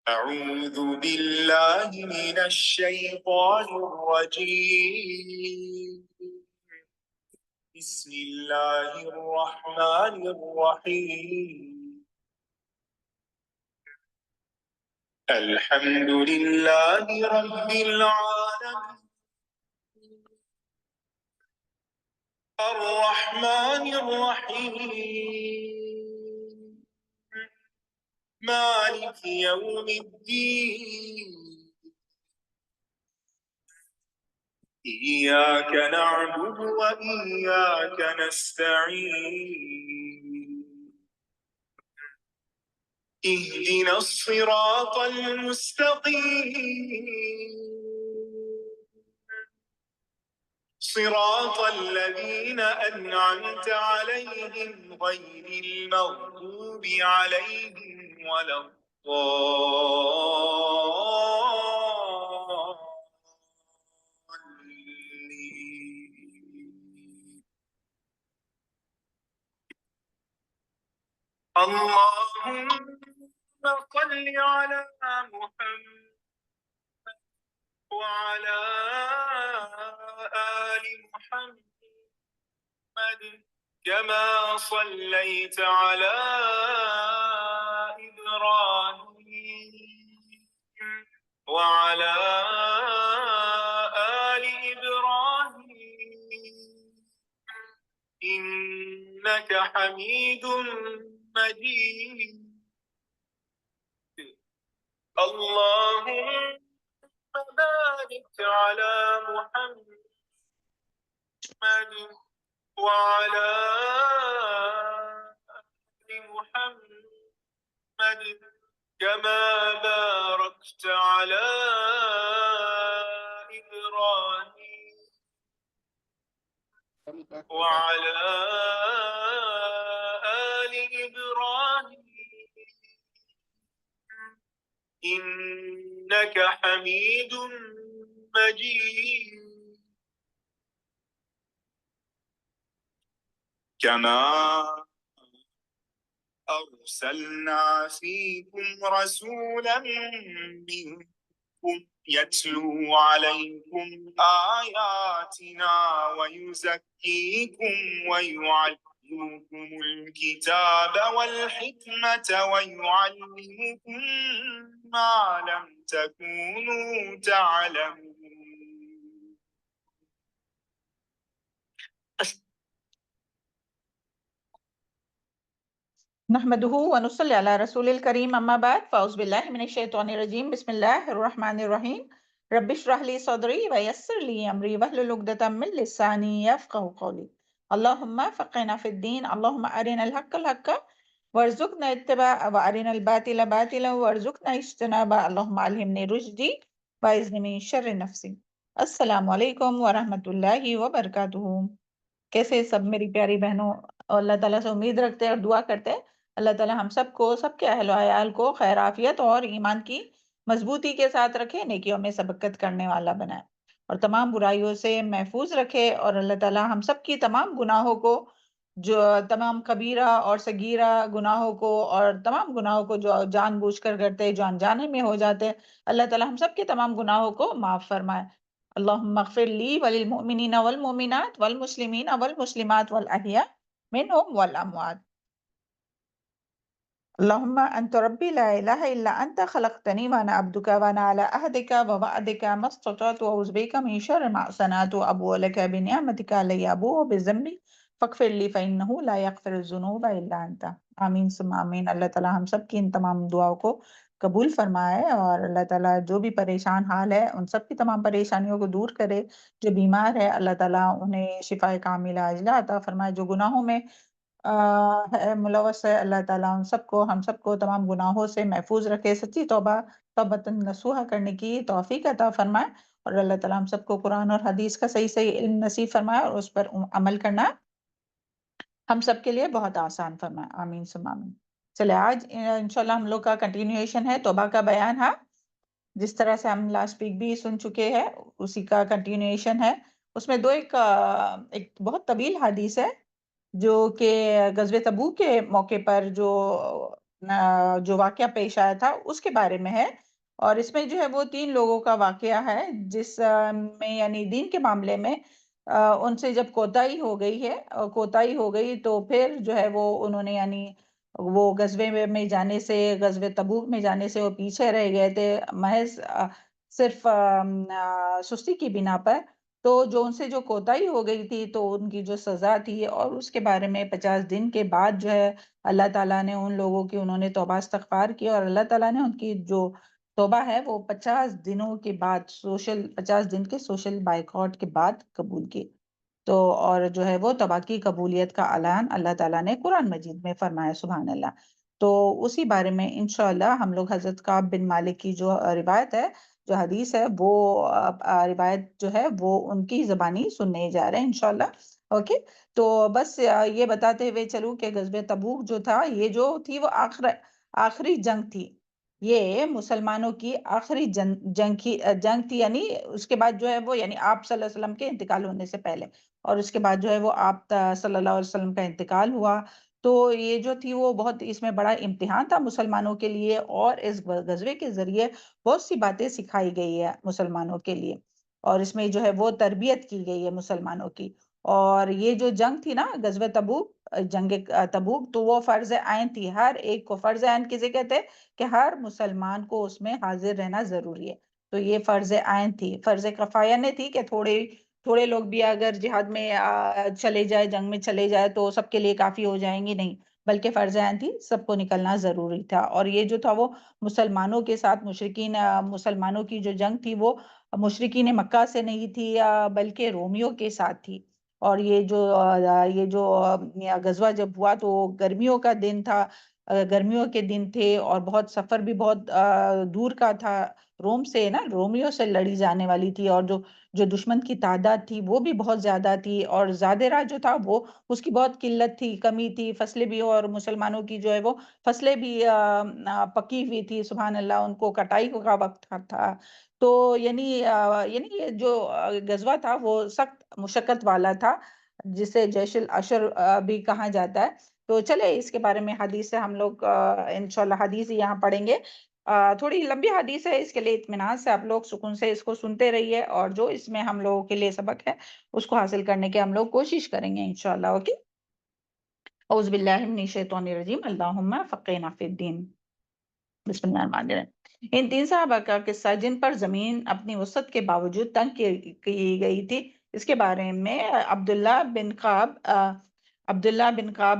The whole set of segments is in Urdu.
أعوذ بالله من الشيطان الرجيم بسم الله الرحمن الرحيم الحمد لله رب العالمين الرحمن الرحيم مالك يوم الدين إياك نعبد وإياك نستعين اهدنا الصراط المستقيم صراط الذين أنعمت عليهم غير المغضوب عليهم ولا الضالين اللهم صل على محمد وعلى آل محمد كما صليت على إبراهيم وعلى آل إبراهيم إنك حميد مجيد اللهم بارك على محمد وعلى آل محمد كما باركت على إبراهيم وعلى آل إبراهيم إنك حميد مجيد كما أرسلنا فيكم رسولا منكم يتلو عليكم آياتنا ويزكيكم ويعلمكم الكتاب والحكمة ويعلمكم ما لم تكونوا تعلمون نحمده ونصلي على رسول الكريم اما بعد فاعوذ بالله من الشيطان الرجيم بسم الله الرحمن الرحيم رب اشرح لي صدري ويسر لي امري واحلل عقدة من لساني يفقهوا قولي اللهم فقهنا في الدين اللهم ارنا الحق حقا وارزقنا اتباعه وارنا الباطل باطلا وارزقنا اجتنابه اللهم علمني رشدي واعذني من شر نفسي السلام علیکم ورحمۃ اللہ وبرکاتہ۔ کیسے سب میری پیاری بہنوں؟ اللہ تعالیٰ سے امید رکھتے ہیں اور دعا کرتے ہیں اللہ تعالیٰ ہم سب کو، سب کے اہل و عیال کو خیر عافیت اور ایمان کی مضبوطی کے ساتھ رکھے، نیکیوں میں سبقت کرنے والا بنائے اور تمام برائیوں سے محفوظ رکھے، اور اللہ تعالیٰ ہم سب کی تمام گناہوں کو، جو تمام کبیرہ اور صغیرہ گناہوں کو اور تمام گناہوں کو جو جان بوجھ کر کرتے، جو انجانے میں ہو جاتے، اللہ تعالیٰ ہم سب کے تمام گناہوں کو معاف فرمائے۔ اللہم اغفر لی وللمؤمنین والمؤمنات والمسلمین والمسلمات والاحیاء منہم والاموات۔ اللہم انت ربی لا الہ الا انت خلقتنی وانا عبدک وانا علی عہدک ووعدک ما استطعت واعوذ بک من شر ما صنعت وابوء لک بنعمتک علی ابوء بذنبی فاغفر لی فانہ لا یغفر الذنوب الا انت۔ آمین ثم آمین۔ اللہ تعالیٰ ہم سب کی ان تمام دعاؤں کو قبول فرمائے، اور اللہ تعالیٰ جو بھی پریشان حال ہے ان سب کی تمام پریشانیوں کو دور کرے، جو بیمار ہے اللہ تعالیٰ انہیں شفاء کاملہ عاجلہ عطا فرمائے، جو گناہوں میں ملوث ہے اللہ تعالیٰ ان سب کو، ہم سب کو تمام گناہوں سے محفوظ رکھے، سچی توبہ توبۃ نصوحہ کرنے کی توفیق عطا فرمائے، اور اللہ تعالیٰ ہم سب کو قرآن اور حدیث کا صحیح صحیح علم نصیب فرمائے اور اس پر عمل کرنا ہم سب کے لیے بہت آسان فرمائے۔ آمین ثم آمین۔ چلے آج انشاءاللہ ہم لوگ کا کنٹینیویشن ہے توبہ کا بیان ہے، جس طرح سے ہم لاسٹ ویک بھی سن چکے ہیں اسی کا کنٹینیویشن ہے۔ اس میں ایک بہت طویل حدیث ہے جو کہ غزوہ تبوک کے موقع پر جو جو واقعہ پیش آیا تھا اس کے بارے میں ہے، اور اس میں جو ہے وہ 3 لوگوں کا واقعہ ہے جس میں یعنی دین کے معاملے میں ان سے جب کوتاہی ہو گئی ہے، کوتاہی ہو گئی تو پھر جو ہے وہ انہوں نے یعنی وہ غزوے میں جانے سے، غزوہ تبوک میں جانے سے وہ پیچھے رہ گئے تھے محض صرف سستی کی بنا پر۔ تو جو ان سے جو کوتاہی ہو گئی تھی تو ان کی جو سزا تھی، اور اس کے بارے میں 50 دن کے بعد جو ہے اللہ تعالیٰ نے ان لوگوں کی انہوں نے توبہ استغفار کی، اور اللہ تعالیٰ نے ان کی جو توبہ ہے وہ 50 دنوں کے بعد 50 دن کے سوشل بائیکاٹ کے بعد قبول کی۔ تو اور جو ہے وہ توبہ کی قبولیت کا اعلان اللہ تعالیٰ نے قرآن مجید میں فرمایا، سبحان اللہ۔ تو اسی بارے میں انشاءاللہ ہم لوگ حضرت کعب بن مالک کی جو روایت ہے، جو حدیث ہے، وہ روایت جو ہے وہ ان کی زبانی سننے جا رہے ہیں انشاءاللہ۔ اوکے، تو بس یہ بتاتے ہوئے چلوں کہ غزوہ تبوک جو تھا، یہ جو تھی وہ آخری جنگ تھی، یہ مسلمانوں کی آخری جنگ تھی، یعنی اس کے بعد جو ہے وہ یعنی آپ صلی اللہ علیہ وسلم کے انتقال ہونے سے پہلے، اور اس کے بعد جو ہے وہ آپ صلی اللہ علیہ وسلم کا انتقال ہوا۔ تو یہ جو تھی وہ بہت اس میں بڑا امتحان تھا مسلمانوں کے لیے، اور اس غزوے کے ذریعے بہت سی باتیں سکھائی گئی ہے مسلمانوں کے لیے، اور اس میں جو ہے وہ تربیت کی گئی ہے مسلمانوں کی۔ اور یہ جو جنگ تھی نا، غزوہ تبوک، جنگ تبوک، تو وہ فرض عین تھی، ہر ایک کو فرض عین کسے کہتے ہیں کہ ہر مسلمان کو اس میں حاضر رہنا ضروری ہے۔ تو یہ فرض عین تھی، فرض کفایہ نہیں تھی کہ تھوڑے لوگ بھی اگر جہاد میں چلے جائے، جنگ میں چلے جائے تو سب کے لیے کافی ہو جائیں گی، نہیں، بلکہ فرض عین تھی، سب کو نکلنا ضروری تھا۔ اور یہ جو تھا وہ مسلمانوں کے ساتھ مسلمانوں کی جو جنگ تھی وہ مشرکین مکہ سے نہیں تھی، بلکہ رومیوں کے ساتھ تھی۔ اور یہ جو غزوہ جب ہوا تو گرمیوں کا دن تھا، گرمیوں کے دن تھے، اور بہت سفر بھی بہت دور کا تھا، روم سے نا، رومیوں سے لڑی جانے والی تھی، اور جو دشمن کی تعداد تھی وہ بھی بہت زیادہ تھی، اور زیادہ راہ جو تھا وہ اس کی بہت قلت تھی، کمی تھی، فصلیں بھی، اور مسلمانوں کی جو ہے وہ فصلیں بھی پکی ہوئی تھی، سبحان اللہ، ان کو کٹائی کا وقت تھا۔ تو یعنی یہ جو غزوہ تھا وہ سخت مشقت والا تھا، جسے جیش العشر بھی کہا جاتا ہے۔ تو چلے اس کے بارے میں حدیث سے ہم لوگ انشاءاللہ حدیث یہاں پڑھیں گے، تھوڑی لمبی حدیث ہے، اس کے لیے اطمینان سے آپ لوگ سکون سے اس کو سنتے رہیے، اور جو اس میں ہم لوگوں کے لیے سبق ہے اس کو حاصل کرنے کی ہم لوگ کوشش کریں گے انشاءاللہ۔ اوکے، اعوذ باللہ من الشیطان الرجیم، اللہم فقہنا فی الدین۔ بسم اللہ الرحمن الرحیم۔ ان 3 صحابہ کا قصہ جن پر زمین اپنی وسعت کے باوجود تنگ کی گئی تھی، اس کے بارے میں عبداللہ بن کعب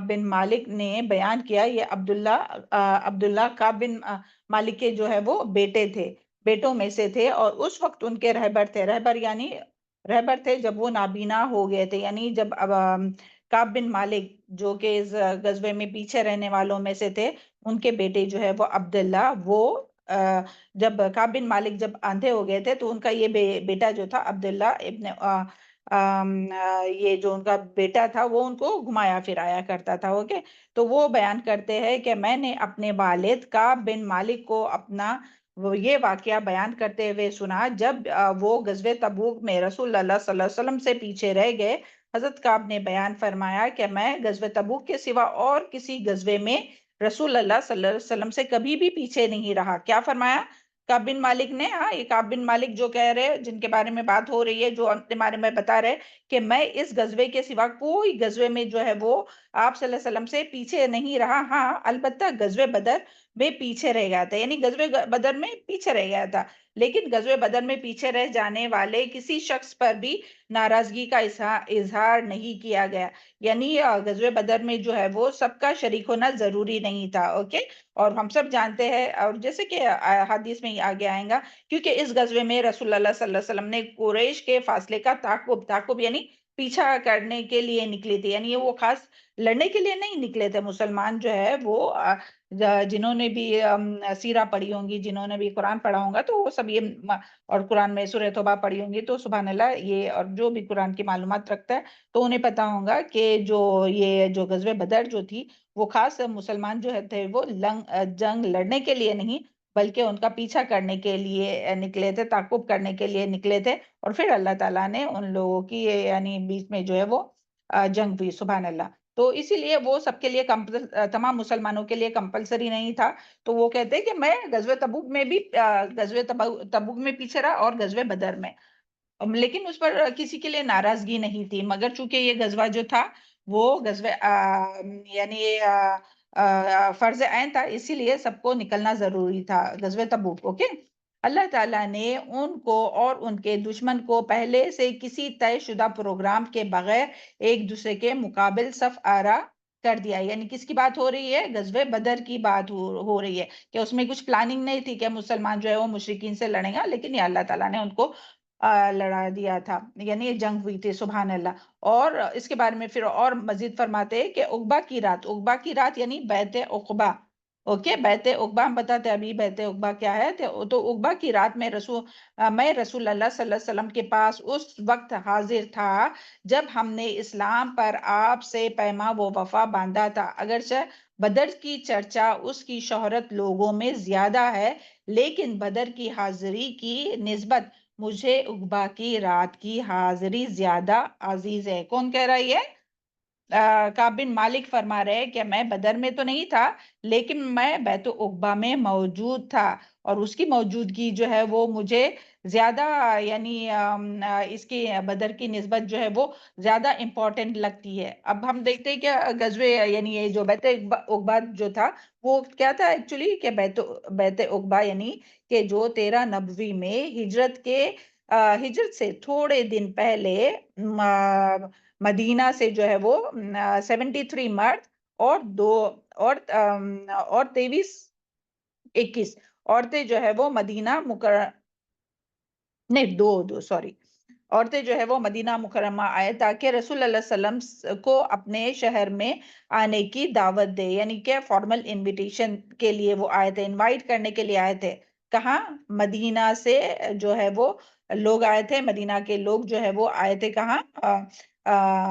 بن مالک نے بیان کیا۔ یہ عبداللہ کعب بن مالک کے جو ہے وہ بیٹوں میں سے تھے، اور اس وقت ان کے رہبر تھے جب وہ نابینا ہو گئے تھے، یعنی جب کعب بن مالک جو کہ اس غزوے میں پیچھے رہنے والوں میں سے تھے، ان کے بیٹے جو ہے وہ عبداللہ، وہ جب کعب بن مالک جب اندھے ہو گئے تھے تو ان کا یہ بیٹا جو تھا عبداللہ ابن یہ جو ان کا بیٹا تھا وہ ان کو گھمایا پھرایا کرتا تھا۔ اوکے، تو وہ بیان کرتے ہیں کہ میں نے اپنے والد کعب بن مالک کو یہ واقعہ بیان کرتے ہوئے سنا جب وہ غزوہ تبوک میں رسول اللہ صلی اللہ علیہ وسلم سے پیچھے رہ گئے۔ حضرت کعب نے بیان فرمایا کہ میں غزوہ تبوک کے سوا اور کسی غزوے میں رسول اللہ صلی اللہ علیہ وسلم سے کبھی بھی پیچھے نہیں رہا۔ کیا فرمایا کعب بن مالک نے؟ یہ کعب بن مالک جو کہہ رہے، جن کے بارے میں بات ہو رہی ہے، جو اپنے بارے میں بتا رہے کہ میں اس غزوے کے سوا کوئی غزوے میں جو ہے وہ آپ صلی اللہ علیہ وسلم سے پیچھے نہیں رہا، ہاں البتہ غزوہ بدر میں پیچھے رہ گیا تھا، یعنی غزوہ بدر میں پیچھے رہ گیا تھا، لیکن غزوہ بدر میں پیچھے رہ جانے والے کسی شخص پر بھی ناراضگی کا اظہار نہیں کیا گیا، یعنی غزوہ بدر میں جو ہے وہ سب کا شریک ہونا ضروری نہیں تھا۔ اوکے، اور ہم سب جانتے ہیں، اور جیسے کہ حدیث میں آگے آئیں گا، کیونکہ اس غزوے میں رسول اللہ صلی اللہ علیہ وسلم نے قریش کے فاصلے کا تعاقب یعنی پیچھا کرنے کے لیے نکلی تھی، یعنی وہ خاص لڑنے کے لیے نہیں نکلے تھے۔ مسلمان جو ہے وہ جنہوں نے بھی سیرہ پڑھی ہوں گی، جنہوں نے بھی قرآن پڑھا ہوگا، تو وہ سب یہ، اور قرآن میں سورہ توبہ پڑھی ہوں گی، تو سبحان اللہ، یہ اور جو بھی قرآن کی معلومات رکھتا ہے تو انہیں پتا ہوگا کہ جو غزوہ بدر جو تھی وہ خاص مسلمان جو تھے وہ جنگ لڑنے کے لیے نہیں بلکہ ان کا پیچھا کرنے کے لیے نکلے تھے، تعاقب کرنے کے لیے نکلے تھے، اور پھر اللہ تعالیٰ نے ان لوگوں کی یعنی بیچ میں جو ہے وہ جنگ ہوئی، سبحان اللہ۔ تو اسی لیے وہ سب کے لیے تمام مسلمانوں کے لیے کمپلسری نہیں تھا. تو وہ کہتے ہیں کہ میں غزوہ تبوک میں بھی تبوک میں پیچھے رہا اور غزوہ بدر میں. لیکن اس پر کسی کے لیے ناراضگی نہیں تھی، مگر چونکہ یہ غزوہ جو تھا وہ غزوہ یعنی فرض عین تھا، اسی لیے سب کو نکلنا ضروری تھا غزوہ تبوک. اوکے. اللہ تعالیٰ نے ان کو اور ان کے دشمن کو پہلے سے کسی طے شدہ پروگرام کے بغیر ایک دوسرے کے مقابل صف آرا کر دیا. یعنی کس کی بات ہو رہی ہے؟ غزوہ بدر کی بات ہو رہی ہے کہ اس میں کچھ پلاننگ نہیں تھی کہ مسلمان جو ہے وہ مشرکین سے لڑیں گا، لیکن یہ اللہ تعالیٰ نے ان کو لڑا دیا تھا، یعنی یہ جنگ ہوئی تھی. سبحان اللہ. اور اس کے بارے میں پھر اور مزید فرماتے ہیں کہ عقبہ کی رات یعنی بیعت عقبہ. اوکے. بیعت عقبہ ہم بتاتے ہیں ابھی بیعت عقبہ کیا ہے. تو عقبہ کی رات میں رسول اللہ صلی اللہ علیہ وسلم کے پاس اس وقت حاضر تھا جب ہم نے اسلام پر آپ سے پیما و وفا باندھا تھا. اگرچہ بدر کی چرچا، اس کی شہرت لوگوں میں زیادہ ہے، لیکن بدر کی حاضری کی نسبت مجھے عقبہ کی رات کی حاضری زیادہ عزیز ہے. کون کہہ رہا ہے یہ؟ کعب بن مالک فرما رہے کہ میں بدر میں تو نہیں تھا، لیکن میں بیت عقبہ میں موجود تھا، اور اس کی موجودگی جو ہے وہ مجھے زیادہ یعنی اس کی بدر کی نسبت جو ہے وہ زیادہ امپورٹنٹ لگتی ہے. اب ہم دیکھتے ہیں کہ غزوے یعنی یہ جو بیت عقبہ جو تھا وہ کیا تھا ایکچولی، کہ بیت عقبہ یعنی کہ جو 13 نبوی میں ہجرت سے تھوڑے دن پہلے مدینہ سے جو ہے وہ 73 مرد اور 23-21 عورتیں جو ہے وہ مدینہ عورتیں جو ہے وہ مدینہ مکرمہ آئے تاکہ رسول اللہ صلی اللہ علیہ وسلم کو اپنے شہر میں آنے کی دعوت دے. یعنی کہ فارمل انویٹیشن کے لیے وہ آئے تھے، انوائٹ کرنے کے لیے آئے تھے. کہاں؟ مدینہ سے جو ہے وہ لوگ آئے تھے. مدینہ کے لوگ جو ہے وہ آئے تھے کہاں؟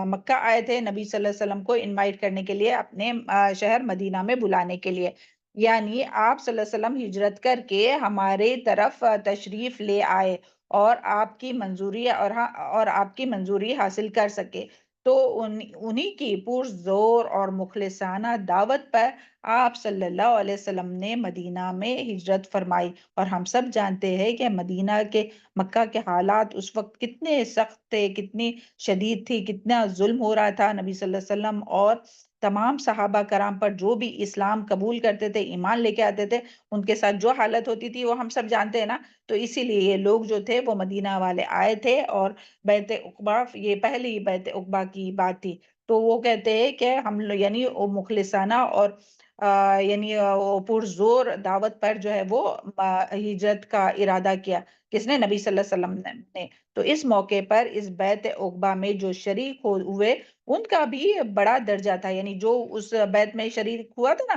مکہ آئے تھے نبی صلی اللہ علیہ وسلم کو انوائٹ کرنے کے لیے، اپنے شہر مدینہ میں بلانے کے لیے. یعنی آپ صلی اللہ علیہ وسلم ہجرت کر کے ہمارے طرف تشریف لے آئے اور آپ کی منظوری حاصل کر سکے. تو انہی کی پرزور اور مخلصانہ دعوت پر آپ صلی اللہ علیہ وسلم نے مدینہ میں ہجرت فرمائی. اور ہم سب جانتے ہیں کہ مکہ کے حالات اس وقت کتنے سخت تھے، کتنی شدید تھی، کتنا ظلم ہو رہا تھا. نبی صلی اللہ علیہ وسلم اور تمام صحابہ کرام پر جو بھی اسلام قبول کرتے تھے، ایمان لے کے آتے تھے، ان کے ساتھ جو حالت ہوتی تھی وہ ہم سب جانتے ہیں نا. تو اسی لیے یہ لوگ جو تھے وہ مدینہ والے آئے تھے، اور بیعت عقبہ یہ پہلی بیعت عقبہ کی بات تھی. تو وہ کہتے ہیں کہ ہم یعنی وہ مخلصانہ اور یعنی وہ پرزور دعوت پر جو ہے وہ ہجرت کا ارادہ کیا. کس نے؟ نبی صلی اللہ علیہ وسلم نے. تو اس موقع پر اس بیعت عقبہ میں جو شریک ہوئے ان کا بھی بڑا درجہ تھا. یعنی جو اس بیعت میں شریک ہوا تھا نا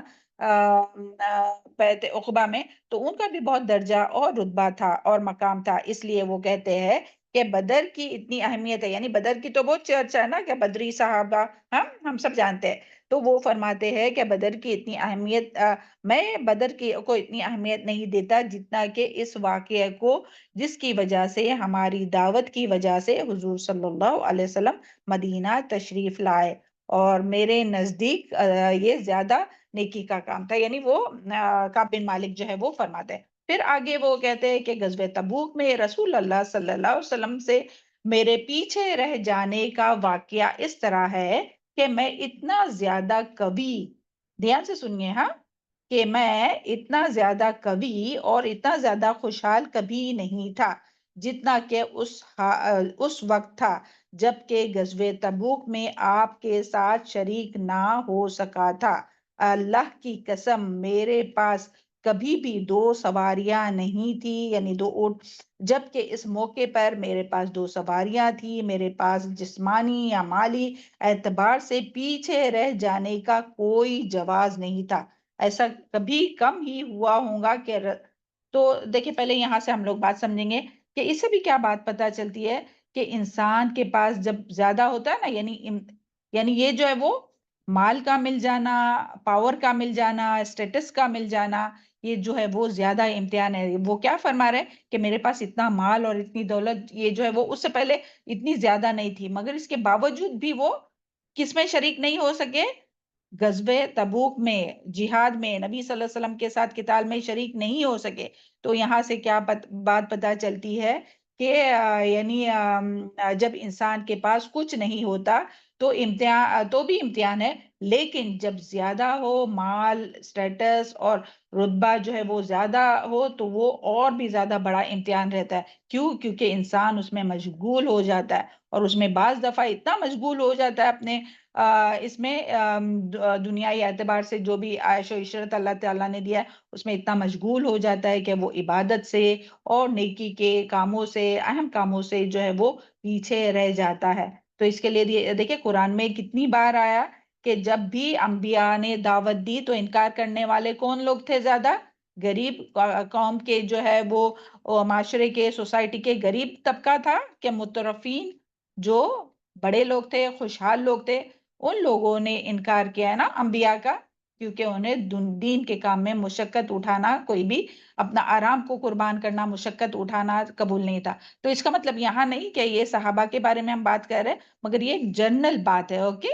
بیعت عقبہ میں، تو ان کا بھی بہت درجہ اور رتبہ تھا اور مقام تھا. اس لیے وہ کہتے ہیں کہ بدر کی اتنی اہمیت ہے. یعنی بدر کی تو بہت چرچا ہے نا کہ بدری صحابہ ہم سب جانتے ہیں. تو وہ فرماتے ہیں کہ بدر کی اتنی اہمیت میں بدر کو اتنی اہمیت نہیں دیتا جتنا کہ اس واقعے کو، جس کی وجہ سے ہماری دعوت کی وجہ سے حضور صلی اللہ علیہ وسلم مدینہ تشریف لائے، اور میرے نزدیک یہ زیادہ نیکی کا کام تھا. یعنی وہ کعب بن مالک جو ہے وہ فرماتے ہیں. پھر آگے وہ کہتے ہیں کہ غزوہ تبوک میں رسول اللہ صلی اللہ علیہ وسلم سے میرے پیچھے رہ جانے کا واقعہ اس طرح ہے کہ میں اتنا زیادہ قوی، دھیان سے سنیے کہ میں اتنا زیادہ قوی اور اتنا زیادہ خوشحال کبھی نہیں تھا جتنا کہ اس وقت تھا جب کہ غزوہ تبوک میں آپ کے ساتھ شریک نہ ہو سکا تھا. اللہ کی قسم میرے پاس کبھی بھی 2 سواریاں نہیں تھی، یعنی 2 اونٹ، جبکہ اس موقع پر میرے پاس 2 سواریاں تھی. میرے پاس جسمانی یا مالی اعتبار سے پیچھے رہ جانے کا کوئی جواز نہیں تھا. ایسا کبھی کم ہی ہوا ہوگا کہ تو دیکھیں پہلے یہاں سے ہم لوگ بات سمجھیں گے کہ اس سے بھی کیا بات پتہ چلتی ہے کہ انسان کے پاس جب زیادہ ہوتا ہے نا، یعنی یہ جو ہے وہ مال کا مل جانا، پاور کا مل جانا، اسٹیٹس کا مل جانا، یہ جو ہے وہ زیادہ امتحان ہے. وہ کیا فرما رہے ہیں کہ میرے پاس اتنا مال اور اتنی دولت یہ جو ہے وہ اس سے پہلے اتنی زیادہ نہیں تھی، مگر اس کے باوجود بھی وہ کس میں شریک نہیں ہو سکے؟ غزوہ تبوک میں، جہاد میں نبی صلی اللہ علیہ وسلم کے ساتھ قتال میں شریک نہیں ہو سکے۔ تو یہاں سے کیا بات پتہ چلتی ہے کہ یعنی جب انسان کے پاس کچھ نہیں ہوتا تو بھی امتحان ہے، لیکن جب زیادہ ہو مال، سٹیٹس اور رتبہ جو ہے وہ زیادہ ہو تو وہ اور بھی زیادہ بڑا امتحان رہتا ہے۔ کیوں؟ کیونکہ انسان اس میں مشغول ہو جاتا ہے، اور اس میں بعض دفعہ اتنا مشغول ہو جاتا ہے اپنے اس میں دنیائی اعتبار سے جو بھی عائش و عشرت اللہ تعالیٰ نے دیا ہے اس میں اتنا مشغول ہو جاتا ہے کہ وہ عبادت سے اور نیکی کے کاموں سے، اہم کاموں سے جو ہے وہ پیچھے رہ جاتا ہے۔ تو اس کے لیے دیکھیں قرآن میں کتنی بار آیا کہ جب بھی انبیاء نے دعوت دی تو انکار کرنے والے کون لوگ تھے؟ زیادہ غریب قوم کے جو ہے وہ معاشرے کے، سوسائٹی کے غریب طبقہ تھا کہ مترفین جو بڑے لوگ تھے، خوشحال لوگ تھے؟ ان لوگوں نے انکار کیا ہے نا انبیاء کا، کیونکہ انہیں دین کے کام میں مشقت اٹھانا، کوئی بھی اپنا آرام کو قربان کرنا، مشقت اٹھانا قبول نہیں تھا۔ تو اس کا مطلب یہاں نہیں کہ یہ صحابہ کے بارے میں ہم بات کر رہے ہیں، مگر یہ ایک جنرل بات ہے، اوکے؟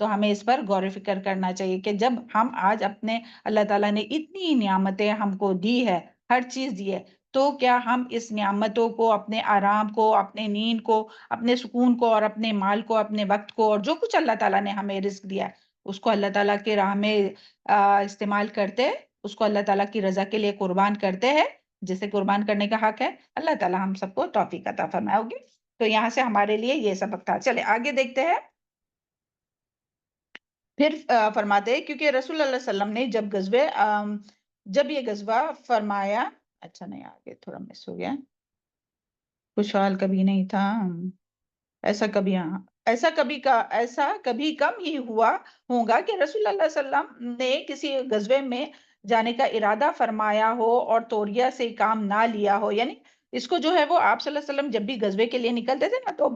تو ہمیں اس پر غور و فکر کرنا چاہیے کہ جب ہم آج اپنے اللہ تعالیٰ نے اتنی نعمتیں ہم کو دی ہے، ہر چیز دی ہے، تو کیا ہم اس نعمتوں کو، اپنے آرام کو، اپنے نیند کو، اپنے سکون کو اور اپنے مال کو، اپنے وقت کو، اور جو کچھ اللہ تعالیٰ نے ہمیں رزق دیا ہے اس کو اللہ تعالیٰ کے راہ میں استعمال کرتے، اس کو اللہ تعالیٰ کی رضا کے لیے قربان کرتے ہیں جسے قربان کرنے کا حق ہے؟ اللہ تعالیٰ ہم سب کو توفیق عطا فرمائے ہوگی۔ تو یہاں سے ہمارے لیے یہ سبق تھا۔ چلے آگے دیکھتے ہیں۔ پھر فرماتے ہیں کیونکہ رسول اللہ علیہ وسلم نے جب یہ غزوہ فرمایا، اچھا نہیں آگے تھوڑا مس ہو گیا، خوشحال کبھی نہیں تھا، ایسا کبھی کم ہی ہوگا کہ رسول اللہ صلی اللہ علیہ وسلم نے کسی غزوے میں جانے کا ارادہ فرمایا ہو اور توریہ سے کام نہ لیا ہو۔ یعنی اس کو جو ہے وہ آپ صلی اللہ علیہ وسلم جب بھی غزوے کے لیے نکلتے تھے نا تو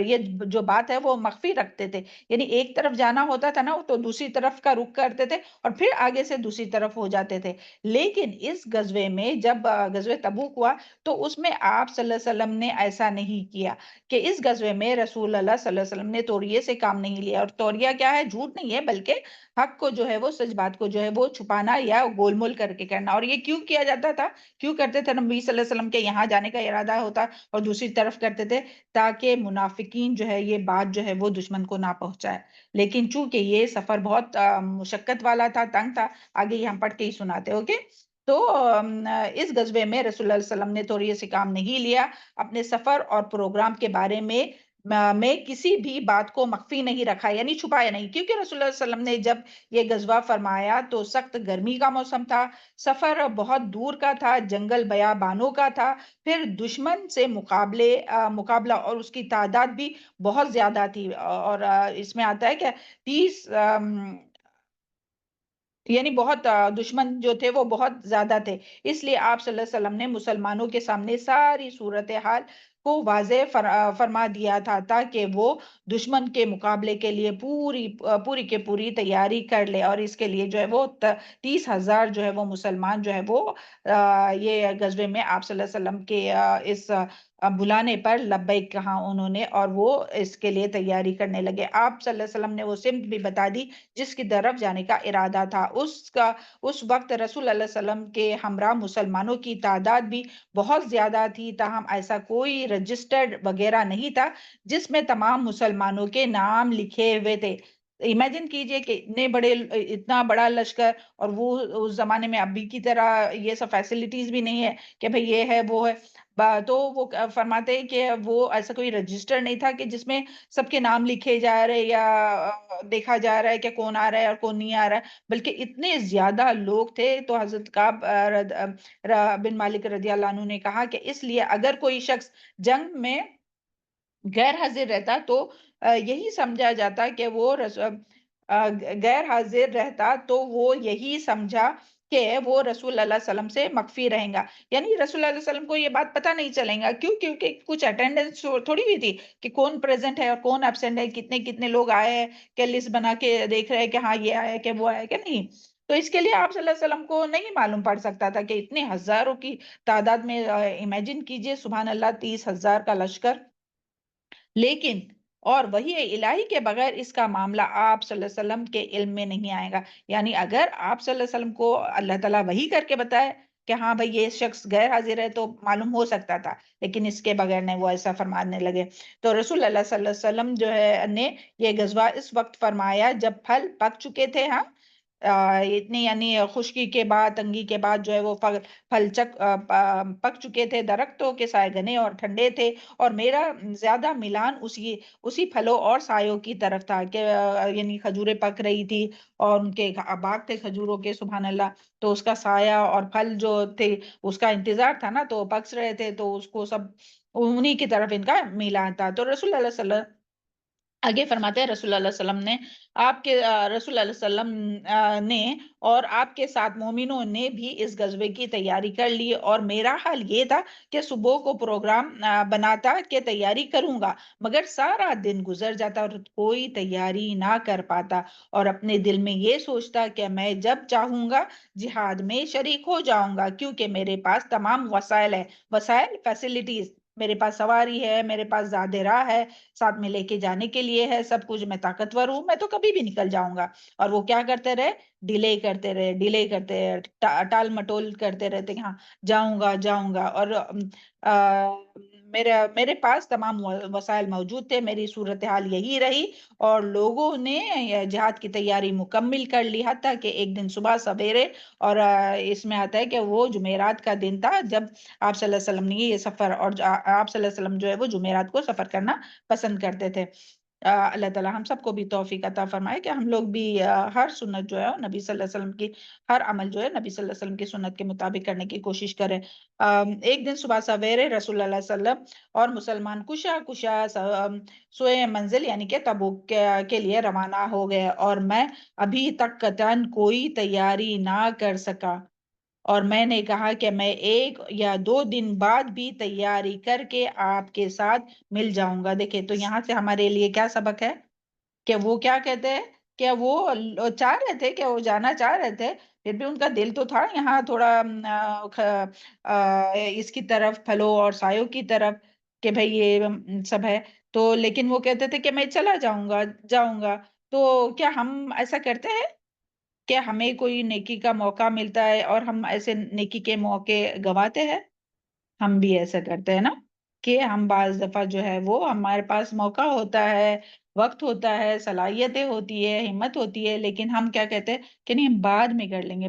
یہ جو بات ہے وہ مخفی رکھتے تھے، یعنی ایک طرف جانا ہوتا تھا نا تو دوسری طرف کا رخ کرتے تھے اور پھر آگے سے دوسری طرف ہو جاتے تھے۔ لیکن اس غزوے میں جب غزوہ تبوک ہوا تو اس میں آپ صلی اللہ علیہ وسلم نے ایسا نہیں کیا کہ اس غزوے میں رسول اللہ صلی اللہ علیہ وسلم نے توریے سے کام نہیں لیا۔ اور توریہ کیا ہے؟ جھوٹ نہیں ہے، بلکہ حق کو جو ہے وہ، سچ بات کو جو ہے وہ چھپانا یا گول مول کر کے کرنا۔ اور یہ کیوں کیا جاتا تھا؟ کیوں کرتے تھے نبی صلی اللہ علیہ وسلم کے یہاں جانے کا ارادہ ہوتا اور دوسری طرف کرتے تھے؟ تاکہ منافقین جو ہے یہ بات جو ہے وہ دشمن کو نہ پہنچائے۔ لیکن چونکہ یہ سفر بہت مشقت والا تھا، تنگ تھا، آگے یہ ہم پڑھ کے ہی سناتے، اوکے؟ تو اس غزوے میں رسول اللہ علیہ وسلم نے توریے سے کام نہیں لیا، اپنے سفر اور پروگرام کے بارے میں کسی بھی بات کو مخفی نہیں رکھا، یعنی چھپایا نہیں، کیونکہ رسول اللہ علیہ وسلم نے جب یہ غزوہ فرمایا تو سخت گرمی کا موسم تھا، سفر بہت دور کا تھا، جنگل بیابانوں کا تھا، پھر دشمن سے مقابلہ اور اس کی تعداد بھی بہت زیادہ تھی، اور اس میں آتا ہے کہ 30 یعنی بہت دشمن جو تھے وہ بہت زیادہ تھے۔ اس لیے آپ صلی اللہ علیہ وسلم نے مسلمانوں کے سامنے ساری صورتحال کو واضح فرما دیا تھا تاکہ وہ دشمن کے مقابلے کے لیے پوری کے پوری تیاری کر لے، اور اس کے لیے جو ہے وہ 30,000 جو ہے وہ مسلمان جو ہے وہ یہ غزوے میں آپ صلی اللہ علیہ وسلم کے اس بلانے پر لبیک کہا انہوں نے، اور وہ اس کے لیے تیاری کرنے لگے۔ آپ صلی اللہ علیہ وسلم نے وہ سمت بھی بتا دی جس کی طرف جانے کا ارادہ تھا۔ اس وقت رسول اللہ علیہ وسلم کے ہمراہ مسلمانوں کی تعداد بھی بہت زیادہ تھی، تاہم ایسا کوئی رجسٹرڈ وغیرہ نہیں تھا جس میں تمام مسلمانوں کے نام لکھے ہوئے تھے۔ امیجن کیجئے کہ اتنا بڑا لشکر، اور وہ اس زمانے میں ابھی کی طرح یہ سب فیسلٹیز بھی نہیں ہے کہ بھئی یہ ہے وہ ہے، تو وہ فرماتے ہیں کہ وہ ایسا کوئی رجسٹر نہیں تھا کہ جس میں سب کے نام لکھے جا رہے یا دیکھا جا رہا ہے کہ کون آ رہا ہے اور کون نہیں آ رہا ہے، بلکہ اتنے زیادہ لوگ تھے۔ تو حضرت کعب بن مالک رضی اللہ عنہ نے کہا کہ اس لیے اگر کوئی شخص جنگ میں غیر حاضر رہتا تو یہی سمجھا جاتا کہ وہ غیر حاضر رہتا تو وہ یہی سمجھا کہ وہ رسول اللہ علیہ وسلم سے مخفی رہیں گا، یعنی رسول اللہ علیہ وسلم کو یہ بات پتہ نہیں چلیں گا۔ کیوں؟ کیونکہ کچھ اٹینڈنس تھوڑی ہوئی تھی کہ کون پریزنٹ ہے اور کون ایبسنٹ ہے، کتنے لوگ آئے ہیں، کہ لسٹ بنا کے دیکھ رہے ہیں کہ ہاں یہ آیا کہ وہ آیا کہ نہیں۔ تو اس کے لیے آپ صلی اللہ علیہ وسلم کو نہیں معلوم پڑ سکتا تھا کہ اتنے ہزاروں کی تعداد میں امیجن کیجئے، سبحان اللہ، 30,000 کا لشکر۔ لیکن اور وحی الہی کے بغیر اس کا معاملہ آپ صلی اللہ علیہ وسلم کے علم میں نہیں آئے گا. یعنی اگر آپ صلی اللہ علیہ وسلم کو اللہ تعالیٰ وحی کر کے بتائے کہ ہاں بھائی یہ شخص غیر حاضر ہے تو معلوم ہو سکتا تھا، لیکن اس کے بغیر نہیں وہ ایسا فرمانے لگے. تو رسول اللہ صلی اللہ علیہ وسلم جو ہے نے یہ غزوہ اس وقت فرمایا جب پھل پک چکے تھے. ہاں اتنی یعنی خشکی کے بعد، تنگی کے بعد جو ہے وہ پھل پک چکے تھے، درختوں کے سائے گھنے اور ٹھنڈے تھے، اور میرا زیادہ ملان اسی پھلوں اور سایوں کی طرف تھا کہ یعنی کھجوریں پک رہی تھی اور ان کے باغ تھے کھجوروں کے، سبحان اللہ. تو اس کا سایہ اور پھل جو تھے اس کا انتظار تھا نا، تو پک رہے تھے، تو اس کو سب انہی کی طرف ان کا میلان تھا. تو رسول اللہ صلی اللہ آگے فرماتے ہیں رسول اللہ صلی اللہ علیہ وسلم نے آپ کے رسول اللہ صلی اللہ علیہ وسلم نے اور آپ کے ساتھ مومنوں نے بھی اس غزوے کی تیاری کر لی، اور میرا حال یہ تھا کہ صبح کو پروگرام بناتا کہ تیاری کروں گا، مگر سارا دن گزر جاتا اور کوئی تیاری نہ کر پاتا، اور اپنے دل میں یہ سوچتا کہ میں جب چاہوں گا جہاد میں شریک ہو جاؤں گا، کیونکہ میرے پاس تمام وسائل ہے، وسائل فیسلٹیز، میرے پاس سواری ہے، میرے پاس زیادہ راہ ہے، ساتھ میں لے کے جانے کے لیے ہے، سب کچھ، میں طاقتور ہوں، میں تو کبھی بھی نکل جاؤں گا. اور وہ کیا کرتے رہے؟ ڈیلے کرتے رہے، ٹال مٹول کرتے رہتے، ہاں جاؤں گا جاؤں گا. اور میرے پاس تمام وسائل موجود تھے، میری صورتحال یہی رہی، اور لوگوں نے جہاد کی تیاری مکمل کر لی، حتیٰ کہ ایک دن صبح سویرے، اور اس میں آتا ہے کہ وہ جمعرات کا دن تھا جب آپ صلی اللہ علیہ وسلم نے یہ سفر، اور آپ صلی اللہ علیہ وسلم جو ہے وہ جمعرات کو سفر کرنا پسند کرتے تھے. اللہ تعالیٰ ہم سب کو بھی توفیق عطا فرمائے کہ ہم لوگ بھی ہر سنت جو ہے نبی صلی اللہ علیہ وسلم کی، ہر عمل جو ہے نبی صلی اللہ علیہ وسلم کی سنت کے مطابق کرنے کی کوشش کریں. ایک دن صبح سویرے رسول اللہ صلی اللہ علیہ وسلم اور مسلمان کشا سوئے منزل یعنی کہ تبوک کے لیے روانہ ہو گئے، اور میں ابھی تک قطعاً کوئی تیاری نہ کر سکا، اور میں نے کہا کہ میں 1 یا 2 دن بعد بھی تیاری کر کے آپ کے ساتھ مل جاؤں گا. دیکھیں تو یہاں سے ہمارے لیے کیا سبق ہے کہ وہ کیا کہتے ہیں کہ وہ چاہ رہے تھے کہ وہ جانا چاہ رہے تھے، پھر بھی ان کا دل تو تھا یہاں تھوڑا اس کی طرف، پھلوں اور سایوں کی طرف، کہ بھئی یہ سب ہے. تو لیکن وہ کہتے تھے کہ میں چلا جاؤں گا. تو کیا ہم ایسا کرتے ہیں کہ ہمیں کوئی نیکی کا موقع ملتا ہے اور ہم ایسے نیکی کے موقع گواتے ہیں؟ ہم بھی ایسا کرتے ہیں نا، کہ ہم بعض دفعہ جو ہے وہ ہمارے پاس موقع ہوتا ہے، وقت ہوتا ہے، صلاحیتیں ہوتی ہے، ہمت ہوتی ہے، لیکن ہم کیا کہتے ہیں کہ نہیں ہم بعد میں کر لیں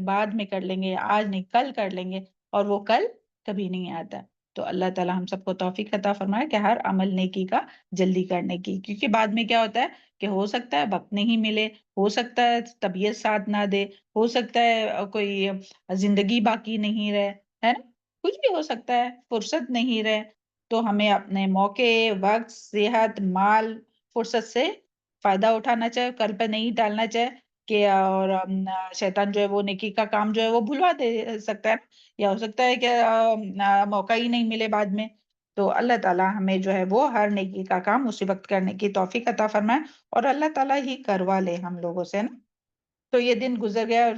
گے، آج نہیں کل کر لیں گے، اور وہ کل کبھی نہیں آتا. تو اللہ تعالیٰ ہم سب کو توفیق عطا فرمائے کہ ہر عمل نیکی کا جلدی کرنے کی، کیونکہ بعد میں کیا ہوتا ہے کہ ہو سکتا ہے وقت نہیں ملے، ہو سکتا ہے طبیعت ساتھ نہ دے، ہو سکتا ہے کوئی زندگی باقی نہیں رہے، ہے نا، کچھ بھی ہو سکتا ہے، فرصت نہیں رہے. تو ہمیں اپنے موقع، وقت، صحت، مال، فرصت سے فائدہ اٹھانا چاہے، کل پہ نہیں ٹالنا چاہے کہ اور شیطان جو ہے وہ نیکی کا کام جو ہے وہ بھلوا دے سکتا ہے، یا ہو سکتا ہے کہ موقع ہی نہیں ملے بعد میں. تو اللہ تعالیٰ ہمیں جو ہے وہ ہر نیکی کا کام اسی وقت کرنے کی توفیق عطا فرمائے، اور اللہ تعالیٰ ہی کروا لے ہم لوگوں سے نا. تو یہ دن گزر گیا،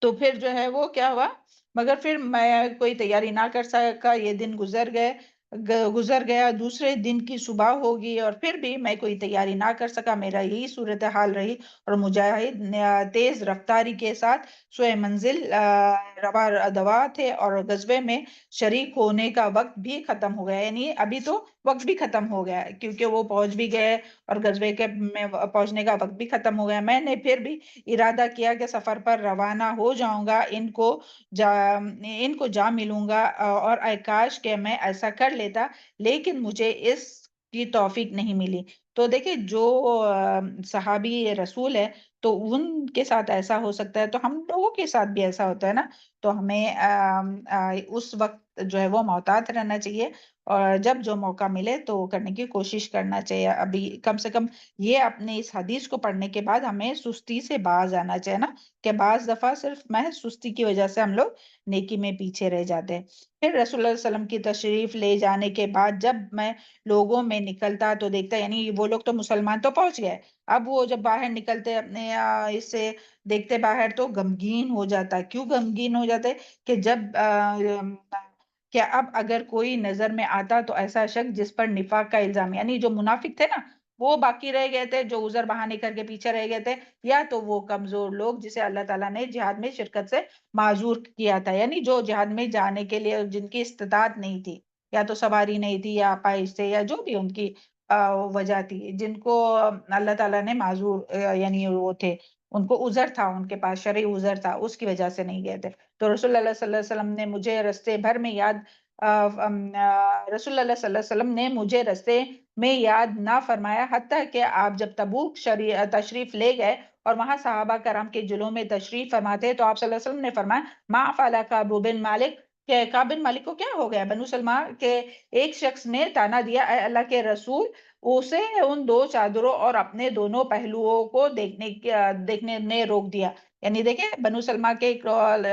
تو پھر جو ہے وہ کیا ہوا، مگر پھر میں کوئی تیاری نہ کر سکا، یہ دن گزر گیا، دوسرے دن کی صبح ہوگی اور پھر بھی میں کوئی تیاری نہ کر سکا. میرا یہی صورتحال رہی، اور مجاہد تیز رفتاری کے ساتھ سوئے منزل روا دوا تھے، اور غزوے میں شریک ہونے کا وقت بھی ختم ہو گیا، یعنی ابھی تو وقت بھی ختم ہو گیا کیونکہ وہ پہنچ بھی گئے اور غزوے کے میں پہنچنے کا وقت بھی ختم ہو گیا. میں نے پھر بھی ارادہ کیا کہ سفر پر روانہ ہو جاؤں گا، ان کو جا ملوں گا، اور اے کاش کہ میں ایسا کر لیتا، لیکن مجھے اس کی توفیق نہیں ملی. تو دیکھیں جو صحابی رسول ہے تو ان کے ساتھ ایسا ہو سکتا ہے، تو ہم لوگوں کے ساتھ بھی ایسا ہوتا ہے نا. تو ہمیں اس وقت جو ہے وہ محتاط رہنا چاہیے، اور جب جو موقع ملے تو کرنے کی کوشش کرنا چاہیے. ابھی کم سے کم یہ اپنے اس حدیث کو پڑھنے کے بعد ہمیں سستی سے باز آنا چاہیے نا، کہ بعض دفعہ صرف محض سستی کی وجہ سے ہم لوگ نیکی میں پیچھے رہ جاتے ہیں. پھر رسول اللہ صلی اللہ علیہ وسلم کی تشریف لے جانے کے بعد جب میں لوگوں میں نکلتا تو دیکھتا، یعنی وہ لوگ تو مسلمان تو پہنچ گئے، اب وہ جب باہر نکلتے اپنے اس سے دیکھتے باہر تو غمگین ہو جاتا. کیوں غمگین ہو جاتے؟ کہ جب کہ اب اگر کوئی نظر میں آتا تو ایسا شخص جس پر نفاق کا الزام، یعنی جو منافق تھے نا وہ باقی رہ گئے تھے، جو عذر بہانے کر کے پیچھے رہ گئے تھے، یا تو وہ کمزور لوگ جسے اللہ تعالیٰ نے جہاد میں شرکت سے معذور کیا تھا، یعنی جو جہاد میں جانے کے لیے جن کی استطاعت نہیں تھی، یا تو سواری نہیں تھی یا اپاہج تھے یا جو بھی ان کی وجہ تھی، جن کو اللہ تعالیٰ نے معذور یعنی وہ تھے، ان کو عذر تھا، ان کے پاس شرعی عذر تھا، اس کی وجہ سے نہیں گئے تھے۔ تو رسول اللہ صلی اللہ علیہ وسلم نے مجھے رستے بھر میں یاد رسول اللہ صلی اللہ علیہ وسلم نے مجھے رستے میں یاد نہ فرمایا، حتیٰ کہ آپ جب تبوک تشریف لے گئے اور وہاں صحابہ کرام کے جلوں میں تشریف فرماتے تو آپ صلی اللہ علیہ وسلم نے فرمایا ما فعل کعب بن مالک، کہ کعب بن مالک کو کیا ہو گیا؟ بنو سلمہ کے ایک شخص نے تانا دیا اے اللہ کے رسول، اسے ان دو چادروں اور اپنے دونوں پہلوؤں کو دیکھنے نے روک دیا۔ یعنی دیکھیں بنو سلمہ کے ایک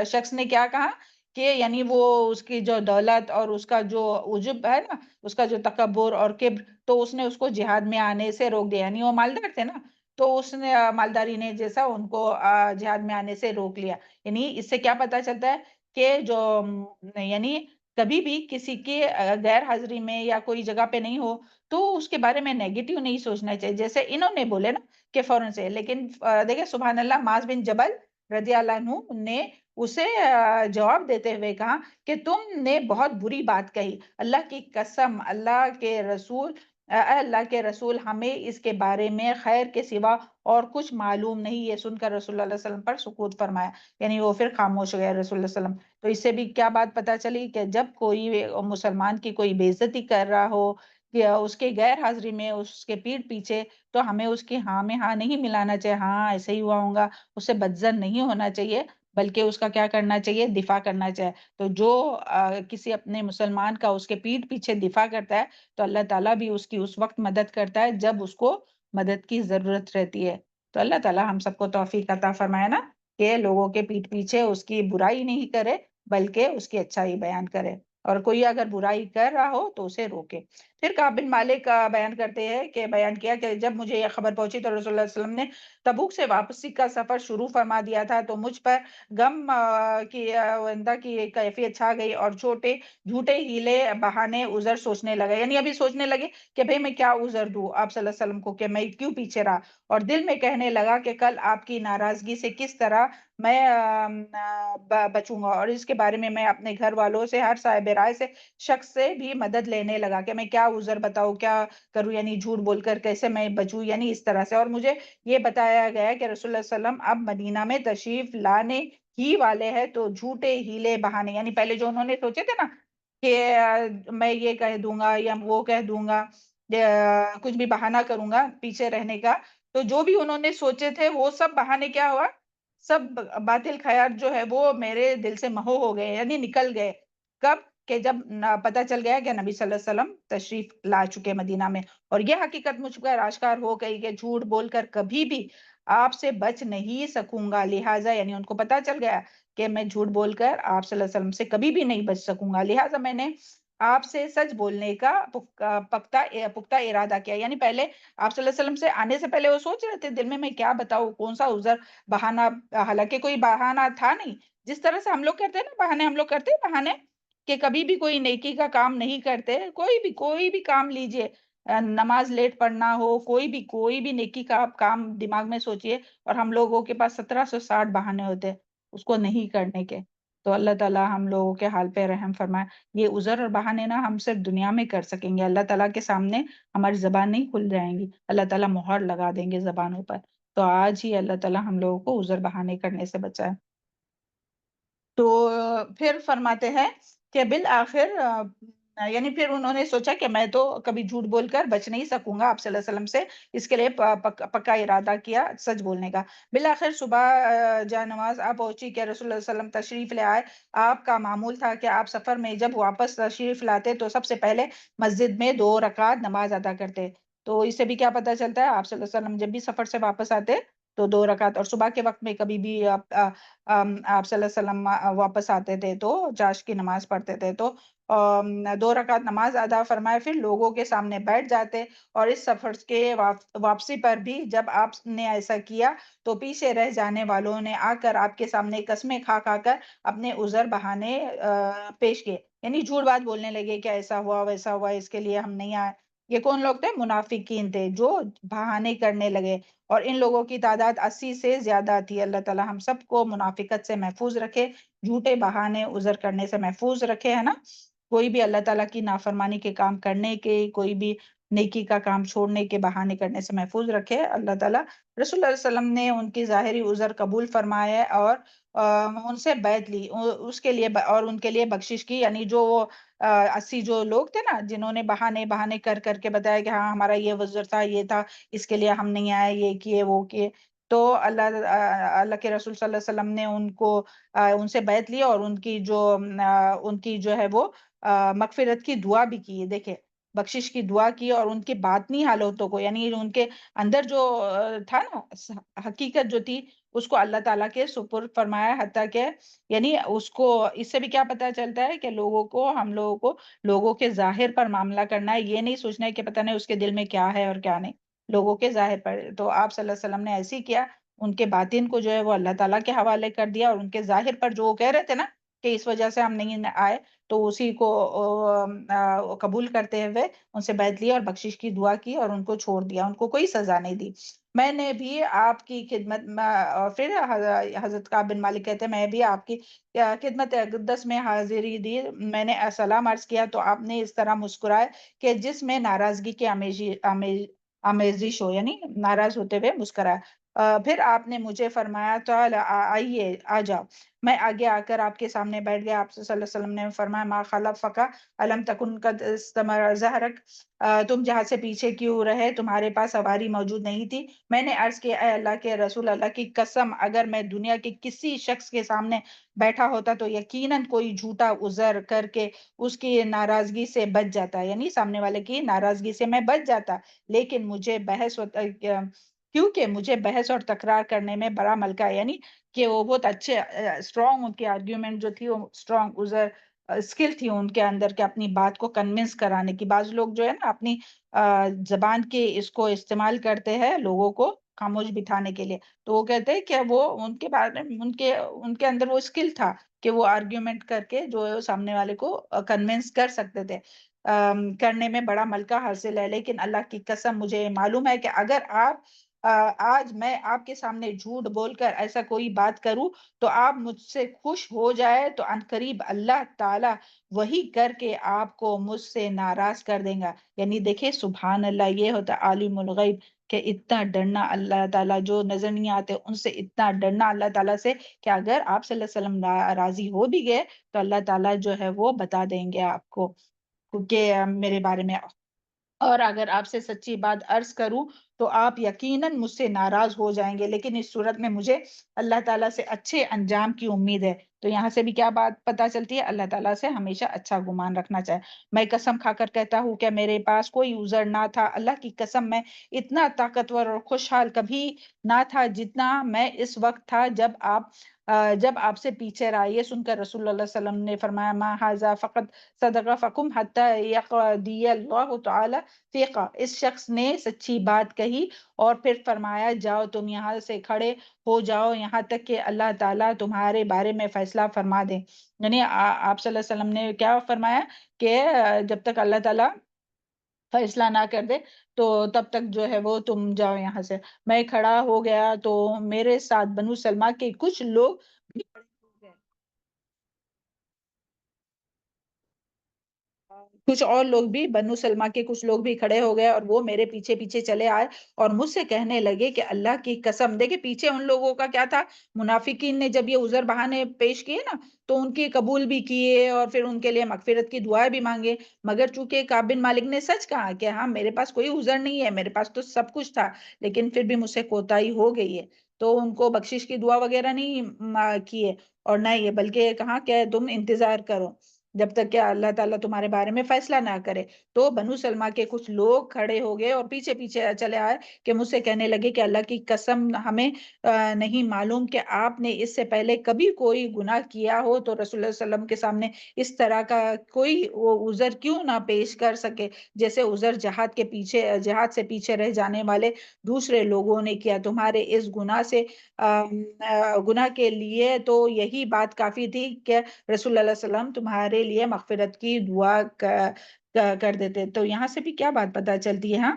شخص نے کیا کہا کہ یعنی وہ اس کی جو دولت اور اس کا جو عجب ہے نا، اس کا جو تکبر اور کبر، تو اس نے اس کو جہاد میں آنے سے روک دیا، یعنی وہ مالدار تھے نا، تو اس نے مالداری نے جیسا ان کو جہاد میں آنے سے روک لیا۔ یعنی اس سے کیا پتا چلتا ہے کہ جو یعنی کبھی بھی کسی کی غیر حاضری میں یا کوئی جگہ پہ نہیں ہو تو اس کے بارے میں نیگیٹو نہیں سوچنا چاہیے، جیسے انہوں نے بولے نا کہ فوراً سے، لیکن دیکھیں سبحان اللہ، معاذ بن جبل رضی اللہ عنہ نے اسے جواب دیتے ہوئے کہا کہ تم نے بہت بری بات کہی، اللہ کی قسم، اللہ کے رسول اے اللہ کے رسول، ہمیں اس کے بارے میں خیر کے سوا اور کچھ معلوم نہیں۔ یہ سن کر رسول اللہ علیہ وسلم پر سکوت فرمایا، یعنی وہ پھر خاموش ہو گئے رسول اللہ علیہ وسلم۔ تو اس سے بھی کیا بات پتا چلی کہ جب کوئی مسلمان کی کوئی بے عزتی کر رہا ہو یا اس کے غیر حاضری میں اس کے پیٹھ پیچھے، تو ہمیں اس کی ہاں میں ہاں نہیں ملانا چاہیے، ہاں ایسے ہی ہوا ہوگا، اس سے بدظن نہیں ہونا چاہیے، بلکہ اس کا کیا کرنا چاہیے؟ دفاع کرنا چاہیے۔ تو جو کسی اپنے مسلمان کا اس کے پیٹھ پیچھے دفاع کرتا ہے تو اللہ تعالیٰ بھی اس کی اس وقت مدد کرتا ہے جب اس کو مدد کی ضرورت رہتی ہے۔ تو اللہ تعالیٰ ہم سب کو توفیق عطا فرمائے نا کہ لوگوں کے پیٹھ پیچھے اس کی برائی نہیں کرے بلکہ اس کی اچھائی بیان کرے، اور کوئی اگر برائی کر رہا ہو تو اسے روکے۔ پھر کعب بن مالک بیان کرتے ہیں کہ بیان کیا کہ جب مجھے یہ خبر پہنچی تو رسول اللہ صلی اللہ علیہ وسلم نے تبوک سے واپسی کا سفر شروع فرما دیا تھا، تو مجھ پر غم کی کیفیت چھا گئی اور چھوٹے جھوٹے ہیلے بہانے عذر سوچنے لگے، یعنی ابھی سوچنے لگے کہ بھئی میں کیا عذر دوں آپ صلی اللہ علیہ وسلم کو کہ میں کیوں پیچھے رہا، اور دل میں کہنے لگا کہ کل آپ کی ناراضگی سے کس طرح میں بچوں گا، اور اس کے بارے میں اپنے گھر والوں سے، ہر صاحب رائے سے، شخص سے بھی مدد لینے لگا کہ میں کیا عذر بتاؤں، کیا کروں، یعنی جھوٹ بول کر کیسے میں بچوں، یعنی اس طرح سے۔ اور مجھے یہ بتایا گیا کہ رسول اللہ صلی اللہ علیہ وسلم اب مدینہ میں تشریف لانے ہی والے ہیں، تو جھوٹے ہیلے بہانے، یعنی پہلے جو انہوں نے سوچے تھے نا کہ میں یہ کہہ دوں گا یا وہ کہہ دوں گا، کچھ بھی بہانہ کروں گا پیچھے رہنے کا، تو جو بھی انہوں نے سوچے تھے وہ سب بہانے کیا ہوا، سب باطل خیال جو ہے وہ میرے دل سے محو ہو گئے، یعنی نکل گئے۔ کب؟ کہ جب پتہ چل گیا کہ نبی صلی اللہ علیہ وسلم تشریف لا چکے مدینہ میں، اور یہ حقیقت مجھ پر آشکار ہو گئی کہ جھوٹ بول کر کبھی بھی آپ سے بچ نہیں سکوں گا، لہٰذا یعنی ان کو پتا چل گیا کہ میں جھوٹ بول کر آپ صلی اللہ علیہ وسلم سے کبھی بھی نہیں بچ سکوں گا، لہٰذا میں نے آپ سے سچ بولنے کا پختہ ارادہ کیا۔ یعنی پہلے آپ صلی اللہ علیہ وسلم سے آنے سے پہلے وہ سوچ رہے تھے دل میں کیا بتاؤں، کون سا عذر بہانہ، حالانکہ کوئی بہانہ تھا نہیں، جس طرح سے ہم لوگ کرتے ہیں نا بہانے، ہم لوگ کرتے ہیں بہانے کہ کبھی بھی کوئی نیکی کا کام نہیں کرتے، کوئی بھی کام لیجئے، نماز لیٹ پڑھنا ہو، کوئی بھی نیکی کا آپ کام دماغ میں سوچئے، اور ہم لوگوں کے پاس 1760 بہانے ہوتے اس کو نہیں کرنے کے۔ تو اللہ تعالیٰ ہم لوگوں کے حال پہ رحم فرمائے۔ یہ عذر اور بہانے نا ہم صرف دنیا میں کر سکیں گے، اللہ تعالیٰ کے سامنے ہماری زبان نہیں کھل جائیں گی، اللہ تعالیٰ مہر لگا دیں گے زبانوں پر۔ تو آج ہی اللہ تعالیٰ ہم لوگوں کو عذر بہانے کرنے سے بچائے۔ تو پھر فرماتے ہیں کہ بالآخر یعنی پھر انہوں نے سوچا کہ میں تو کبھی جھوٹ بول کر بچ نہیں سکوں گا آپ صلی اللہ علیہ وسلم سے، اس کے لیے پکا ارادہ کیا سچ بولنے کا۔ بالآخر صبح جا نماز آپ پہنچی کہ رسول اللہ صلی اللہ علیہ وسلم تشریف لے آئے۔ آپ کا معمول تھا کہ آپ سفر میں جب واپس تشریف لاتے تو سب سے پہلے مسجد میں 2 رکعت نماز ادا کرتے۔ تو اس سے بھی کیا پتہ چلتا ہے آپ صلی اللہ علیہ وسلم جب بھی سفر سے واپس آتے تو 2 رکعت، اور صبح کے وقت میں کبھی بھی آپ صلی اللہ علیہ وسلم واپس آتے تھے تو چاشت کی نماز پڑھتے تھے، تو 2 رکعت نماز ادا فرمائے، پھر لوگوں کے سامنے بیٹھ جاتے، اور اس سفر کے واپسی پر بھی جب آپ نے ایسا کیا تو پیچھے رہ جانے والوں نے آ کر آپ کے سامنے قسمیں کھا کر اپنے عذر بہانے پیش کیے۔ یعنی جھوٹ بات بولنے لگے کہ ایسا ہوا ویسا ہوا، اس کے لیے ہم نہیں آئے۔ یہ کون لوگ تھے؟ منافقین تھے جو بہانے کرنے لگے، اور ان لوگوں کی تعداد 80 سے زیادہ تھی۔ اللہ تعالیٰ ہم سب کو منافقت سے محفوظ رکھے، جھوٹے بہانے عذر کرنے سے محفوظ رکھے، ہے نا۔ کوئی بھی اللہ تعالیٰ کی نافرمانی کے کام کرنے کے، کوئی بھی نیکی کا کام چھوڑنے کے بہانے کرنے سے محفوظ رکھے اللہ تعالیٰ۔ رسول اللہ علیہ وسلم نے ان کی ظاہری عذر قبول فرمایا اور ان سے بیعت لی، اس کے لیے اور ان کے لیے بخشش کی، یعنی جو وہ 80 جو لوگ تھے نا، جنہوں نے بہانے بہانے کر کر کے بتایا کہ ہاں ہمارا یہ وزر تھا، یہ تھا، اس کے لیے ہم نہیں آئے، یہ کیے وہ کیے، تو اللہ کے رسول صلی اللہ علیہ وسلم نے ان سے بیعت لی اور ان کی جو ہے وہ مغفرت کی دعا بھی کی۔ دیکھیں، بخشش کی دعا کی، اور ان کے باطنی حالتوں کو، یعنی ان کے اندر جو تھا نا، حقیقت جو تھی، اس کو اللہ تعالیٰ کے سپرد فرمایا، حتیٰ کہ یعنی اس سے بھی کیا پتہ چلتا ہے کہ ہم لوگوں کو لوگوں کے ظاہر پر معاملہ کرنا ہے، یہ نہیں سوچنا ہے کہ پتہ نہیں اس کے دل میں کیا ہے اور کیا نہیں، لوگوں کے ظاہر پر۔ تو آپ صلی اللہ علیہ وسلم نے ایسے ہی کیا، ان کے باطن کو جو ہے وہ اللہ تعالیٰ کے حوالے کر دیا، اور ان کے ظاہر پر جو وہ کہہ رہے تھے نا کہ اس وجہ سے ہم نہیں آئے، تو اسی کو قبول کرتے ہوئے ان سے بیعت لی اور بخشش کی دعا کی، اور ان کو چھوڑ دیا، ان کو کوئی سزا نہیں دی۔ میں نے بھی آپ کی خدمت اور پھر حضرت کعب بن مالک کہتے ہیں میں بھی آپ کی خدمت اقدس میں حاضری دی، میں نے سلام عرض کیا تو آپ نے اس طرح مسکرائے کہ جس میں ناراضگی کی آمیزش ہو، یعنی ناراض ہوتے ہوئے مسکرائے۔ پھر آپ نے مجھے فرمایا تو آئیے آ جاؤ، میں آگے آ کر آپ کے سامنے بیٹھ گیا۔ آپ صلی اللہ علیہ وسلم نے فرمایا ما خلفک الم تکن قد استمر ظہرک، تم جہاں سے پیچھے کیوں رہے، تمہارے پاس سواری موجود نہیں تھی؟ میں نے عرض کیا اے اللہ کے رسول، اللہ کی قسم اگر میں دنیا کے کسی شخص کے سامنے بیٹھا ہوتا تو یقیناً کوئی جھوٹا عذر کر کے اس کی ناراضگی سے بچ جاتا، یعنی سامنے والے کی ناراضگی سے میں بچ جاتا، لیکن کیونکہ مجھے بحث اور تکرار کرنے میں بڑا ملکہ ہے، یعنی کہ وہ بہت اچھے اسٹرانگ، ان کی آرگیومنٹ جو تھی وہ اسٹرانگ، عذر اسکل تھی ان کے اندر کہ اپنی بات کو کنونس کرانے کی۔ بعض لوگ جو ہے نا اپنی زبان کے اس کو استعمال کرتے ہیں لوگوں کو خاموش بٹھانے کے لیے، تو وہ کہتے ہیں کہ وہ ان کے بارے میں ان کے اندر وہ اسکل تھا کہ وہ آرگیومنٹ کر کے جو سامنے والے کو کنونس کر سکتے تھے، کرنے میں بڑا ملکہ حاصل ہے۔ لیکن اللہ کی قسم مجھے معلوم ہے کہ اگر آج میں آپ کے سامنے جھوٹ بول کر ایسا کوئی بات کروں تو آپ مجھ سے خوش ہو جائے تو عنقریب اللہ تعالیٰ وہی کر کے آپ کو مجھ سے ناراض کر دیں گا۔ یعنی دیکھیں سبحان اللہ، یہ ہوتا عالم الغیب، کہ اتنا ڈرنا اللہ تعالیٰ، جو نظر نہیں آتے ان سے اتنا ڈرنا اللہ تعالیٰ سے، کہ اگر آپ صلی اللہ علیہ وسلم راضی ہو بھی گئے تو اللہ تعالیٰ جو ہے وہ بتا دیں گے آپ کو کہ میرے بارے میں۔ اور اگر آپ سے سچی بات عرض کروں تو آپ یقیناً مجھ سے ناراض ہو جائیں گے، لیکن اس صورت میں مجھے اللہ تعالیٰ سے اچھے انجام کی امید ہے۔ تو یہاں سے بھی کیا بات پتہ چلتی ہے؟ اللہ تعالیٰ سے ہمیشہ اچھا گمان رکھنا چاہے۔ میں قسم کھا کر کہتا ہوں کہ میرے پاس کوئی عذر نہ تھا، اللہ کی قسم میں اتنا طاقتور اور خوشحال کبھی نہ تھا جتنا میں اس وقت تھا جب آپ سے پیچھے رہا۔ یہ سن کر رسول اللہ صلی اللہ علیہ وسلم نے فرمایا ما ھذا فقط صدق فکم حتی یقضی اللہ تعالی فیقہ، اس شخص نے سچی بات کہی، اور پھر فرمایا جاؤ تم یہاں سے کھڑے ہو جاؤ یہاں تک کہ اللہ تعالیٰ تمہارے بارے میں فیصلہ فرما دے۔ یعنی آپ صلی اللہ علیہ وسلم نے کیا فرمایا کہ جب تک اللہ تعالیٰ فیصلہ نہ کر دے تو تب تک جو ہے وہ تم جاؤ یہاں سے۔ میں کھڑا ہو گیا تو میرے ساتھ بنو سلمہ کے کچھ لوگ بھی کھڑے ہو گئے، کچھ اور لوگ بھی، بنو سلمہ کے کچھ لوگ بھی کھڑے ہو گئے اور وہ میرے پیچھے پیچھے چلے آئے اور مجھ سے کہنے لگے کہ اللہ کی قسم، دیکھیں پیچھے ان لوگوں کا کیا تھا، منافقین نے جب یہ عذر بہانے پیش کیے نا تو ان کی قبول بھی کیے اور پھر ان کے لیے مغفرت کی دعائیں بھی مانگے، مگر چونکہ کعب بن مالک نے سچ کہا کہ ہاں میرے پاس کوئی عذر نہیں ہے، میرے پاس تو سب کچھ تھا، لیکن پھر بھی مجھ سے کوتاہی ہو گئی ہے، تو ان کو بخشش کی دعا وغیرہ نہیں کیے، اور نہ یہ بلکہ کہا کہ تم انتظار کرو جب تک کہ اللہ تعالیٰ تمہارے بارے میں فیصلہ نہ کرے۔ تو بنو سلمہ کے کچھ لوگ کھڑے ہو گئے اور پیچھے پیچھے چلے آئے کہ مجھ سے کہنے لگے کہ اللہ کی قسم ہمیں نہیں معلوم کہ آپ نے اس سے پہلے کبھی کوئی گناہ کیا ہو تو رسول اللہ صلی اللہ علیہ وسلم کے سامنے اس طرح کا کوئی عذر کیوں نہ پیش کر سکے جیسے عذر جہاد سے پیچھے رہ جانے والے دوسرے لوگوں نے کیا، تمہارے اس گناہ کے لیے تو یہی بات کافی تھی کہ رسول اللہ صلی اللہ علیہ وسلم تمہارے ہمارے لیے مغفرت کی دعا کر دیتے. تو یہاں سے بھی کیا بات پتہ چلتی ہے؟ ہاں،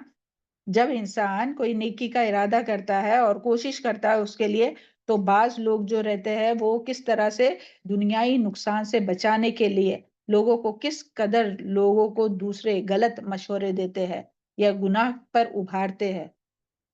جب انسان کوئی نیکی کا ارادہ کرتا ہے اور کوشش کرتا ہے اس کے لیے، تو بعض لوگ جو رہتے ہیں وہ کس طرح سے دنیائی نقصان سے بچانے کے لیے لوگوں کو کس قدر لوگوں کو دوسرے غلط مشورے دیتے ہیں یا گناہ پر ابھارتے ہیں.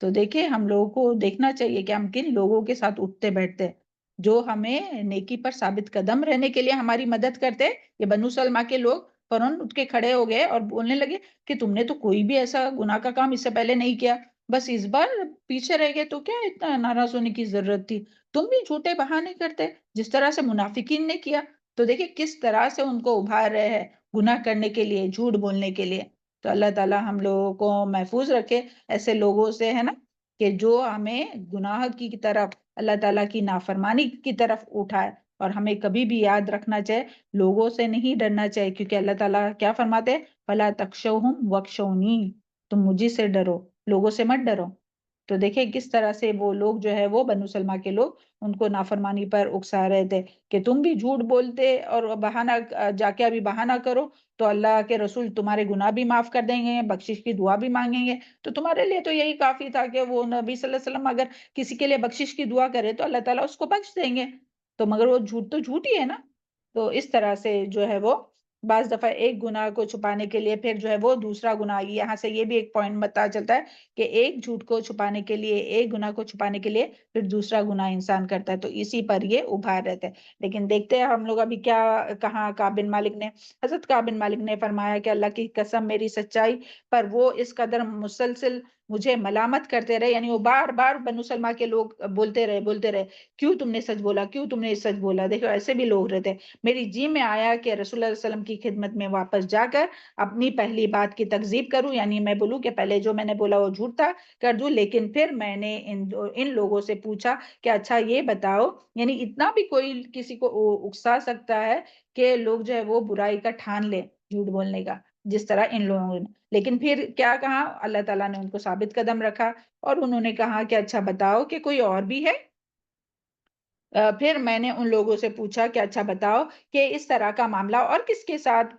تو دیکھیں، ہم لوگوں کو دیکھنا چاہیے کہ ہم کن لوگوں کے ساتھ اٹھتے بیٹھتے ہیں جو ہمیں نیکی پر ثابت قدم رہنے کے لیے ہماری مدد کرتے. یہ بنو سلمہ کے لوگ فوراً اٹھ کے کھڑے ہو گئے اور بولنے لگے کہ تم نے تو کوئی بھی ایسا گناہ کا کام اس سے پہلے نہیں کیا، بس اس بار پیچھے رہ گئے تو کیا اتنا ناراض ہونے کی ضرورت تھی، تم بھی جھوٹے بہانے کرتے جس طرح سے منافقین نے کیا. تو دیکھیں کس طرح سے ان کو ابھار رہے ہیں گناہ کرنے کے لیے، جھوٹ بولنے کے لیے. تو اللہ تعالیٰ ہم لوگوں کو محفوظ رکھے ایسے لوگوں سے، ہے نا، کہ جو ہمیں گناہ کی طرف، اللہ تعالیٰ کی نافرمانی کی طرف اٹھائے. اور ہمیں کبھی بھی یاد رکھنا چاہے لوگوں سے نہیں ڈرنا چاہیے، کیونکہ اللہ تعالیٰ کیا فرماتے ہیں؟ فَلَا تَخْشَوْهُمْ وَاخْشَوْنِي، تم مجھے سے ڈرو، لوگوں سے مت ڈرو. تو دیکھیں کس طرح سے وہ لوگ جو ہے وہ بنو سلمہ کے لوگ ان کو نافرمانی پر اکسا رہے تھے کہ تم بھی جھوٹ بولتے اور بہانہ جا کے ابھی بہانہ کرو تو اللہ کے رسول تمہارے گناہ بھی معاف کر دیں گے، بخشش کی دعا بھی مانگیں گے. تو تمہارے لیے تو یہی کافی تھا کہ وہ نبی صلی اللہ علیہ وسلم اگر کسی کے لیے بخشش کی دعا کرے تو اللہ تعالیٰ اس کو بخش دیں گے. تو مگر وہ جھوٹ تو جھوٹ ہی ہے نا. تو اس طرح سے جو ہے وہ بعض دفعہ ایک گناہ کو چھپانے کے لیے پھر جو ہے وہ دوسرا گناہ، یہاں سے یہ بھی ایک پوائنٹ پتہ چلتا ہے کہ ایک جھوٹ کو چھپانے کے لیے، ایک گناہ کو چھپانے کے لیے پھر دوسرا گناہ انسان کرتا ہے. تو اسی پر یہ ابھار رہتے ہیں. لیکن دیکھتے ہیں ہم لوگ ابھی کیا کہاں کعب بن مالک نے، حضرت کعب بن مالک نے فرمایا کہ اللہ کی قسم میری سچائی پر وہ اس قدر مسلسل مجھے ملامت کرتے رہے، یعنی وہ بار بار بنو سلمہ کے لوگ بولتے رہے کیوں تم نے سچ بولا، کیوں تم نے سچ بولا. دیکھو ایسے بھی لوگ رہتے. میری جی میں آیا کہ رسول اللہ علیہ وسلم کی خدمت میں واپس جا کر اپنی پہلی بات کی تکذیب کروں، یعنی میں بولوں کہ پہلے جو میں نے بولا وہ جھوٹ تھا، کر دوں. لیکن پھر میں نے ان لوگوں سے پوچھا کہ اچھا یہ بتاؤ، یعنی اتنا بھی کوئی کسی کو اکسا سکتا ہے کہ لوگ جو ہے وہ برائی کا ٹھان لے جھوٹ بولنے کا، جس طرح ان لوگوں نے. لیکن پھر کیا کہا؟ اللہ تعالیٰ نے ان کو ثابت قدم رکھا اور انہوں نے کہا کہ اچھا بتاؤ کہ کوئی اور بھی ہے. پھر میں نے ان لوگوں سے پوچھا کہ اچھا بتاؤ کہ اس طرح کا معاملہ اور کس کے ساتھ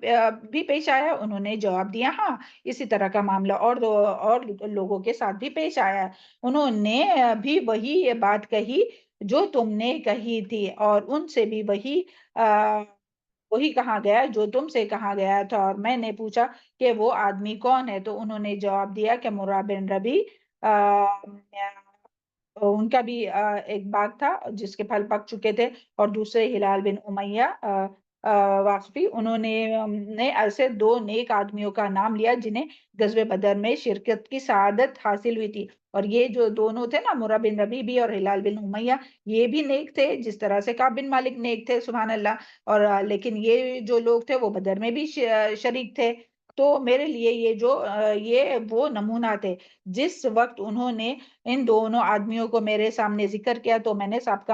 بھی پیش آیا. انہوں نے جواب دیا ہاں اسی طرح کا معاملہ اور لوگوں کے ساتھ بھی پیش آیا. انہوں نے بھی وہی بات کہی جو تم نے کہی تھی اور ان سے بھی وہی کہا گیا جو تم سے کہا گیا تھا. اور میں نے پوچھا کہ وہ آدمی کون ہے؟ تو انہوں نے جواب دیا کہ مرہ بن ربی، ان کا بھی ایک باغ تھا جس کے پھل پک چکے تھے، اور دوسرے ہلال بن امیہ واقفی. انہوں نے ایسے دو نیک آدمیوں کا نام لیا جنہیں غزوہ بدر میں شرکت کی سعادت حاصل ہوئی تھی. اور یہ جو دونوں تھے نا، مرہ بن ربی بھی اور ہلال بن امیہ، یہ بھی نیک تھے جس طرح سے کعب بن مالک نیک تھے، سبحان اللہ. اور لیکن یہ جو لوگ تھے وہ بدر میں بھی شریک تھے. تو میرے لیے یہ وہ نمونہ تھے. جس وقت انہوں نے ان دونوں آدمیوں کو میرے سامنے ذکر کیا تو میں نے سابقہ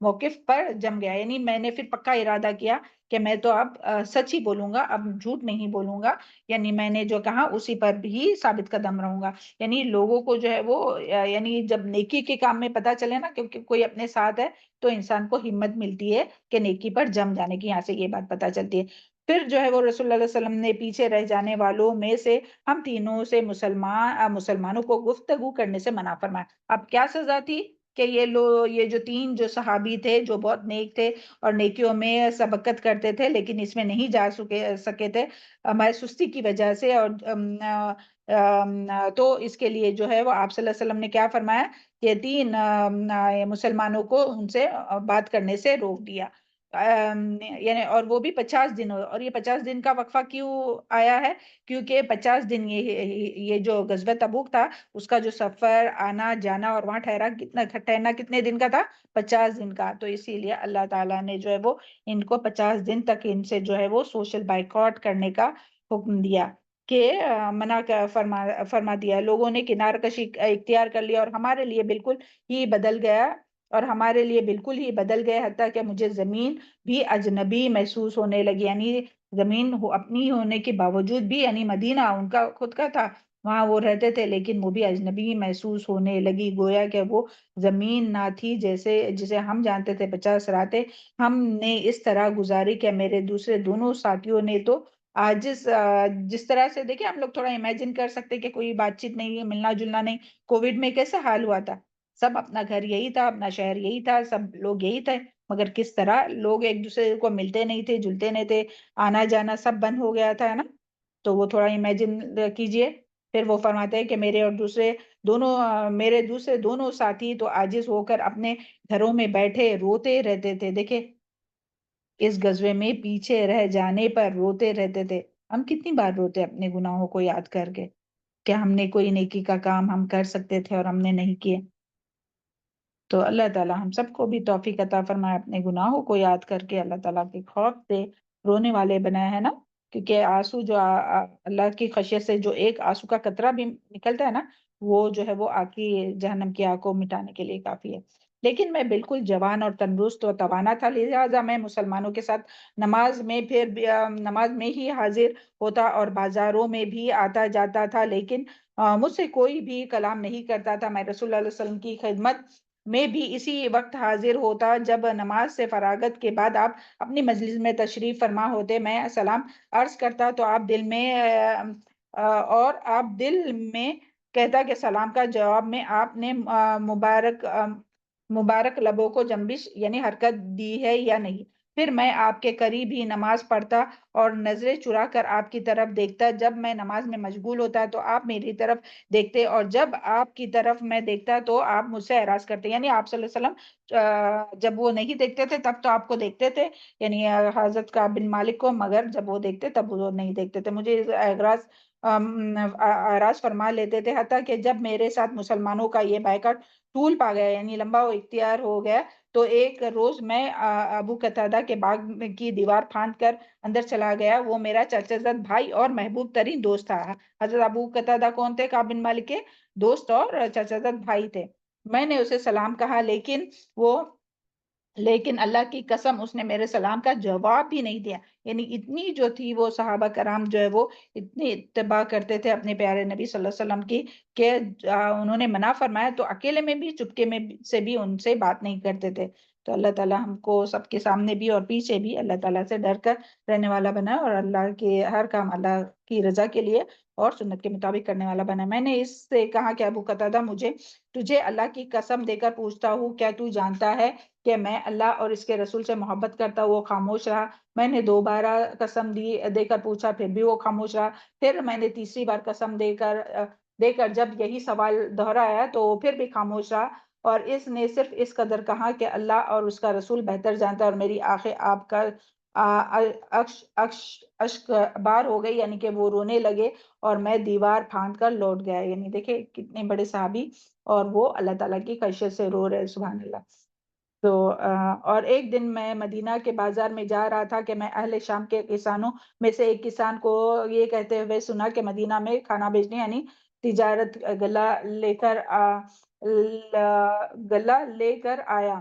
موقف پر جم گیا، یعنی میں نے پھر پکا ارادہ کیا کہ میں تو اب سچ ہی بولوں گا، اب جھوٹ نہیں بولوں گا. یعنی میں نے جو کہا اسی پر بھی ثابت قدم رہوں گا. یعنی لوگوں کو جو ہے وہ یعنی جب نیکی کے کام میں پتہ چلے نا کہ کوئی اپنے ساتھ ہے تو انسان کو ہمت ملتی ہے کہ نیکی پر جم جانے کی. یہاں سے یہ بات پتہ چلتی ہے. پھر جو ہے وہ رسول اللہ علیہ وسلم نے پیچھے رہ جانے والوں میں سے ہم تینوں سے مسلمانوں کو گفتگو کرنے سے منع فرمایا. اب کیا سزا تھی کہ یہ جو تین جو صحابی تھے جو بہت نیک تھے اور نیکیوں میں سبقت کرتے تھے لیکن اس میں نہیں جا سکے تھے ہمارے سستی کی وجہ سے، اور تو اس کے لیے جو ہے وہ آپ صلی اللہ علیہ وسلم نے کیا فرمایا کہ تین مسلمانوں کو ان سے بات کرنے سے روک دیا. یعنی اور وہ بھی 50 دن. اور یہ 50 دن کا وقفہ کیوں آیا ہے؟ کیونکہ 50 دن یہ جو غزوہ تبوک تھا اس کا جو سفر آنا جانا اور وہاں ٹھہرنا کتنے دن کا تھا؟ 50 دن کا. تو اسی لیے اللہ تعالیٰ نے جو ہے وہ ان کو 50 دن تک ان سے جو ہے وہ سوشل بائیکاٹ کرنے کا حکم دیا، کہ منع فرما دیا. لوگوں نے کنار کشی اختیار کر لیا اور ہمارے لیے بالکل ہی بدل گیا، حتیٰ کہ مجھے زمین بھی اجنبی محسوس ہونے لگی. یعنی زمین اپنی ہونے کے باوجود بھی، یعنی مدینہ ان کا خود کا تھا وہاں وہ رہتے تھے، لیکن وہ بھی اجنبی محسوس ہونے لگی، گویا کہ وہ زمین نہ تھی جسے ہم جانتے تھے 50 راتیں ہم نے اس طرح گزاری کہ میرے دوسرے دونوں ساتھیوں نے تو جس طرح سے دیکھیں ہم لوگ تھوڑا امیجن کر سکتے کہ کوئی بات چیت نہیں ہے، ملنا جلنا نہیں، کووڈ میں کیسا حال ہوا تھا، سب اپنا گھر یہی تھا، اپنا شہر یہی تھا، سب لوگ یہی تھے، مگر کس طرح لوگ ایک دوسرے کو ملتے نہیں تھے، جلتے نہیں تھے، آنا جانا سب بند ہو گیا تھا، ہے نا؟ تو وہ تھوڑا امیجن کیجئے۔ پھر وہ فرماتے ہیں کہ میرے دوسرے دونوں ساتھی تو عاجز ہو کر اپنے گھروں میں بیٹھے روتے رہتے تھے۔ دیکھیں اس غزوے میں پیچھے رہ جانے پر روتے رہتے تھے۔ ہم کتنی بار روتے اپنے گناہوں کو یاد کر کے کہ ہم نے کوئی نیکی کا کام ہم کر سکتے تھے اور ہم نے نہیں کیے۔ تو اللہ تعالیٰ ہم سب کو بھی توفیق عطا فرمائے اپنے گناہوں کو یاد کر کے اللہ تعالیٰ کے خوف سے رونے والے بنائے، ہے نا؟ کیونکہ آنسو جو اللہ کی خشیت سے جو ایک آنسو کا قطرہ بھی نکلتا ہے نا، وہ جو ہے وہ آگ کی جہنم کی آگ کو مٹانے کے لیے کافی ہے۔ لیکن میں بالکل جوان اور تندرست اور توانا تھا، لہٰذا میں مسلمانوں کے ساتھ نماز میں ہی حاضر ہوتا اور بازاروں میں بھی آتا جاتا تھا، لیکن مجھ سے کوئی بھی کلام نہیں کرتا تھا۔ میں رسول اللہ علیہ وسلم کی خدمت میں بھی اسی وقت حاضر ہوتا جب نماز سے فراغت کے بعد آپ اپنی مجلس میں تشریف فرما ہوتے، میں سلام عرض کرتا تو آپ دل میں کہتا کہ سلام کا جواب میں آپ نے مبارک لبوں کو جنبش یعنی حرکت دی ہے یا نہیں۔ پھر میں آپ کے قریب ہی نماز پڑھتا اور نظریں چرا کر آپ کی طرف دیکھتا، جب میں نماز میں مشغول ہوتا تو آپ میری طرف دیکھتے اور جب آپ کی طرف میں دیکھتا تو آپ مجھ سے اعراض کرتے، یعنی آپ صلی اللہ علیہ وسلم جب وہ نہیں دیکھتے تھے تب تو آپ کو دیکھتے تھے، یعنی حضرت کعب بن مالک کو، مگر جب وہ دیکھتے تب وہ نہیں دیکھتے تھے، مجھے اعراض فرما لیتے تھے، حتیٰ کہ جب میرے ساتھ مسلمانوں کا یہ بائیکاٹ طول پا گیا یعنی لمبا و اختیار ہو گیا تو ایک روز میں ابو قتادہ کے باغ کی دیوار پھاند کر اندر چلا گیا۔ وہ میرا چچا زاد بھائی اور محبوب ترین دوست تھا۔ حضرت ابو قتادہ کون تھے؟ کعب بن مالک کے دوست اور چچا زاد بھائی تھے۔ میں نے اسے سلام کہا لیکن اللہ کی قسم اس نے میرے سلام کا جواب بھی نہیں دیا، یعنی اتنی جو تھی وہ صحابہ کرام جو ہے وہ اتنی اتباع کرتے تھے اپنے پیارے نبی صلی اللہ علیہ وسلم کی کہ انہوں نے منع فرمایا تو اکیلے میں بھی چپکے میں سے بھی ان سے بات نہیں کرتے تھے۔ تو اللہ تعالیٰ ہم کو سب کے سامنے بھی اور پیچھے بھی اللہ تعالیٰ سے ڈر کر رہنے والا بنا اور اللہ کے ہر کام اللہ کی رضا کے لیے اور سنت کے مطابق کرنے والا بنا۔ میں نے اس سے کہا کہ ابو قتادہ تجھے اللہ کی قسم دے کر پوچھتا ہوں، کیا تو جانتا ہے کہ میں اللہ اور اس کے رسول سے محبت کرتا ہوں؟ وہ خاموش رہا۔ میں نے دوبارہ قسم دے کر پوچھا، پھر بھی وہ خاموش رہا۔ پھر میں نے تیسری بار قسم دے کر جب یہی سوال دہرایا تو پھر بھی خاموش رہا، اور اس نے صرف اس قدر کہا کہ اللہ اور اس کا رسول بہتر جانتا ہے، اور میری آنکھیں آپ کا اشک بار ہو گئی، یعنی کہ وہ رونے لگے اور میں دیوار پھاند کر لوٹ گیا۔ یعنی دیکھیں کتنے بڑے صحابی اور وہ اللہ تعالیٰ کی خشیت سے رو رہے، سبحان اللہ۔ تو اور ایک دن میں مدینہ کے بازار میں جا رہا تھا کہ میں اہل شام کے کسانوں میں سے ایک کسان کو یہ کہتے ہوئے سنا کہ مدینہ میں کھانا بیچنے یعنی تجارت گلہ لے کر آیا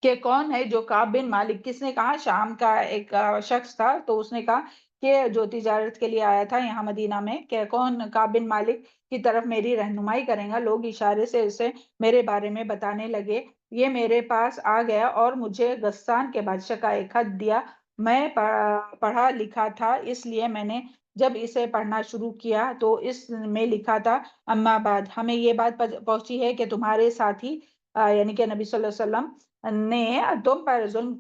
کہ کون ہے جو کعب بن مالک؟ کس نے کہا؟ شام کا ایک شخص تھا، تو اس نے کہا کہ جو تجارت کے لیے آیا تھا یہاں مدینہ میں، کہ کون کعب بن مالک کی طرف میری رہنمائی کریں گا؟ لوگ اشارے سے اسے میرے بارے میں بتانے لگے۔ یہ میرے پاس آ گیا اور مجھے غسان کے بادشاہ کا ایک خط دیا۔ میں پڑھا لکھا تھا، اس لیے میں نے جب اسے پڑھنا شروع کیا تو اس میں لکھا تھا، اما بعد، ہمیں یہ بات پہنچی ہے کہ تمہارے ساتھی یعنی کہ نبی صلی اللہ علیہ وسلم نے تم پر ظلم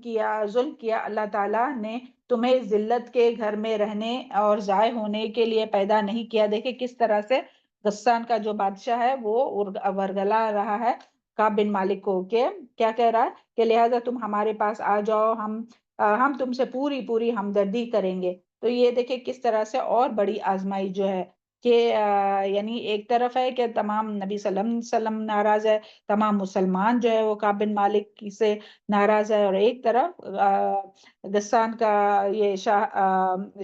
کیا۔ اللہ تعالیٰ نے تمہیں ذلت کے گھر میں رہنے اور ضائع ہونے کے لیے پیدا نہیں کیا۔ دیکھیں کس طرح سے غسان کا جو بادشاہ ہے وہ ورگلا رہا ہے کعب بن مالک کو، کہ کیا کہہ رہا ہے کہ لہٰذا تم ہمارے پاس آ جاؤ، ہم تم سے پوری ہمدردی کریں گے۔ تو یہ دیکھیں کس طرح سے اور بڑی آزمائی جو ہے کہ یعنی ایک طرف ہے کہ تمام نبی صلی اللہ علیہ وسلم ناراض ہے، تمام مسلمان جو ہے وہ کعب بن مالک سے ناراض ہے، اور ایک طرف غسان کا یہ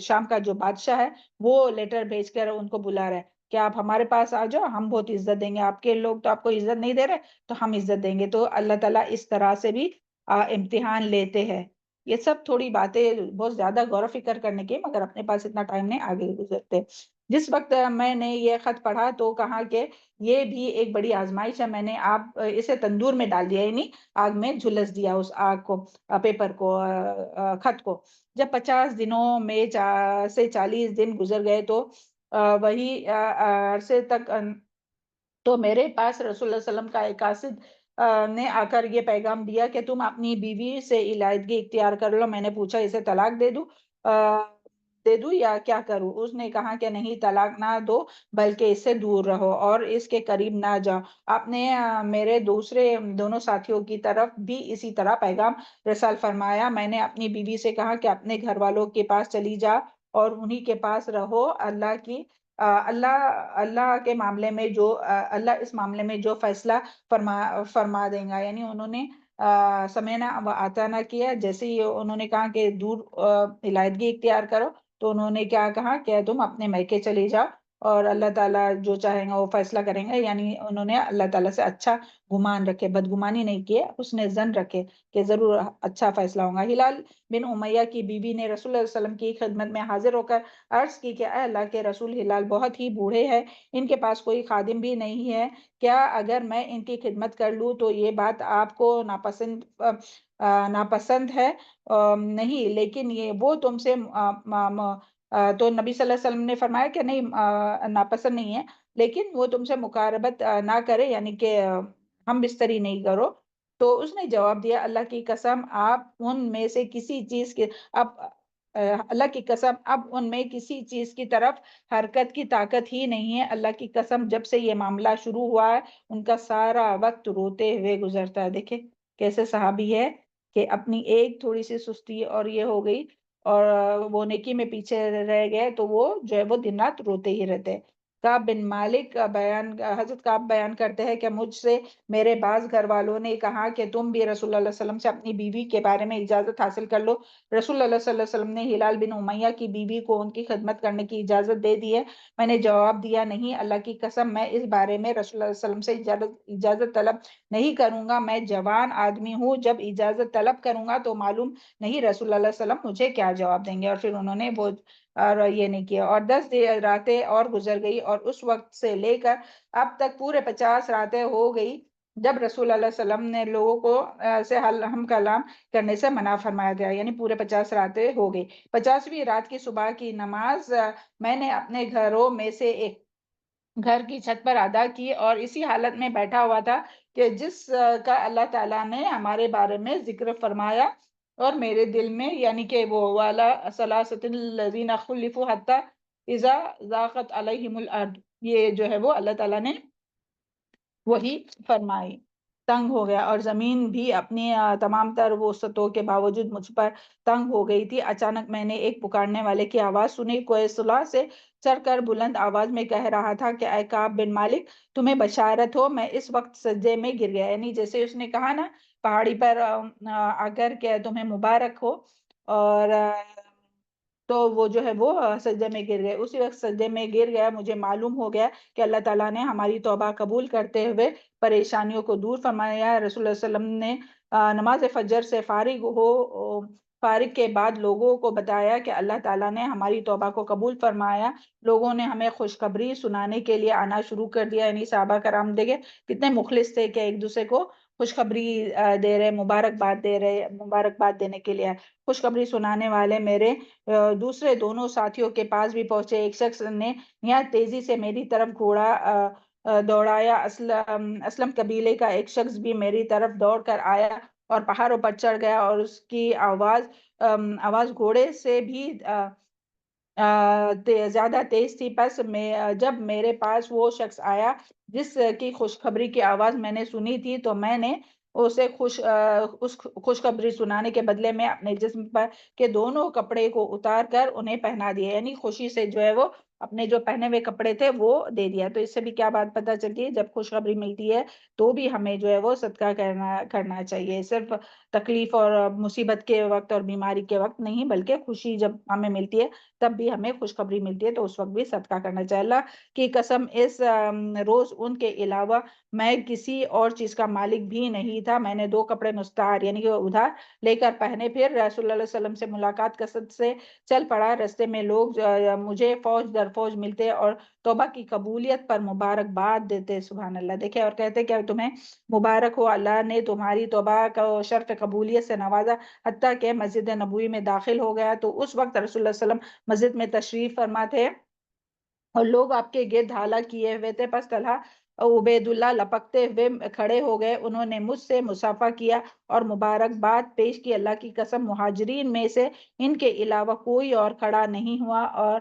شام کا جو بادشاہ ہے وہ لیٹر بھیج کر ان کو بلا رہا ہے کہ آپ ہمارے پاس آ جاؤ، ہم بہت عزت دیں گے، آپ کے لوگ تو آپ کو عزت نہیں دے رہے تو ہم عزت دیں گے۔ تو اللہ تعالیٰ اس طرح سے بھی امتحان لیتے ہیں۔ یہ سب تھوڑی باتیں بہت زیادہ غور و فکر کرنے کی، مگر اپنے پاس اتنا ٹائم نہیں، آگے گزرتے۔ جس وقت میں نے یہ خط پڑھا تو کہا کہ یہ بھی ایک بڑی آزمائش ہے، میں نے آپ اسے تندور میں ڈال دیا، یعنی آگ میں جھلس دیا اس آگ کو، پیپر کو، خط کو۔ جب 50 دنوں میں سے 40 دن گزر گئے تو وہی عرصے تک تو میرے پاس رسول اللہ صلی اللہ علیہ وسلم کا ایک قاصد نے آ کر یہ پیغام دیا کہ تم اپنی بیوی سے علیحدگی اختیار کر لو۔ میں نے پوچھا اسے طلاق دے دوں یا کیا کروں؟ اس نے کہا کہ نہیں، طلاق نہ دو بلکہ اس سے دور رہو اور اس کے قریب نہ جاؤ۔ آپ نے میرے دوسرے دونوں ساتھیوں کی طرف بھی اسی طرح پیغام رسال فرمایا۔ میں نے اپنی بیوی سے کہا کہ اپنے گھر والوں کے پاس چلی جا اور انہی کے پاس رہو، اللہ کے معاملے میں اللہ اس معاملے میں جو فیصلہ فرما دیں گا۔ یعنی انہوں نے سمعنا و اطعنا کیا۔ جیسے ہی انہوں نے کہا کہ دور علیحدگی اختیار کرو تو انہوں نے کیا کہا کہ تم اپنے میکے چلے جاؤ اور اللہ تعالیٰ جو چاہیں گا وہ فیصلہ کریں گے۔ یعنی انہوں نے اللہ تعالیٰ سے اچھا گمان رکھے، بدگمانی نہیں کیے، حسن ظن رکھے کہ ضرور اچھا فیصلہ ہوگا۔ ہلال بن امیہ کی بیوی نے رسول اللہ صلی اللہ علیہ وسلم کی خدمت میں حاضر ہو کر عرض کی کہ اے اللہ کے رسول، ہلال بہت ہی بوڑھے ہیں، ان کے پاس کوئی خادم بھی نہیں ہے، کیا اگر میں ان کی خدمت کر لوں تو یہ بات آپ کو ناپسند ہے؟ نہیں، لیکن وہ تم سے تو نبی صلی اللہ علیہ وسلم نے فرمایا کہ نہیں، ناپسند نہیں ہے، لیکن وہ تم سے مقاربت نہ کرے، یعنی کہ ہم بستری نہیں کرو۔ تو اس نے جواب دیا، اللہ کی قسم آپ ان میں سے کسی چیز کے اللہ کی قسم اب ان میں کسی چیز کی طرف حرکت کی طاقت ہی نہیں ہے۔ اللہ کی قسم جب سے یہ معاملہ شروع ہوا ہے ان کا سارا وقت روتے ہوئے گزرتا ہے۔ دیکھیں کیسے صحابی ہے کہ اپنی ایک تھوڑی سی سستی اور یہ ہو گئی اور وہ نیکی میں پیچھے رہ گئے تو وہ جو ہے وہ دن رات روتے ہی رہتے ہیں۔ کعب بن مالک حضرت کعب بیان کرتے ہیں کہ مجھ سے میرے بعض گھر والوں نے کہا کہ تم بھی رسول اللہ علیہ وسلم سے اپنی بیوی کے بارے میں اجازت حاصل کر لو۔ رسول اللہ صلی اللہ علیہ وسلم نے ہلال بن امیہ کی بیوی کو ان کی خدمت کرنے کی اجازت دے دی ہے۔ میں نے جواب دیا، نہیں، اللہ کی قسم میں اس بارے میں رسول اللہ صلی اللہ علیہ وسلم سے اجازت طلب نہیں کروں گا، میں جوان آدمی ہوں، جب اجازت طلب کروں گا تو معلوم نہیں رسول اللہ صلی اللہ علیہ وسلم مجھے کیا جواب دیں گے۔ اور پھر انہوں نے وہ اور یہ نہیں کیا، اور 10 راتیں اور گزر گئی اور اس وقت سے لے کر اب تک پورے 50 راتیں ہو گئی جب رسول اللہ صلی اللہ علیہ وسلم نے لوگوں کو سے ہم کلام کرنے سے منع فرمایا گیا، یعنی پورے 50 راتیں ہو گئی۔ 50ویں رات کی صبح کی نماز میں نے اپنے گھروں میں سے ایک گھر کی چھت پر ادا کی اور اسی حالت میں بیٹھا ہوا تھا کہ جس کا اللہ تعالیٰ نے ہمارے بارے میں ذکر فرمایا، اور میرے دل میں یعنی کہ وہ والا ثلاثۃ الذین خلفوا حتی اذا ضاقت علیہم الارض، یہ جو ہے وہ اللہ تعالیٰ نے وہی فرمائی۔ تنگ ہو گیا اور زمین بھی اپنی تمام تر وسعتوں کے باوجود مجھ پر تنگ ہو گئی تھی۔ اچانک میں نے ایک پکارنے والے کی آواز سنی، کوئی صلح سے چڑھ کر بلند آواز میں کہہ رہا تھا کہ اے کعب بن مالک، تمہیں بشارت ہو، میں اس وقت سجدے میں گر گیا۔ یعنی جیسے اس نے کہا نا پہاڑی پر آ کر کہ تمہیں مبارک ہو، اور تو وہ جو ہے وہ سجدے میں گر گئے۔ اسی وقت سجدے میں گر گیا، مجھے معلوم ہو گیا کہ اللہ تعالیٰ نے ہماری توبہ قبول کرتے ہوئے پریشانیوں کو دور فرمایا۔ رسول اللہ صلی اللہ علیہ وسلم نے نماز فجر سے فارغ کے بعد لوگوں کو بتایا کہ اللہ تعالیٰ نے ہماری توبہ کو قبول فرمایا۔ لوگوں نے ہمیں خوشخبری سنانے کے لیے آنا شروع کر دیا، یعنی صحابہ کرام دیکھے کتنے مخلص تھے کہ ایک دوسرے کو خوشخبری دے رہے، مبارکباد دینے کے لیے خوشخبری سنانے والے میرے دوسرے دونوں ساتھیوں کے پاس بھی پہنچے۔ ایک شخص نے نہایت تیزی سے میری طرف گھوڑا دوڑایا۔ اسلم قبیلے کا ایک شخص بھی میری طرف دوڑ کر آیا اور پہاڑوں پر چڑھ گیا، اور اس کی آواز گھوڑے سے بھی زیادہ تیز تھی۔ پس جب میرے پاس وہ شخص آیا جس کی خوشخبری کی آواز میں نے سنی تھی تو میں نے اسے خوشخبری سنانے کے بدلے میں اپنے جسم پر کے دونوں کپڑے کو اتار کر انہیں پہنا دیا، یعنی خوشی سے جو ہے وہ اپنے جو پہنے ہوئے کپڑے تھے وہ دے دیا۔ تو اس سے بھی کیا بات پتہ چلتی ہے، جب خوشخبری ملتی ہے تو بھی ہمیں جو ہے وہ صدقہ کرنا چاہیے، صرف تکلیف اور مصیبت کے وقت اور بیماری کے وقت نہیں، بلکہ خوشی جب ہمیں ملتی ہے تب بھی ہمیں خوشخبری ملتی ہے تو اس وقت بھی صدقہ کرنا چاہیے۔ اللہ کی قسم اس روز ان کے علاوہ میں کسی اور چیز کا مالک بھی نہیں تھا۔ میں نے 2 کپڑے مستعار یعنی کہ ادھار لے کر پہنے، پھر رسول اللہ علیہ وسلم سے ملاقات قصد سے چل پڑا۔ رستے میں لوگ مجھے فوج در فوج ملتے اور توبہ کی قبولیت پر مبارکباد دیتے. سبحان اللہ. دیکھیں اور کہتے کہ تمہیں مبارک ہو، اللہ نے تمہاری توبہ کو شرف قبولیت سے نوازا، حتیٰ کہ مسجد نبوی میں داخل ہو گیا. تو اس وقت رسول اللہ صلی اللہ علیہ وسلم مسجد میں تشریف فرما تھے اور لوگ آپ کے گرد حالہ کیے ہوئے تھے. پس طلحہ عبید اللہ لپکتے ہوئے کھڑے ہو گئے. انہوں نے مجھ سے مصافحہ کیا اور مبارکباد پیش کی. اللہ کی قسم مہاجرین میں سے ان کے علاوہ کوئی اور کھڑا نہیں ہوا اور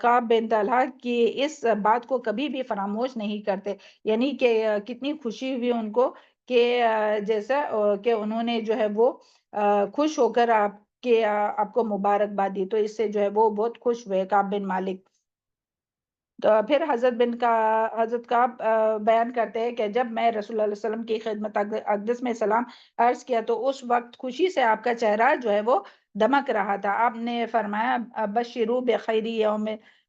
کعب بن طلحہ کی اس بات کو کبھی بھی فراموش نہیں کرتے. یعنی کہ کتنی خوشی ہوئی ان کو کہ جیسا کہ انہوں نے جو ہے وہ خوش ہو کر آپ کو مبارکباد دی. تو اس سے جو ہے وہ بہت خوش ہوئے کعب بن مالک. تو پھر حضرت کا بیان کرتے ہیں کہ جب میں رسول اللہ علیہ وسلم کی خدمت اقدس میں سلام عرض کیا تو اس وقت خوشی سے آپ کا چہرہ جو ہے وہ دمک رہا تھا. آپ نے فرمایا بشرو بخیر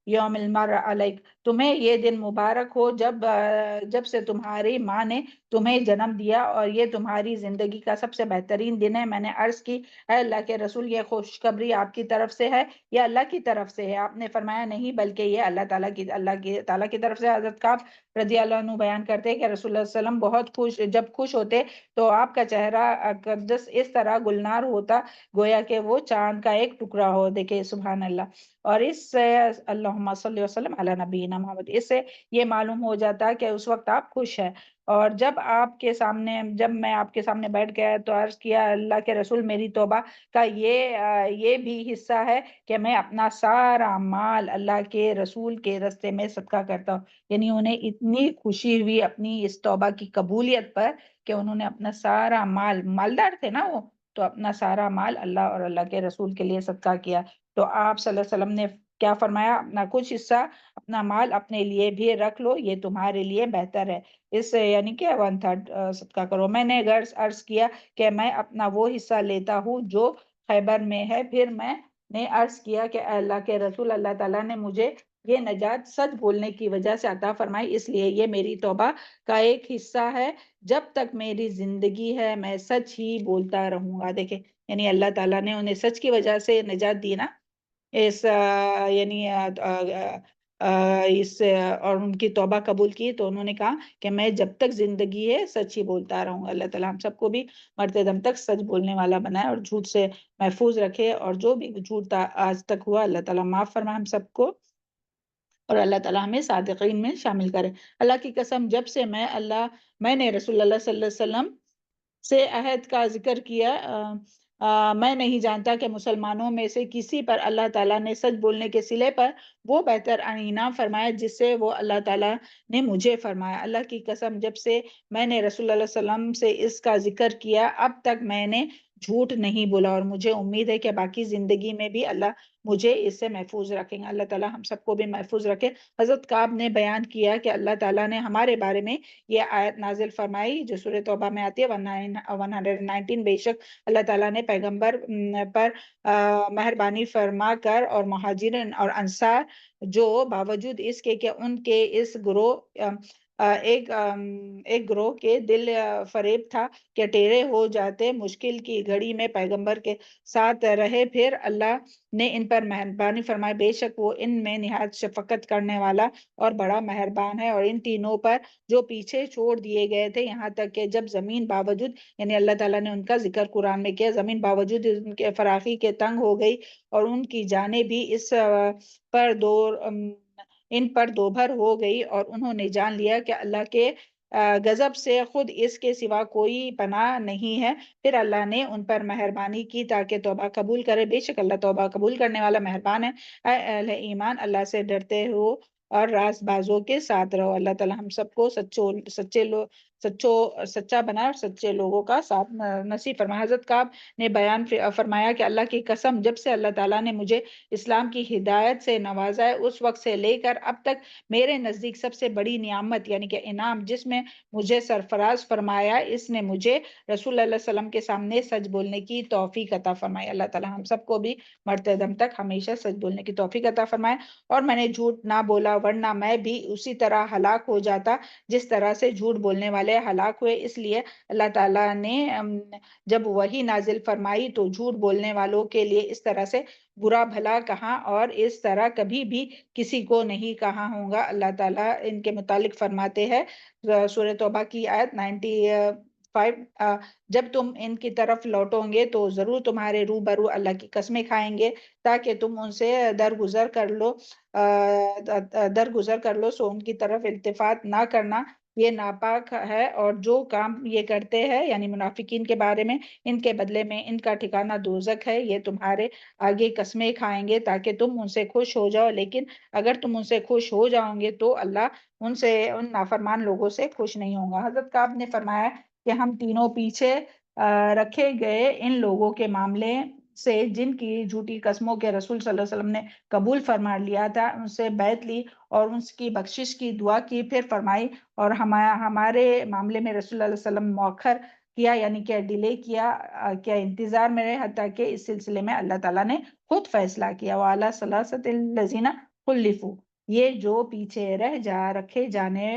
یوم المر علیک، تمہیں یہ دن مبارک ہو جب سے تمہاری ماں نے تمہیں جنم دیا اور یہ تمہاری زندگی کا سب سے بہترین دن ہے. میں نے عرض کی اے اللہ کے رسول یہ خوشخبری آپ کی طرف سے ہے یا اللہ کی طرف سے ہے؟ آپ نے فرمایا نہیں بلکہ یہ اللہ تعالیٰ کی طرف سے. حضرت کعب رضی اللہ عنہ بیان کرتے ہیں کہ رسول اللہ صلی اللہ علیہ وسلم جب خوش ہوتے تو آپ کا چہرہ اقدس اس طرح گلنار ہوتا گویا کہ وہ چاند کا ایک ٹکڑا ہو. دیکھے سبحان اللہ. اور اس سے اللہم صلی وسلم علی نبینا محمد، اس سے یہ معلوم ہو جاتا ہے کہ اس وقت آپ خوش ہیں. اور جب میں آپ کے سامنے بیٹھ گیا تو عرض کیا اللہ کے رسول میری توبہ کا یہ بھی حصہ ہے کہ میں اپنا سارا مال اللہ کے رسول کے راستے میں صدقہ کرتا ہوں. یعنی انہیں اتنی خوشی ہوئی اپنی اس توبہ کی قبولیت پر کہ انہوں نے اپنا سارا مالدار تھے نا وہ، تو اپنا سارا مال اللہ اور اللہ کے رسول کے لیے صدقہ کیا. تو آپ صلی اللہ علیہ وسلم نے کیا فرمایا؟ اپنا کچھ حصہ اپنا مال اپنے لیے بھی رکھ لو، یہ تمہارے لیے بہتر ہے. اس سے یعنی کہ 1/3 صدقہ کرو. میں نے عرض کیا کہ میں اپنا وہ حصہ لیتا ہوں جو خیبر میں ہے. پھر میں نے عرض کیا کہ اے اللہ کے رسول اللہ تعالیٰ نے مجھے یہ نجات سچ بولنے کی وجہ سے عطا فرمائی، اس لیے یہ میری توبہ کا ایک حصہ ہے. جب تک میری زندگی ہے میں سچ ہی بولتا رہوں گا. دیکھیں یعنی اللہ تعالیٰ نے انہیں سچ کی وجہ سے نجات دی نا. اور ان کی توبہ قبول کی تو انہوں نے کہا کہ میں جب تک زندگی ہے سچ ہی بولتا رہوں گا. اللہ تعالیٰ ہم سب کو بھی مرتے دم تک سچ بولنے والا بنائے اور جھوٹ سے محفوظ رکھے. اور جو بھی جھوٹ آج تک ہوا اللہ تعالیٰ معاف فرمائے ہم سب کو، اور اللہ تعالیٰ ہمیں صادقین میں شامل کرے. اللہ کی قسم جب سے میں نے رسول اللہ صلی اللہ علیہ وسلم سے عہد کا ذکر کیا، میں نہیں جانتا کہ مسلمانوں میں سے کسی پر اللہ تعالیٰ نے سچ بولنے کے صلے پر وہ بہتر انعام فرمایا جس سے وہ اللہ تعالیٰ نے مجھے فرمایا. اللہ کی قسم جب سے میں نے رسول اللہ علیہ وسلم سے اس کا ذکر کیا اب تک میں نے جھوٹ نہیں بولا، اور مجھے امید ہے کہ باقی زندگی میں بھی اللہ مجھے اس سے محفوظ رکھیں گے. اللہ تعالیٰ ہم سب کو بھی محفوظ رکھے. حضرت کعب نے بیان کیا کہ اللہ تعالیٰ نے ہمارے بارے میں یہ آیت نازل فرمائی جو سورہ توبہ میں آتی ہے 119. بے شک اللہ تعالیٰ نے پیغمبر پر مہربانی فرما کر اور مہاجرین اور انصار جو باوجود اس کے کہ ان کے اس ایک گروہ کے دل فریب تھا کہ ٹیڑے ہو جاتے، مشکل کی گھڑی میں پیغمبر کے ساتھ رہے، پھر اللہ نے ان پر مہربانی فرمائی. بے شک وہ ان میں نہایت شفقت کرنے والا اور بڑا مہربان ہے. اور ان تینوں پر جو پیچھے چھوڑ دیے گئے تھے یہاں تک کہ جب زمین باوجود، یعنی اللہ تعالیٰ نے ان کا ذکر قرآن میں کیا، زمین باوجود ان کے فراخی کے تنگ ہو گئی اور ان کی جانیں بھی ان پر دوبھر ہو گئی، اور انہوں نے جان لیا کہ اللہ کے غضب سے خود اس کے سوا کوئی پناہ نہیں ہے. پھر اللہ نے ان پر مہربانی کی تاکہ توبہ قبول کرے. بے شک اللہ توبہ قبول کرنے والا مہربان ہے. اے اہل ایمان اللہ سے ڈرتے ہو اور راست بازوں کے ساتھ رہو. اللہ تعالیٰ ہم سب کو سچا بنا اور سچے لوگوں کا ساتھ نصیب فرمائے. حضرت کعب نے بیان فرمایا کہ اللہ کی قسم جب سے اللہ تعالیٰ نے مجھے اسلام کی ہدایت سے نوازا ہے اس وقت سے لے کر اب تک میرے نزدیک سب سے بڑی نعمت یعنی کہ انعام جس میں مجھے سرفراز فرمایا اس نے مجھے رسول اللہ علیہ وسلم کے سامنے سچ بولنے کی توفیق عطا فرمائی. اللہ تعالیٰ ہم سب کو بھی مرتے دم تک ہمیشہ سچ بولنے کی توفیق عطا فرمائے. اور میں نے جھوٹ نہ بولا ورنہ میں بھی اسی طرح ہلاک ہو جاتا جس طرح سے جھوٹ بولنے والے والے ہلاک ہوئے۔ اس لیے اللہ تعالیٰ نے جب وحی نازل فرمائی تو جھوٹ بولنے والوں کے لیے اس طرح سے برا بھلا کہا، اور اس طرح کبھی بھی کسی کو نہیں کہا ہوگا۔ اللہ تعالیٰ ان کے متعلق فرماتے ہیں سورہ توبہ کی آیت 95، جب تم ان کی طرف لوٹو گے تو ضرور تمہارے روبرو اللہ کی قسمیں کھائیں گے تاکہ تم ان سے درگزر کر لو، سو ان کی طرف التفات نہ کرنا، یہ ناپاک ہے۔ اور جو کام یہ کرتے ہیں یعنی منافقین کے بارے میں، ان کے بدلے میں ان کا ٹھکانہ دوزخ ہے، یہ تمہارے آگے قسمیں کھائیں گے تاکہ تم ان سے خوش ہو جاؤ، لیکن اگر تم ان سے خوش ہو جاؤ گے تو اللہ ان نافرمان لوگوں سے خوش نہیں ہوگا۔ حضرت کعب نے فرمایا کہ ہم تینوں پیچھے رکھے گئے ان لوگوں کے معاملے سے جن کی جھوٹی قسموں کے رسول صلی اللہ علیہ وسلم نے قبول فرما لیا تھا، ان سے بیعت لی اور ان کی بخشش کی دعا کی، پھر فرمائی اور ہمارے معاملے میں رسول اللہ علیہ وسلم مؤخر کیا، یعنی کہ ڈیلے کیا انتظار میں رہے، حتیٰ کہ اس سلسلے میں اللہ تعالیٰ نے خود فیصلہ کیا۔ وَعَلَى ثَلَاثَةِ الَّذِينَ خُلِّفُوا، یہ جو پیچھے رکھے جانے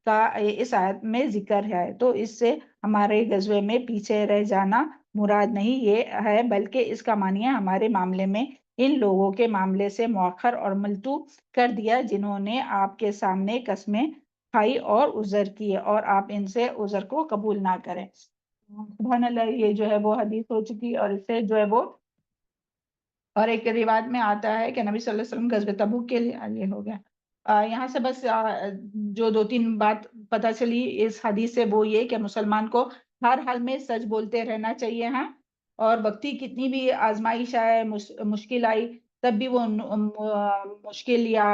کا اس آیت میں ذکر ہے، تو اس سے ہمارے غزوے میں پیچھے رہ جانا مراد نہیں یہ ہے، بلکہ اس کا معنی ہے ہمارے معاملے میں ان لوگوں کے معاملے سے مؤخر اور ملتو کر دیا جنہوں نے آپ کے سامنے قسمیں کھائی اور عذر کیے، اور آپ ان سے عذر کو قبول نہ کریں۔ سبحان اللہ، یہ جو ہے وہ حدیث ہو چکی، اور اس سے جو ہے وہ اور ایک روایت میں آتا ہے کہ نبی صلی اللہ علیہ وسلم غزوہ تبوک کے لیے یہ ہو گیا۔ یہاں سے بس جو دو تین بات پتہ چلی اس حدیث سے، وہ یہ کہ مسلمان کو ہر حال میں سچ بولتے رہنا چاہیے، ہاں، اور وقتی کتنی بھی آزمائش آئے، مشکل آئی، تب بھی وہ مشکل یا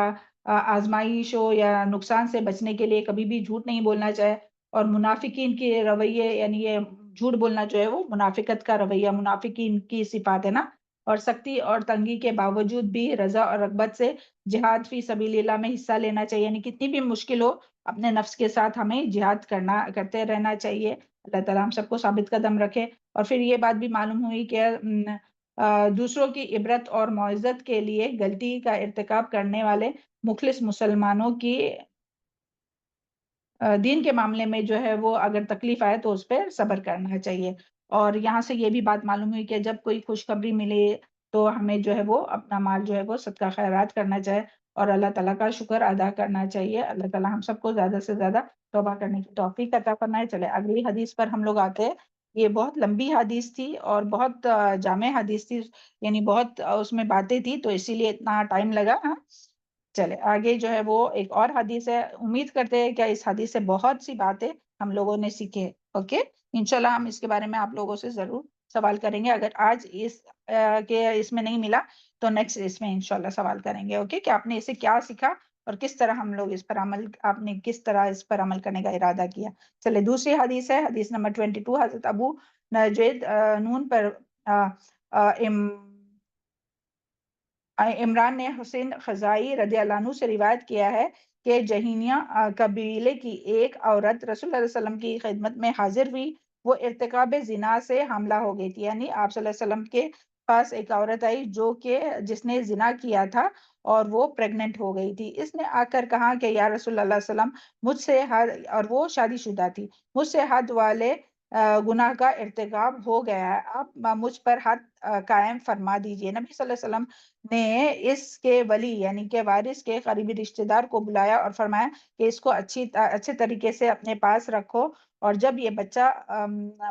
آزمائش ہو یا نقصان سے بچنے کے لیے کبھی بھی جھوٹ نہیں بولنا چاہے۔ اور منافقین کے رویے، یعنی یہ جھوٹ بولنا جو ہے وہ منافقت کا رویہ، منافقین کی صفات ہے نا، اور سختی اور تنگی کے باوجود بھی رضا اور رغبت سے جہاد فی سبیل اللہ میں حصہ لینا چاہیے، یعنی کتنی بھی مشکل ہو اپنے نفس کے ساتھ ہمیں جہاد کرتے رہنا چاہیے۔ اللہ تعالیٰ ہم سب کو ثابت قدم رکھے۔ اور پھر یہ بات بھی معلوم ہوئی کہ دوسروں کی عبرت اور معزت کے لیے غلطی کا ارتکاب کرنے والے مخلص مسلمانوں کی دین کے معاملے میں جو ہے وہ اگر تکلیف آئے تو اس پہ صبر کرنا چاہیے۔ اور یہاں سے یہ بھی بات معلوم ہوئی کہ جب کوئی خوشخبری ملے تو ہمیں جو ہے وہ اپنا مال جو ہے وہ صدقہ خیرات کرنا چاہے اور اللہ تعالیٰ کا شکر ادا کرنا چاہیے۔ اللہ تعالیٰ ہم سب کو زیادہ سے زیادہ توبہ کرنے کی توفیق عطا فرمائے۔ چلے اگلی حدیث پر ہم لوگ آتے ہیں۔ یہ بہت لمبی حدیث تھی اور بہت جامع حدیث تھی، یعنی بہت اس میں باتیں تھی، تو اسی لیے اتنا ٹائم لگا۔ ہاں چلے آگے جو ہے وہ ایک اور حدیث ہے۔ امید کرتے ہیں کہ اس حدیث سے بہت سی باتیں ہم لوگوں نے سیکھے۔ اوکے، انشاءاللہ ہم اس کے بارے میں آپ لوگوں سے ضرور سوال کریں گے۔ اگر آج اس میں نہیں ملا تو نیکسٹ اس میں انشاءاللہ سوال کریں گے۔ اوکے، کہ آپ نے اسے کیا سیکھا اور کس طرح ہم لوگ اس پر آپ نے کس طرح اس پر عمل کرنے کا ارادہ کیا۔ چلے دوسری حدیث ہے، حدیث نمبر 22۔ حضرت ابو نجید نون پر عمران نے حسین خزائی رضی اللہ عنہ سے روایت کیا ہے کہ جہینیہ قبیلے کی ایک عورت رسول اللہ علیہ وسلم کی خدمت میں حاضر ہوئی، وہ ارتکاب زنا سے حاملہ ہو گئی تھی، یعنی آپ صلی اللہ علیہ وسلم کے پاس ایک عورت آئی جس نے زنا کیا تھا اور وہ پریگننٹ ہو گئی تھی۔ اس نے آ کر کہا کہ یا رسول اللہ علیہ وسلم، مجھ سے اور وہ شادی شدہ تھی، مجھ سے حد والے گناہ کا ارتکاب ہو گیا ہے، آپ مجھ پر حد قائم فرما دیجئے۔ نبی صلی اللہ علیہ وسلم نے اس کے ولی یعنی کہ وارث کے قریبی رشتہ دار کو بلایا اور فرمایا کہ اس کو اچھے طریقے سے اپنے پاس رکھو، اور جب یہ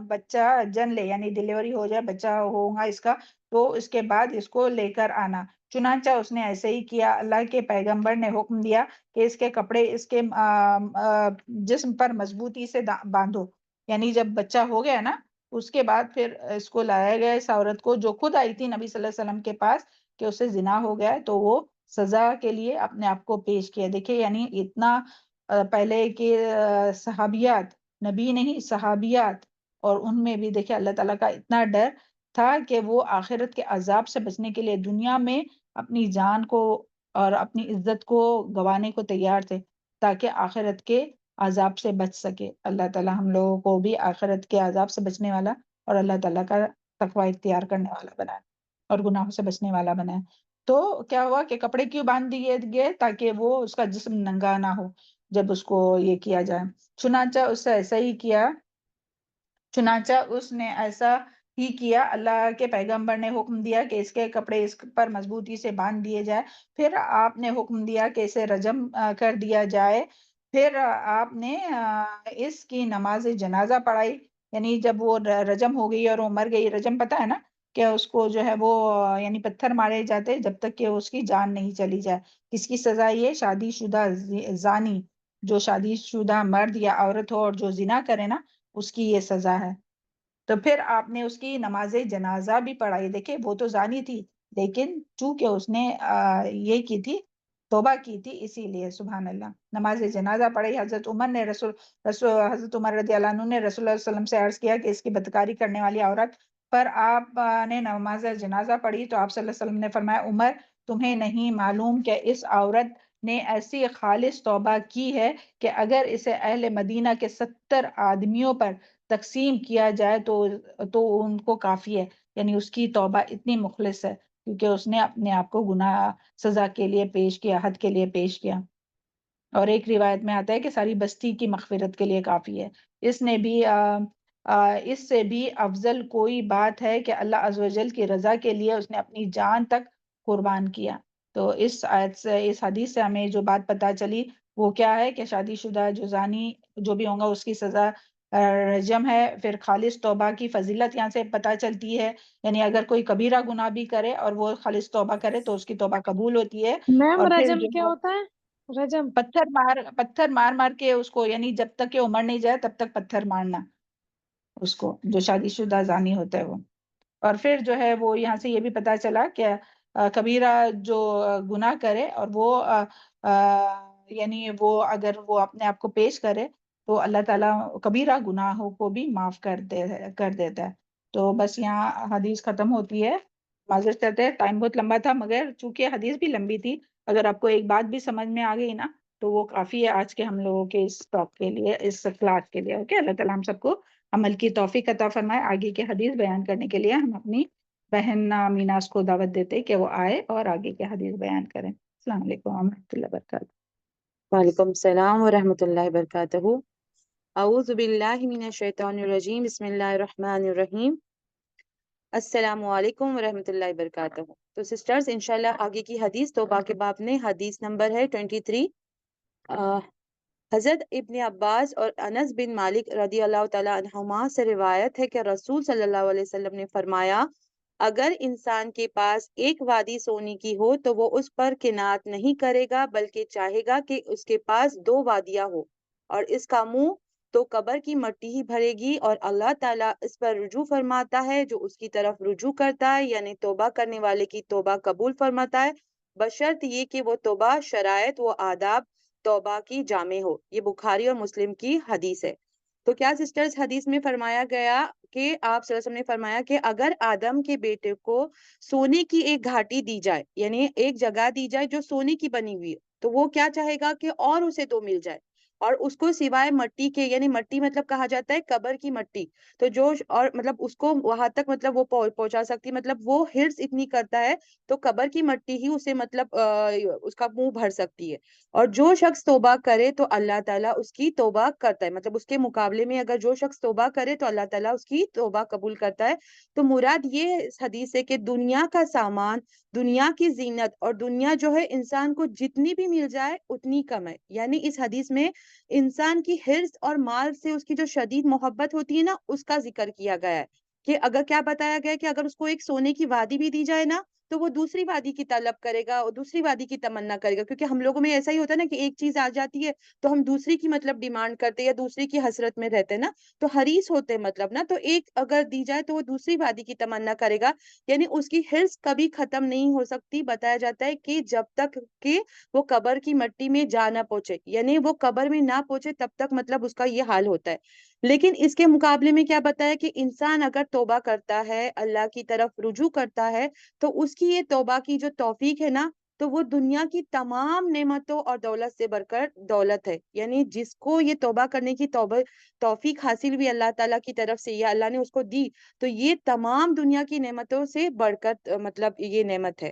بچہ جن لے یعنی ڈیلیوری ہو جائے، بچہ ہوگا اس کا، تو اس کے بعد اس کو لے کر آنا۔ چنانچہ اس نے ایسے ہی کیا۔ اللہ کے پیغمبر نے حکم دیا کہ اس کے کپڑے اس کے جسم پر مضبوطی سے باندھو، یعنی جب بچہ ہو گیا نا اس کے بعد پھر اس کو لایا گیا، اس عورت کو جو خود آئی تھی نبی صلی اللہ علیہ وسلم کے پاس کہ اس سے زنا ہو گیا ہے، تو وہ سزا کے لیے اپنے آپ کو پیش کیا۔ دیکھیں یعنی اتنا پہلے کے صحابیات، نبی نہیں صحابیات، اور ان میں بھی دیکھیں اللہ تعالیٰ کا اتنا ڈر تھا کہ وہ آخرت کے عذاب سے بچنے کے لیے دنیا میں اپنی جان کو اور اپنی عزت کو گوانے کو تیار تھے تاکہ آخرت کے عذاب سے بچ سکے۔ اللہ تعالیٰ ہم لوگوں کو بھی آخرت کے عذاب سے بچنے والا اور اللہ تعالیٰ کا تقوی اختیار کرنے والا بنائے اور گناہوں سے بچنے والا بنائے۔ تو کیا ہوا کہ کپڑے کیوں باندھ دیے گئے؟ تاکہ وہ اس کا جسم ننگا نہ ہو۔ جب اس کو یہ کیا جائے۔ چنانچہ اس سے ایسا ہی کیا، چنانچہ اس نے ایسا ہی کیا، اللہ کے پیغمبر نے حکم دیا کہ اس کے کپڑے اس پر مضبوطی سے باندھ دیے جائے، پھر آپ نے حکم دیا کہ اسے رجم کر دیا جائے، پھر آپ نے اس کی نماز جنازہ پڑھائی، یعنی جب وہ رجم ہو گئی اور وہ مر گئی، رجم پتہ ہے نا کہ اس کو جو ہے وہ یعنی پتھر مارے جاتے جب تک کہ اس کی جان نہیں چلی جائے۔ کس کی سزا؟ یہ شادی شدہ زانی، جو شادی شدہ مرد یا عورت ہو اور جو زنا کرے نا، اس کی یہ سزا ہے۔ تو پھر آپ نے اس کی نماز جنازہ بھی پڑھائی۔ دیکھیں وہ تو زانی تھی، لیکن چونکہ اس نے یہ کی تھی، توبہ کی تھی، اسی لیے سبحان اللہ نماز جنازہ پڑھائی۔ حضرت عمر نے حضرت عمر رضی اللہ عنہ نے رسول اللہ صلی اللہ علیہ وسلم سے عرض کیا کہ اس کی بدکاری کرنے والی عورت پر آپ نے نماز جنازہ پڑھی، تو آپ صلی اللہ علیہ وسلم نے فرمایا، عمر تمہیں نہیں معلوم کہ اس عورت نے ایسی خالص توبہ کی ہے کہ اگر اسے اہل مدینہ کے 70 آدمیوں پر تقسیم کیا جائے تو ان کو کافی ہے، یعنی اس کی توبہ اتنی مخلص ہے کیونکہ اس نے اپنے آپ کو گناہ سزا کے لیے پیش کیا، حد کے لیے پیش کیا۔ اور ایک روایت میں آتا ہے کہ ساری بستی کی مغفرت کے لیے کافی ہے۔ اس سے بھی افضل کوئی بات ہے کہ اللہ عز و جل کی رضا کے لیے اس نے اپنی جان تک قربان کیا۔ تو اس آیت سے، اس حدیث سے ہمیں جو بات پتہ چلی وہ کیا ہے کہ شادی شدہ جو زانی جو بھی ہوں گا اس کی سزا رجم ہے۔ پھر خالص توبہ کی فضیلت یہاں سے پتہ چلتی ہے، یعنی اگر کوئی کبیرہ گناہ بھی کرے اور وہ خالص توبہ کرے تو اس کی توبہ قبول ہوتی ہے۔ میم اور پھر رجم جو کیا ہوتا ہے؟ رجم پتھر مار مار کے اس کو، یعنی جب تک کہ عمر نہیں جائے تب تک پتھر مارنا اس کو، جو شادی شدہ زانی ہوتا ہے وہ۔ اور پھر جو ہے وہ یہاں سے یہ بھی پتا چلا کہ کبیرہ جو گناہ کرے اور وہ یعنی وہ اگر وہ اپنے آپ کو پیش کرے تو اللہ تعالیٰ کبیرہ گناہوں کو بھی معاف کر دیتا ہے۔ تو بس یہاں حدیث ختم ہوتی ہے۔ معذرت کرتے ہیں ٹائم بہت لمبا تھا، مگر چونکہ حدیث بھی لمبی تھی، اگر آپ کو ایک بات بھی سمجھ میں آ گئی نا تو وہ کافی ہے آج کے ہم لوگوں کے اس ٹاک کے لیے، اس کلاس کے لیے۔ اوکے، اللہ تعالیٰ ہم سب کو عمل کی توفیق عطا فرمائے۔ آگے کے حدیث بیان کرنے کے لیے ہم اپنی بہن میناس کو دعوت دیتے کہ وہ آئے اور آگے کے حدیث بیان کریں۔ السلام علیکم ورحمۃ اللہ وبرکاتہ۔ وعلیکم السلام ورحمۃ اللہ وبرکاتہ۔ اعوذ باللہ من الشیطان الرجیم، بسم اللہ الرحمن الرحیم۔ السلام علیکم ورحمۃ اللہ وبرکاتہ۔ تو سسٹرز انشاءاللہ آگے کی حدیث توبہ کے باب میں حدیث نمبر ہے 23۔ حضرت ابن عباس اور انس بن مالک رضی اللہ تعالیٰ عنہما سے روایت ہے کہ رسول صلی اللہ علیہ وسلم نے فرمایا، اگر انسان کے پاس ایک وادی سونے کی ہو تو وہ اس پر قناعت نہیں کرے گا، بلکہ چاہے گا کہ اس کے پاس 2 وادیاں ہو، اور اس کا منہ تو قبر کی مٹی ہی بھرے گی، اور اللہ تعالیٰ اس پر رجوع فرماتا ہے جو اس کی طرف رجوع کرتا ہے، یعنی توبہ کرنے والے کی توبہ قبول فرماتا ہے، بشرط یہ کہ وہ توبہ شرائط و آداب توبہ کی جامع ہو۔ یہ بخاری اور مسلم کی حدیث ہے۔ تو کیا سسٹرز حدیث میں فرمایا گیا کہ آپ صلی اللہ علیہ وسلم نے فرمایا کہ اگر آدم کے بیٹے کو سونے کی ایک گھاٹی دی جائے، یعنی ایک جگہ دی جائے جو سونے کی بنی ہوئی ہے، تو وہ کیا چاہے گا کہ اور اسے 2 مل جائے، اور اس کو سوائے مٹی کے، یعنی مٹی مطلب کہا جاتا ہے قبر کی مٹی، تو جو اور مطلب اس کو وہاں تک مطلب وہ پہنچا سکتی، مطلب وہ حرص اتنی کرتا ہے تو قبر کی مٹی ہی اسے مطلب اس کا منہ بھر سکتی ہے۔ اور جو شخص توبہ کرے تو اللہ تعالیٰ اس کی توبہ کرتا ہے، مطلب اس کے مقابلے میں اگر جو شخص توبہ کرے تو اللہ تعالیٰ اس کی توبہ قبول کرتا ہے۔ تو مراد یہ حدیث ہے کہ دنیا کا سامان، دنیا کی زینت اور دنیا جو ہے انسان کو جتنی بھی مل جائے اتنی کم ہے، یعنی اس حدیث میں انسان کی حرص اور مال سے اس کی جو شدید محبت ہوتی ہے نا، اس کا ذکر کیا گیا ہے کہ اگر کیا بتایا گیا کہ اگر اس کو ایک سونے کی وادی بھی دی جائے نا تو وہ دوسری وادی کی طلب کرے گا اور دوسری وادی کی تمنا کرے گا، کیونکہ ہم لوگوں میں ایسا ہی ہوتا ہے نا کہ ایک چیز آ جاتی ہے تو ہم دوسری کی مطلب ڈیمانڈ کرتے یا دوسری کی حسرت میں رہتے نا، تو حریص ہوتے مطلب نا، تو ایک اگر دی جائے تو وہ دوسری وادی کی تمنا کرے گا، یعنی اس کی حرص کبھی ختم نہیں ہو سکتی۔ بتایا جاتا ہے کہ جب تک کہ وہ قبر کی مٹی میں جا نہ پہنچے، یعنی وہ قبر میں نہ پہنچے تب تک مطلب اس کا یہ حال ہوتا ہے۔ لیکن اس کے مقابلے میں کیا بتایا کہ انسان اگر توبہ کرتا ہے، اللہ کی طرف رجوع کرتا ہے، تو اس کی یہ توبہ کی جو توفیق ہے نا، تو وہ دنیا کی تمام نعمتوں اور دولت سے بڑھ کر دولت ہے، یعنی جس کو یہ توبہ کرنے کی توفیق حاصل ہوئی اللہ تعالیٰ کی طرف سے، یا اللہ نے اس کو دی، تو یہ تمام دنیا کی نعمتوں سے بڑھ کر مطلب یہ نعمت ہے۔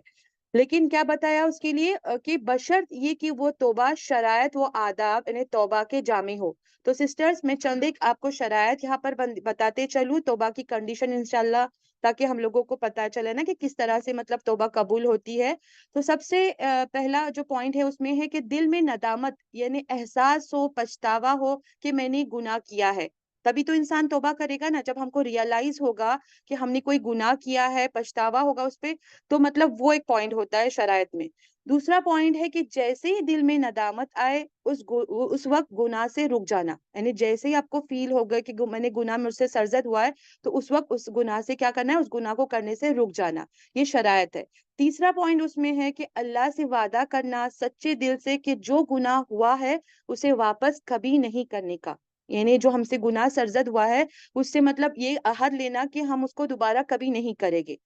لیکن کیا بتایا اس کے لیے کہ بشرط یہ کہ وہ توبہ شرائط و آداب یعنی توبہ کے جامع ہو. تو سسٹرز میں چند ایک آپ کو شرائط یہاں پر بتاتے چلوں توبہ کی کنڈیشن انشاءاللہ، تاکہ ہم لوگوں کو پتا چلے نا کہ کس طرح سے مطلب توبہ قبول ہوتی ہے. تو سب سے پہلا جو پوائنٹ ہے اس میں ہے کہ دل میں ندامت یعنی احساس ہو، پچھتاوا ہو کہ میں نے گناہ کیا ہے. تبھی تو انسان توبہ کرے گا نا، جب ہم کو ریئلائز ہوگا کہ ہم نے کوئی گناہ کیا ہے، پچھتاوا ہوگا اس پہ. تو مطلب وہ ایک پوائنٹ ہوتا ہے شرائط میں. دوسرا پوائنٹ ہے کہ جیسے ہی دل میں ندامت آئے اس وقت گناہ سے رک جانا. یعنی جیسے ہی آپ کو فیل ہوگا کہ میں نے گناہ مجھ سے سرزد ہوا ہے، تو اس وقت اس گناہ سے کیا کرنا ہے، اس گناہ کو کرنے سے رک جانا. یہ شرائط ہے. تیسرا پوائنٹ اس میں ہے کہ اللہ سے وعدہ کرنا سچے دل سے کہ جو گناہ ہوا ہے اسے واپس کبھی نہیں کرنے کا. یعنی جو ہم سے گناہ سرزد ہوا ہے اس سے مطلب یہ عہد لینا کہ ہم اس کو دوبارہ کبھی نہیں کریں گے.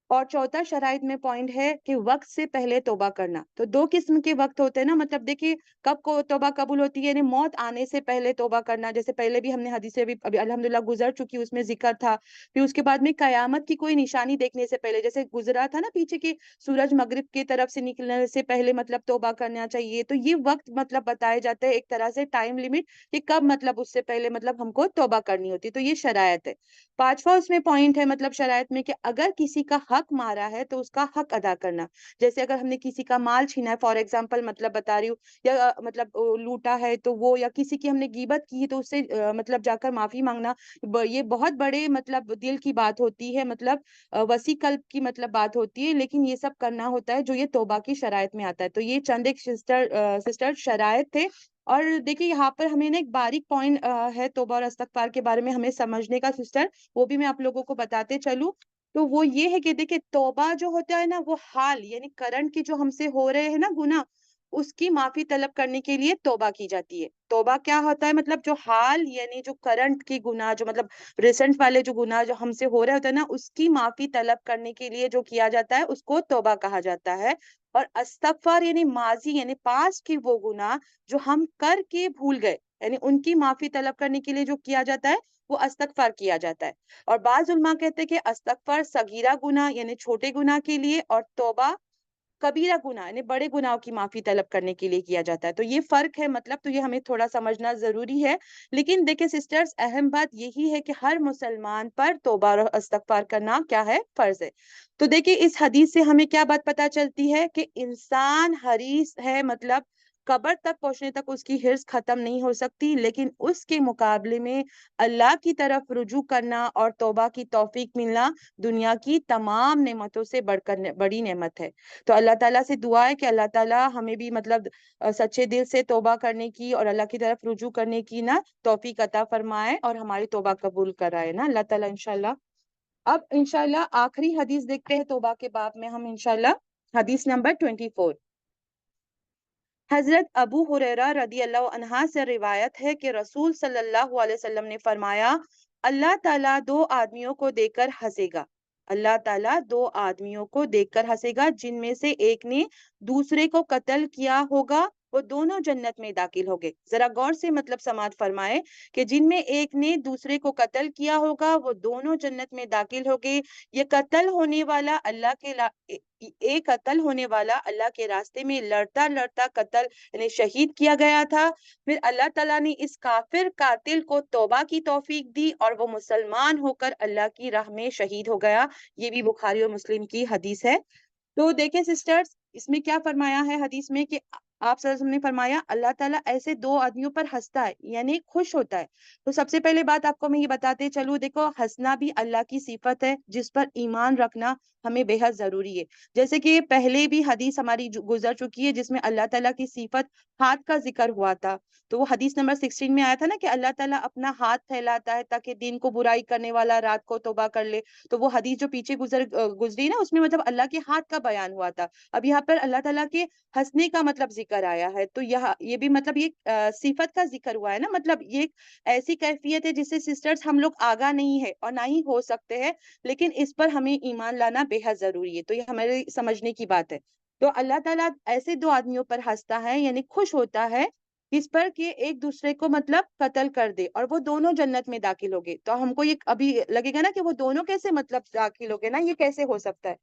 اور چوتھا شرائط میں پوائنٹ ہے کہ وقت سے پہلے توبہ کرنا. تو دو قسم کے وقت ہوتے ہیں نا، مطلب دیکھیے کب کو توبہ قبول ہوتی ہے، یعنی موت آنے سے پہلے توبہ کرنا، جیسے پہلے بھی ہم نے حدیث بھی ابھی الحمدللہ گزر چکی، اس میں ذکر تھا. پھر اس کے بعد میں قیامت کی کوئی نشانی دیکھنے سے پہلے، جیسے گزرا تھا نا پیچھے کہ سورج مغرب کی طرف سے نکلنے سے پہلے مطلب توبہ کرنا چاہیے. تو یہ وقت مطلب بتائے جاتے ہیں ایک طرح سے ٹائم لمٹ کہ کب مطلب اس سے پہلے مطلب ہم کو توبہ کرنی ہوتی. تو یہ شرائط ہے. پانچواں اس میں پوائنٹ ہے مطلب شرائط میں کہ اگر کسی کا حق مارا ہے تو اس کا حق ادا کرنا. جیسے اگر ہم نے کسی کا مال چھینا ہے، فار ایگزامپل مطلب بتا رہی ہوں، یا مطلب لوٹا ہے تو وہ، یا کسی کی ہم نے غیبت کی ہے تو اس سے مطلب جا کر معافی مانگنا. یہ بہت بڑے مطلب دل کی بات ہوتی ہے، مطلب وسیع قلب کی مطلب بات ہوتی ہے، لیکن یہ سب کرنا ہوتا ہے جو یہ توبہ کی شرائط میں آتا ہے. تو یہ چند ایک سسٹر شرائط تھے. اور دیکھیے یہاں پر ہمیں نا ایک باریک پوائنٹ ہے توبہ اور استغفار کے بارے میں ہمیں سمجھنے کا سسٹر، وہ بھی میں آپ لوگوں کو بتاتے چلوں. تو وہ یہ ہے کہ دیکھیں توبہ جو ہوتا ہے نا وہ حال یعنی کرنٹ کی جو ہم سے ہو رہے ہیں نا گناہ، اس کی معافی طلب کرنے کے لیے توبہ کی جاتی ہے. توبہ کیا ہوتا ہے، مطلب جو حال یعنی جو کرنٹ کی گناہ، جو مطلب ریسنٹ والے جو گناہ جو ہم سے ہو رہے ہوتے ہیں نا، اس کی معافی طلب کرنے کے لیے جو کیا جاتا ہے اس کو توبہ کہا جاتا ہے. اور استغفار یعنی ماضی یعنی پاسٹ کی وہ گناہ جو ہم کر کے بھول گئے، یعنی ان کی معافی طلب کرنے کے لیے جو کیا جاتا ہے وہ استغفار کیا جاتا ہے. اور بعض علماء کہتے ہیں کہ استغفار صغیرہ گناہ یعنی چھوٹے گناہ کے لیے، اور توبہ کبیرہ گناہ یعنی بڑے گناہوں کی معافی طلب کرنے کے لیے کیا جاتا ہے. تو یہ فرق ہے مطلب، تو یہ ہمیں تھوڑا سمجھنا ضروری ہے. لیکن دیکھیں سسٹرز، اہم بات یہی ہے کہ ہر مسلمان پر توبہ اور استغفار کرنا کیا ہے، فرض ہے. تو دیکھیں اس حدیث سے ہمیں کیا بات پتہ چلتی ہے کہ انسان حریص ہے، مطلب قبر تک پہنچنے تک اس کی حرص ختم نہیں ہو سکتی، لیکن اس کے مقابلے میں اللہ کی طرف رجوع کرنا اور توبہ کی توفیق ملنا دنیا کی تمام نعمتوں سے بڑھ کر بڑی نعمت ہے. تو اللہ تعالیٰ سے دعا ہے کہ اللہ تعالیٰ ہمیں بھی مطلب سچے دل سے توبہ کرنے کی اور اللہ کی طرف رجوع کرنے کی نا توفیق عطا فرمائے اور ہماری توبہ قبول کرائے نا اللہ تعالیٰ انشاءاللہ. اب انشاءاللہ آخری حدیث دیکھتے ہیں توبہ کے باب میں ہم انشاءاللہ. حدیث نمبر 24. حضرت ابو ہریرہ رضی اللہ عنہ سے روایت ہے کہ رسول صلی اللہ علیہ وسلم نے فرمایا، اللہ تعالیٰ دو آدمیوں کو دیکھ کر ہنسے گا. اللہ تعالیٰ دو آدمیوں کو دیکھ کر ہنسے گا جن میں سے ایک نے دوسرے کو قتل کیا ہوگا، وہ دونوں جنت میں داخل ہوگے. ذرا غور سے مطلب سماعت فرمائے کہ جن میں ایک نے دوسرے کو قتل کیا ہوگا وہ دونوں جنت میں داخل ہوگے. یہ قتل ہونے والا ایک قتل ہونے والا اللہ کے راستے میں لڑتا لڑتا قتل یعنی شہید کیا گیا تھا. پھر اللہ تعالیٰ نے اس کافر قاتل کو توبہ کی توفیق دی اور وہ مسلمان ہو کر اللہ کی راہ میں شہید ہو گیا. یہ بھی بخاری اور مسلم کی حدیث ہے. تو دیکھیں سسٹرز، اس میں کیا فرمایا ہے حدیث میں کہ آپ صلی اللہ علیہ وسلم نے فرمایا اللہ تعالیٰ ایسے دو آدمیوں پر ہنستا ہے یعنی خوش ہوتا ہے. تو سب سے پہلے بات آپ کو میں یہ بتاتے چلوں، دیکھو ہنسنا بھی اللہ کی صفت ہے جس پر ایمان رکھنا ہمیں بے حد ضروری ہے. جیسے کہ پہلے بھی حدیث ہماری گزر چکی ہے جس میں اللہ تعالیٰ کی صفت ہاتھ کا ذکر ہوا تھا. تو وہ حدیث نمبر 16 میں آیا تھا نا کہ اللہ تعالیٰ اپنا ہاتھ پھیلاتا ہے تاکہ دن کو برائی کرنے والا رات کو توبہ کر لے. تو وہ حدیث جو پیچھے گزری نا اس میں مطلب اللہ کے ہاتھ کا بیان ہوا تھا. اب یہاں پر اللہ تعالیٰ کے ہنسنے کا مطلب ذکر آیا ہے. تو یہ بھی مطلب یہ صفت کا ذکر ہوا ہے نا، مطلب یہ ایسی کیفیت ہے جس سے سسٹرز ہم لوگ آگاہ نہیں ہے اور نہ ہی ہو سکتے ہیں، لیکن اس پر ہمیں ایمان لانا بے حد ضروری ہے. تو یہ ہمارے سمجھنے کی بات ہے. تو اللہ تعالیٰ ایسے دو آدمیوں پر ہنستا ہے یعنی خوش ہوتا ہے اس پر کہ ایک دوسرے کو مطلب قتل کر دے اور وہ دونوں جنت میں داخل ہوگے. تو ہم کو یہ ابھی لگے گا نا کہ وہ دونوں کیسے مطلب داخل ہوگے نا، یہ کیسے ہو سکتا ہے.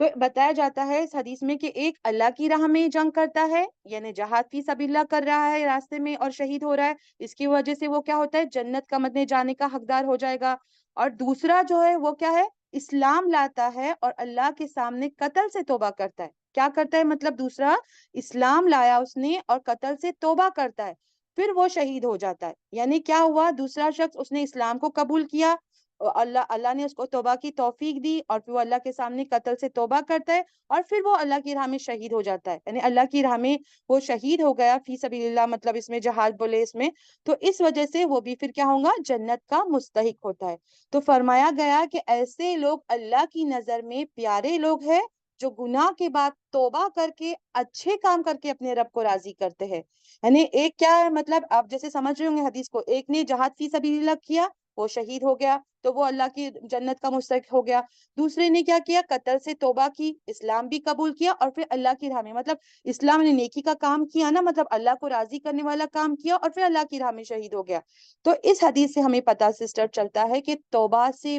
تو بتایا جاتا ہے اس حدیث میں کہ ایک اللہ کی راہ میں جنگ کرتا ہے، یعنی جہاد فی سبیل اللہ کر رہا ہے راستے میں اور شہید ہو رہا ہے، اس کی وجہ سے وہ کیا ہوتا ہے، جنت کا مدنے جانے کا حقدار ہو جائے گا۔ اور دوسرا جو ہے وہ کیا ہے، اسلام لاتا ہے اور اللہ کے سامنے قتل سے توبہ کرتا ہے۔ کیا کرتا ہے مطلب، دوسرا اسلام لایا اس نے اور قتل سے توبہ کرتا ہے، پھر وہ شہید ہو جاتا ہے۔ یعنی کیا ہوا، دوسرا شخص اس نے اسلام کو قبول کیا، اور اللہ نے اس کو توبہ کی توفیق دی، اور پھر وہ اللہ کے سامنے قتل سے توبہ کرتا ہے، اور پھر وہ اللہ کی راہ میں شہید ہو جاتا ہے، یعنی اللہ کی راہ میں وہ شہید ہو گیا فی سبیل اللہ، مطلب اس میں جہاد بولے اس میں، تو اس وجہ سے وہ بھی پھر کیا ہوگا، جنت کا مستحق ہوتا ہے۔ تو فرمایا گیا کہ ایسے لوگ اللہ کی نظر میں پیارے لوگ ہیں جو گناہ کے بعد توبہ کر کے اچھے کام کر کے اپنے رب کو راضی کرتے ہیں۔ یعنی ایک کیا ہے مطلب، آپ جیسے سمجھ رہے ہوں گے حدیث کو، ایک نے جہاد فی سبیل اللہ کیا، وہ شہید ہو گیا تو وہ اللہ کی جنت کا مستحق ہو گیا۔ دوسرے نے کیا کیا، قتل سے توبہ کی، اسلام بھی قبول کیا، اور پھر اللہ کی راہ میں، مطلب اسلام نے نیکی کا کام کیا نا، مطلب اللہ کو راضی کرنے والا کام کیا، اور پھر اللہ کی راہ میں شہید ہو گیا۔ تو اس حدیث سے ہمیں پتہ سسٹر چلتا ہے کہ توبہ سے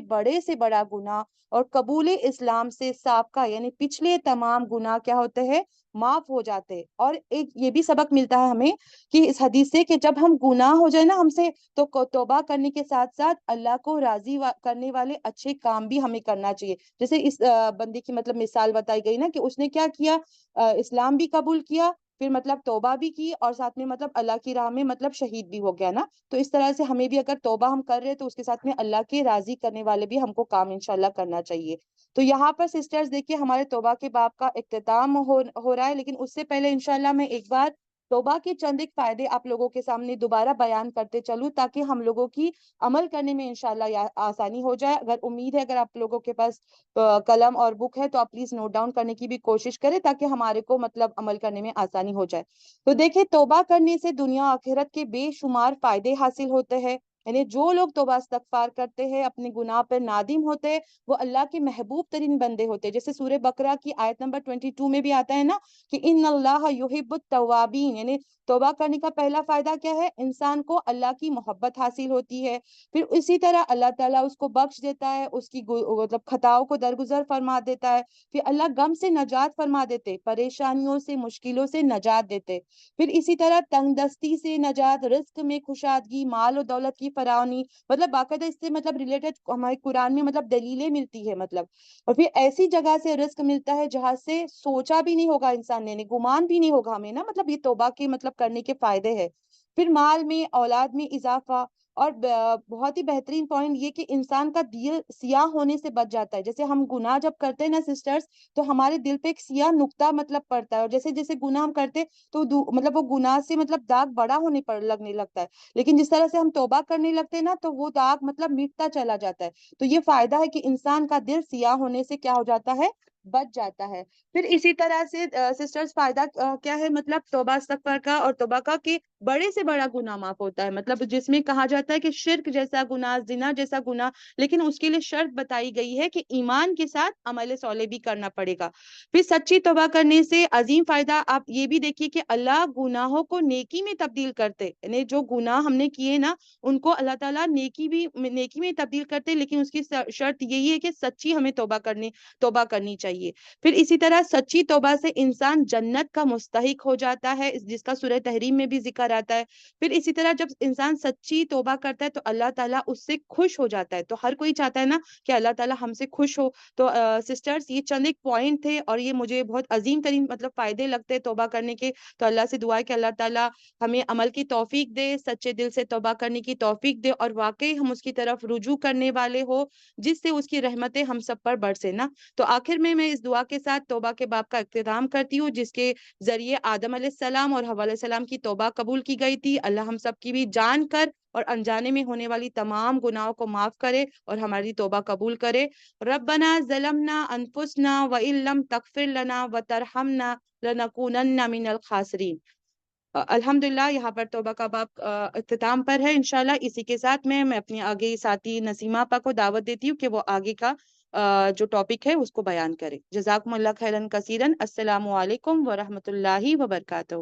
بڑا گناہ اور قبول اسلام سے سابقہ یعنی پچھلے تمام گناہ کیا ہوتے ہیں، معاف ہو جاتے ہیں۔ اور ایک یہ بھی سبق ملتا ہے ہمیں کہ اس حدیث سے کہ جب ہم گناہ ہو جائے نا ہم سے، تو توبہ کرنے کے ساتھ ساتھ اللہ کو راضی کرنے والے اچھے کام بھی ہمیں کرنا چاہیے۔ جیسے اس بندے کی مطلب مثال بتائی گئی نا کہ اس نے کیا کیا، اسلام بھی قبول کیا، پھر مطلب توبہ بھی کی، اور ساتھ میں مطلب اللہ کی راہ میں مطلب شہید بھی ہو گیا نا۔ تو اس طرح سے ہمیں بھی اگر توبہ ہم کر رہے تو اس کے ساتھ میں اللہ کے راضی کرنے والے بھی ہم کو کام انشاءاللہ کرنا چاہیے۔ تو یہاں پر سسٹرز دیکھیے ہمارے توبہ کے باب کا اختتام ہو رہا ہے، لیکن اس سے پہلے انشاءاللہ میں ایک بار توبہ کے چند ایک فائدے آپ لوگوں کے سامنے دوبارہ بیان کرتے چلوں، تاکہ ہم لوگوں کی عمل کرنے میں انشاءاللہ آسانی ہو جائے۔ اگر امید ہے اگر آپ لوگوں کے پاس قلم اور بک ہے تو آپ پلیز نوٹ ڈاؤن کرنے کی بھی کوشش کریں، تاکہ ہمارے کو مطلب عمل کرنے میں آسانی ہو جائے۔ تو دیکھیں توبہ کرنے سے دنیا آخرت کے بے شمار فائدے حاصل ہوتے ہیں۔ یعنی جو لوگ توبہ استغفار کرتے ہیں، اپنے گناہ پر نادم ہوتے ہیں، وہ اللہ کے محبوب ترین بندے ہوتے ہیں۔ جیسے سورہ بقرہ کی آیت نمبر 22 میں بھی آتا ہے نا کہ ان اللہ یحب التوابین، یعنی توبہ کرنے کا پہلا فائدہ کیا ہے، انسان کو اللہ کی محبت حاصل ہوتی ہے۔ پھر اسی طرح اللہ تعالیٰ اس کو بخش دیتا ہے، اس کی مطلب خطاؤں کو درگزر فرما دیتا ہے۔ پھر اللہ غم سے نجات فرما دیتے، پریشانیوں سے مشکلوں سے نجات دیتے۔ پھر اسی طرح تنگ دستی سے نجات، رزق میں خوشادگی، مال و دولت کی فراوانی، مطلب باقاعدہ اس سے مطلب ریلیٹڈ ہمارے قرآن میں مطلب دلیلیں ملتی ہے مطلب۔ اور پھر ایسی جگہ سے رزق ملتا ہے جہاں سے سوچا بھی نہیں ہوگا انسان نے، گمان بھی نہیں ہوگا ہمیں نا، مطلب یہ توبہ کے مطلب کرنے کے فائدے ہیں۔ پھر مال میں اولاد میں اضافہ، اور بہت ہی بہترین پوائنٹ یہ کہ انسان کا دل سیاہ ہونے سے بچ جاتا ہے۔ جیسے ہم گناہ جب کرتے ہیں نا سسٹرز، تو ہمارے دل پہ ایک سیاہ نقطہ مطلب پڑتا ہے، اور جیسے جیسے گناہ ہم کرتے تو مطلب وہ گناہ سے مطلب داغ بڑا ہونے پر لگنے لگتا ہے، لیکن جس طرح سے ہم توبہ کرنے لگتے ہیں نا تو وہ داغ مطلب مٹتا چلا جاتا ہے۔ تو یہ فائدہ ہے کہ انسان کا دل سیاہ ہونے سے کیا ہو جاتا ہے، بچ جاتا ہے۔ پھر اسی طرح سے سسٹرز فائدہ کیا ہے مطلب توبہ استغفار کا اور توبہ کا، کہ بڑے سے بڑا گناہ معاف ہوتا ہے، مطلب جس میں کہا جاتا ہے کہ شرک جیسا گناہ، زنا جیسا گناہ، لیکن اس کے لیے شرط بتائی گئی ہے کہ ایمان کے ساتھ عمل صالح بھی کرنا پڑے گا۔ پھر سچی توبہ کرنے سے عظیم فائدہ آپ یہ بھی دیکھیے کہ اللہ گناہوں کو نیکی میں تبدیل کرتے، یعنی جو گناہ ہم نے کیے نا ان کو اللہ تعالیٰ نیکی میں تبدیل کرتے، لیکن اس کی شرط یہی ہے کہ سچی ہمیں توبہ کرنی چاہیے۔ پھر اسی طرح سچی توبہ سے انسان جنت کا مستحق ہو جاتا ہے، جس کا سورہ تحریم میں بھی ذکر آتا ہے۔ پھر اسی طرح جب انسان سچی توبہ کرتا ہے تو اللہ تعالیٰ اس سے خوش ہو جاتا ہے۔ تو ہر کوئی چاہتا ہے نا کہ اللہ تعالیٰ ہم سے خوش ہو۔ تو سسٹرز یہ چند ایک پوائنٹ تھے، اور یہ مجھے بہت عظیم ترین مطلب فائدے لگتے ہیں توبہ کرنے کے۔ تو اللہ سے دعا ہے کہ اللہ تعالیٰ ہمیں عمل کی توفیق دے، سچے دل سے توبہ کرنے کی توفیق دے، اور واقعی ہم اس کی طرف رجوع کرنے والے ہو، جس سے اس کی رحمتیں ہم سب پر برسے نا۔ تو آخر میں اس دعا کے ساتھ توبہ کے باب کا اختتام کرتی ہوں، جس کے ذریعے آدم علیہ السلام اور حوا علیہ السلام کی توبہ قبول کی گئی تھی۔ اللہ ہم سب کی بھی جان کر اور انجانے میں ہونے والی تمام گناہوں کو معاف کرے اور ہماری توبہ قبول کرے۔ ربنا ظلمنا انفسنا وان لم تغفر لنا وترحمنا لنکونن من الخاسرین۔ الحمدللہ یہاں پر توبہ کا باب اختتام پر ہے۔ انشاءاللہ اسی کے ساتھ میں اپنی آگے ساتھی نسیمہ آپا کو دعوت دیتی ہوں کہ وہ آگے کا جو ٹاپک ہے اس کو بیان کرے۔ جزاکم اللہ خیرن کثیرن۔ السلام علیکم ورحمۃ اللہ وبرکاتہ۔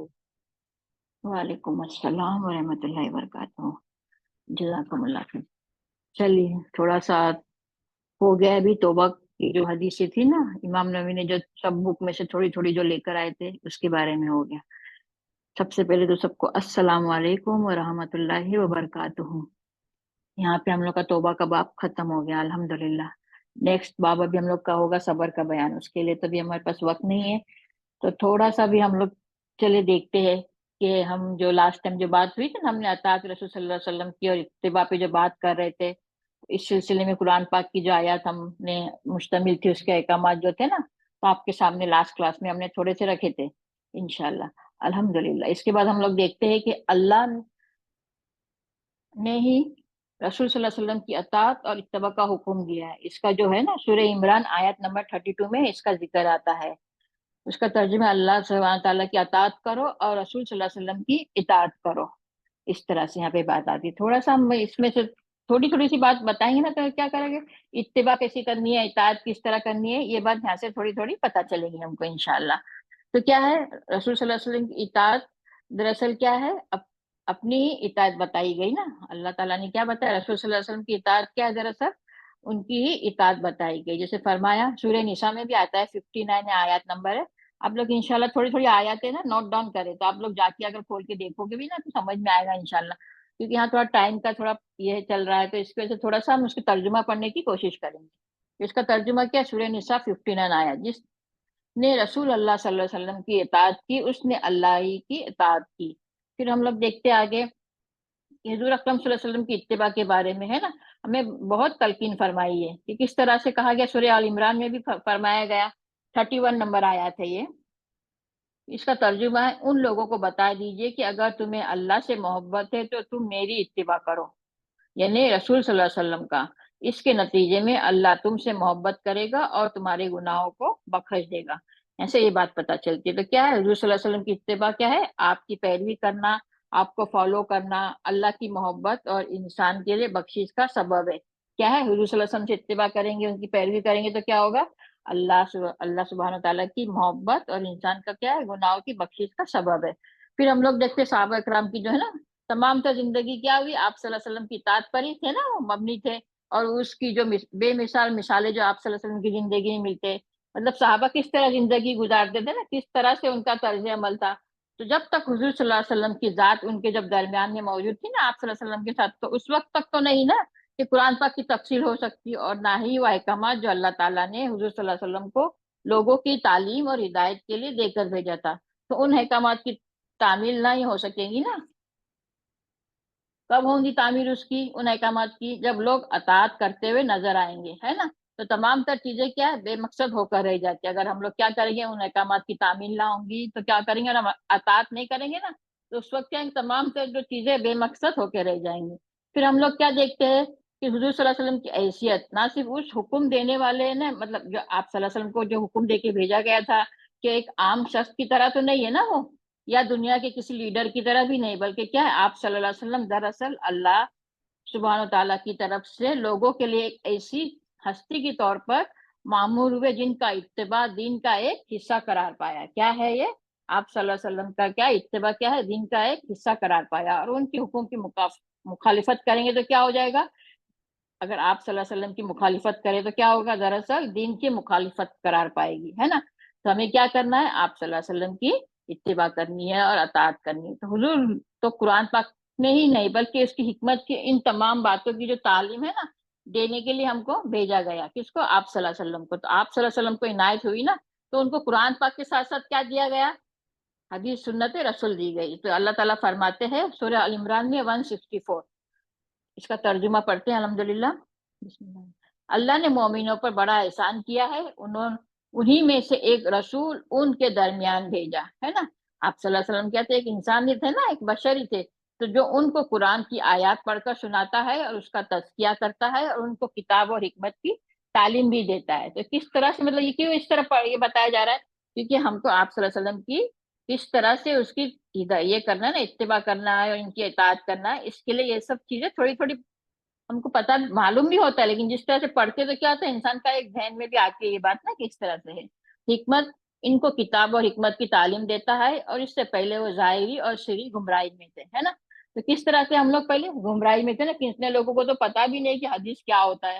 وعلیکم السلام ورحمۃ اللہ وبرکاتہ۔ جزاکم اللہ خیر۔ چلیے تھوڑا سا ہو گیا ابھی توبہ یہ جو حدیثیں تھی نا امام نووی نے جو سب بک میں سے تھوڑی تھوڑی جو لے کر آئے تھے اس کے بارے میں ہو گیا. سب سے پہلے تو سب کو السلام علیکم ورحمۃ اللہ وبرکاتہ. یہاں پہ ہم لوگ کا توبہ کا باب ختم ہو گیا الحمدللہ. نیکسٹ باب ابھی ہم لوگ کا ہوگا صبر کا بیان. اس کے لیے تو بھی ہمارے پاس وقت نہیں ہے تو تھوڑا سا بھی ہم لوگ چلے دیکھتے ہیں کہ ہم جو لاسٹ ٹائم جو بات ہوئی تھی نا ہم نے اطاعت رسول صلی اللہ علیہ وسلم کی اور اتباع پہ جو بات کر رہے تھے اس سلسلے میں قرآن پاک کی جو آیات ہم نے مشتمل تھی اس کے احکامات جو تھے نا تو آپ کے سامنے لاسٹ کلاس میں ہم نے تھوڑے سے رکھے تھے انشاءاللہ الحمدللہ. اس کے بعد ہم لوگ دیکھتے ہیں کہ اللہ نے ہی رسول صلی اللہ علیہ وسلم کی اطاعت اور اتباع کا حکم دیا ہے. اس کا جو ہے نا سورہ عمران آیت نمبر 32 میں اس کا ذکر آتا ہے. اس کا ترجمہ اللہ سبحانہ تعالیٰ کی اطاعت کرو اور رسول صلی اللہ علیہ وسلم کی اطاعت کرو. اس طرح سے یہاں پہ بات آتی ہے. تھوڑا سا ہم اس میں سے تھوڑی تھوڑی سی بات بتائیں گے نا تو کیا کریں گے اتباع کیسی کرنی ہے اطاعت کس طرح کرنی ہے یہ بات یہاں سے تھوڑی تھوڑی پتہ چلے گی ہم کو انشاءاللہ. تو کیا ہے رسول صلی اللہ علیہ وسلم کی اطاعت دراصل کیا ہے اپنی ہی اطاعت بتائی گئی نا. اللہ تعالیٰ نے کیا بتایا رسول صلی اللہ علیہ وسلم کی اطاعت کیا ہے دراصل ان کی ہی اطاعت بتائی گئی. جیسے فرمایا سورہ نساء میں بھی آتا ہے 59 آیات نمبر ہے. آپ لوگ انشاءاللہ تھوڑی تھوڑی آیاتیں نا نوٹ ڈاؤن کریں تو آپ لوگ جا کے اگر کھول کے دیکھو گے بھی نا تو سمجھ میں آئے گا انشاءاللہ. کیونکہ یہاں تھوڑا ٹائم کا تھوڑا یہ چل رہا ہے تو اس کی وجہ سے تھوڑا سا ہم اس کا ترجمہ پڑھنے کی کوشش کریں گے. اس کا ترجمہ کیا سورہ نساء 59 آیات. جس نے رسول اللہ صلی اللہ علیہ وسلم کی اطاعت کی اس نے اللہ ہی کی اطاعت کی. پھر ہم لوگ دیکھتے آگے حضور اکرم صلی اللہ علیہ وسلم کی اتباع کے بارے میں ہے نا ہمیں بہت تلقین فرمائی ہے کہ کس طرح سے کہا گیا. سورہ آل عمران میں بھی فرمایا گیا 31 نمبر آیات ہے یہ. اس کا ترجمہ ہے ان لوگوں کو بتا دیجئے کہ اگر تمہیں اللہ سے محبت ہے تو تم میری اتباع کرو یعنی رسول صلی اللہ علیہ وسلم کا. اس کے نتیجے میں اللہ تم سے محبت کرے گا اور تمہارے گناہوں کو بخش دے گا. ایسے یہ بات پتہ چلتی ہے. تو کیا ہے حضور صلی اللہ علیہ وسلم کی اتباع کیا ہے آپ کی پیروی کرنا آپ کو فالو کرنا اللہ کی محبت اور انسان کے لیے بخشش کا سبب ہے. کیا ہے حضور صلی اللہ علیہ وسلم سے اتباع کریں گے ان کی پیروی کریں گے تو کیا ہوگا اللہ سبحانہ تعالیٰ کی محبت اور انسان کا کیا ہے گناہوں کی بخشش کا سبب ہے. پھر ہم لوگ دیکھتے صحابہ اکرام کی جو ہے نا تمام تر زندگی کیا ہوئی آپ صلی اللہ علیہ وسلم کی اطاعت پر ہی تھے نا وہ مبنی تھے. اور اس کی جو بے مثال مثالیں جو آپ صلی اللہ علیہ وسلم کی زندگی میں ملتے مطلب صحابہ کس طرح زندگی گزارتے تھے نا کس طرح سے ان کا طرز عمل تھا. تو جب تک حضور صلی اللہ علیہ وسلم کی ذات ان کے جب درمیان میں موجود تھی نا آپ صلی اللہ علیہ وسلم کے ساتھ تو اس وقت تک تو نہیں نا کہ قرآن پاک کی تفصیل ہو سکتی اور نہ ہی وہ احکامات جو اللہ تعالیٰ نے حضور صلی اللہ علیہ وسلم کو لوگوں کی تعلیم اور ہدایت کے لیے دے کر بھیجا تھا. تو ان احکامات کی تعمیل نہ ہی ہو سکے گی نا. کب ہوں گی تعمیر اس کی ان احکامات کی جب لوگ اطاعت کرتے ہوئے نظر آئیں گے ہے نا. تو تمام تر چیزیں کیا ہے بے مقصد ہو کر رہ جاتی ہے. اگر ہم لوگ کیا کریں گے ان احکامات کی تعمیل نہ ہوں گی تو کیا کریں گے اور ہم اطاعت نہیں کریں گے نا تو اس وقت کیا تمام تر جو چیزیں بے مقصد ہو کے رہ جائیں گی. پھر ہم لوگ کیا دیکھتے ہیں کہ حضور صلی اللہ علیہ وسلم کی حیثیت نہ صرف اس حکم دینے والے نے مطلب جو آپ صلی اللہ علیہ وسلم کو جو حکم دے کے بھیجا گیا تھا کہ ایک عام شخص کی طرح تو نہیں ہے نا وہ یا دنیا کے کسی لیڈر کی طرح بھی نہیں بلکہ کیا ہے آپ صلی اللہ علیہ وسلم دراصل اللہ سبحانہ تعالیٰ کی طرف سے لوگوں کے لیے ایک ایسی ہستی کے طور پر معمور ہوئے جن کا اتباع دین کا ایک حصہ قرار پایا. کیا ہے یہ آپ صلی اللہ علیہ وسلم کا کیا اتباع کیا ہے دین کا ایک حصہ قرار پایا. اور ان کی حکم کی مخالفت کریں گے تو کیا ہو جائے گا اگر آپ صلی اللہ علیہ وسلم کی مخالفت کرے تو کیا ہوگا دراصل دین کی مخالفت قرار پائے گی ہے نا. تو ہمیں کیا کرنا ہے آپ صلی اللہ علیہ وسلم کی اتباع کرنی ہے اور اطاعت کرنی ہے. تو حضور تو قرآن پاک میں ہی نہیں بلکہ اس کی حکمت کی ان تمام باتوں کی جو تعلیم ہے نا دینے کے لیے ہم کو بھیجا گیا. کس کو آپ صلی اللہ علیہ وسلم کو. تو آپ صلی اللہ علیہ وسلم کو عنایت ہوئی نا تو ان کو قرآن پاک کے ساتھ ساتھ کیا دیا گیا حدیث سنت رسول دی گئی. تو اللہ تعالیٰ فرماتے ہیں سورہ ال عمران میں 164 اس کا ترجمہ پڑھتے ہیں الحمدللہ. اللہ نے مومنوں پر بڑا احسان کیا ہے انہی میں سے ایک رسول ان کے درمیان بھیجا ہے نا. آپ صلی اللہ علیہ وسلم کہتے ہیں ایک انسان ہی تھے نا ایک بشر ہی تھے تو جو ان کو قرآن کی آیات پڑھ کر سناتا ہے اور اس کا تزکیہ کرتا ہے اور ان کو کتاب اور حکمت کی تعلیم بھی دیتا ہے. تو کس طرح سے مطلب یہ کیوں اس طرح یہ بتایا جا رہا ہے کیونکہ ہم کو آپ صلی اللہ علیہ وسلم کی کس طرح سے اس کی یہ کرنا ہے نا اتباع کرنا ہے اور ان کی اطاعت کرنا ہے. اس کے لیے یہ سب چیزیں تھوڑی تھوڑی ہم کو پتہ معلوم بھی ہوتا ہے لیکن جس طرح سے پڑھتے تو کیا ہوتا ہے انسان کا ایک ذہن میں بھی آتی ہے یہ بات نا کس طرح سے ہے. حکمت ان کو کتاب اور حکمت کی تعلیم دیتا ہے اور اس سے پہلے وہ ظاہری اور سری گمراہی میں تھے ہے نا. تو کس طرح سے ہم لوگ پہلے گمراہی میں تھے نا کتنے لوگوں کو تو پتہ بھی نہیں کہ حدیث کیا ہوتا ہے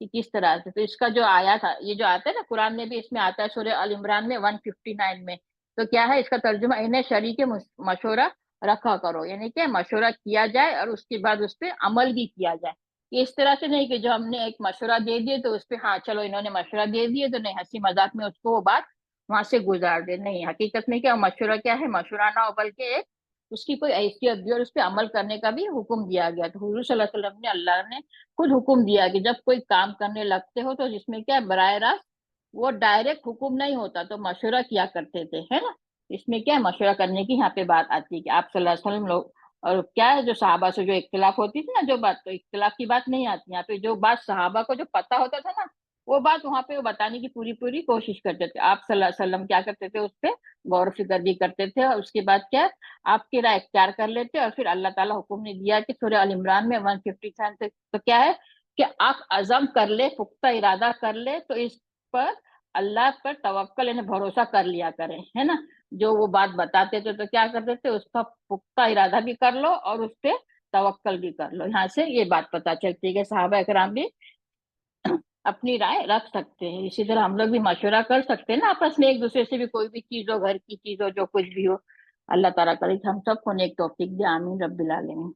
کہ کس طرح سے. تو اس کا جو آیا تھا، یہ جو آتا ہے نا قرآن میں بھی، اس میں آتا ہے سورہ ال عمران میں 159 میں. تو کیا ہے اس کا ترجمہ؟ انہیں شریک مشورہ رکھا کرو، یعنی کہ مشورہ کیا جائے اور اس کے بعد اس پہ عمل بھی کیا جائے. اس طرح سے نہیں کہ جو ہم نے ایک مشورہ دے دیے تو اس پہ ہاں چلو انہوں نے مشورہ دے دیے تو نہیں ہنسی مذاق میں اس کو وہ بات وہاں سے گزار دے. نہیں، حقیقت میں کیا مشورہ کیا ہے؟ مشورہ نہ ہو بلکہ ایک اس کی کوئی حیثیت دی اور اس پہ عمل کرنے کا بھی حکم دیا گیا. تو حضور صلی اللہ علیہ وسلم نے، اللہ نے خود حکم دیا کہ جب کوئی کام کرنے لگتے ہو تو جس میں کیا براہ راست وہ ڈائریکٹ حکم نہیں ہوتا تو مشورہ کیا کرتے تھے، ہے نا. اس میں کیا مشورہ کرنے کی یہاں پہ بات آتی ہے کہ آپ صلی اللہ علیہ وسلم لوگ، اور کیا ہے جو صحابہ سے جو اختلاف ہوتی تھی نا، جو بات، تو اختلاف کی بات نہیں آتی یہاں پہ. جو بات صحابہ کو جو پتہ ہوتا تھا نا وہ بات وہاں پہ وہ بتانے کی پوری کوشش کرتے تھے. آپ صلی اللہ علیہ وسلم کیا کرتے تھے؟ اس پہ غور و فکر بھی کرتے تھے اور اس کے بعد کیا آپ کی رائے اختیار کر لیتے. اور پھر اللہ تعالیٰ حکم نے دیا کہ سورہ ال عمران میں 157 سے تو کیا ہے کہ آپ عزم کر لے، پختہ ارادہ کر لے تو اس پر اللہ پر توکل یعنی بھروسہ کر لیا کریں، ہے نا. جو وہ بات بتاتے تھے تو کیا کرتے تھے؟ اس کا پختہ ارادہ بھی کر لو اور اس پہ توکل بھی کر لو. یہاں سے یہ بات پتہ چلتی ہے کہ صحابہ اکرام بھی اپنی رائے رکھ سکتے ہیں. اسی طرح ہم لوگ بھی مشورہ کر سکتے ہیں نا آپس میں، ایک دوسرے سے بھی کوئی بھی چیز ہو، گھر کی چیز ہو، جو کچھ بھی ہو. اللہ تعالیٰ کرے کہ ہم سب کو نیک توفیق دے، آمین رب العالمین.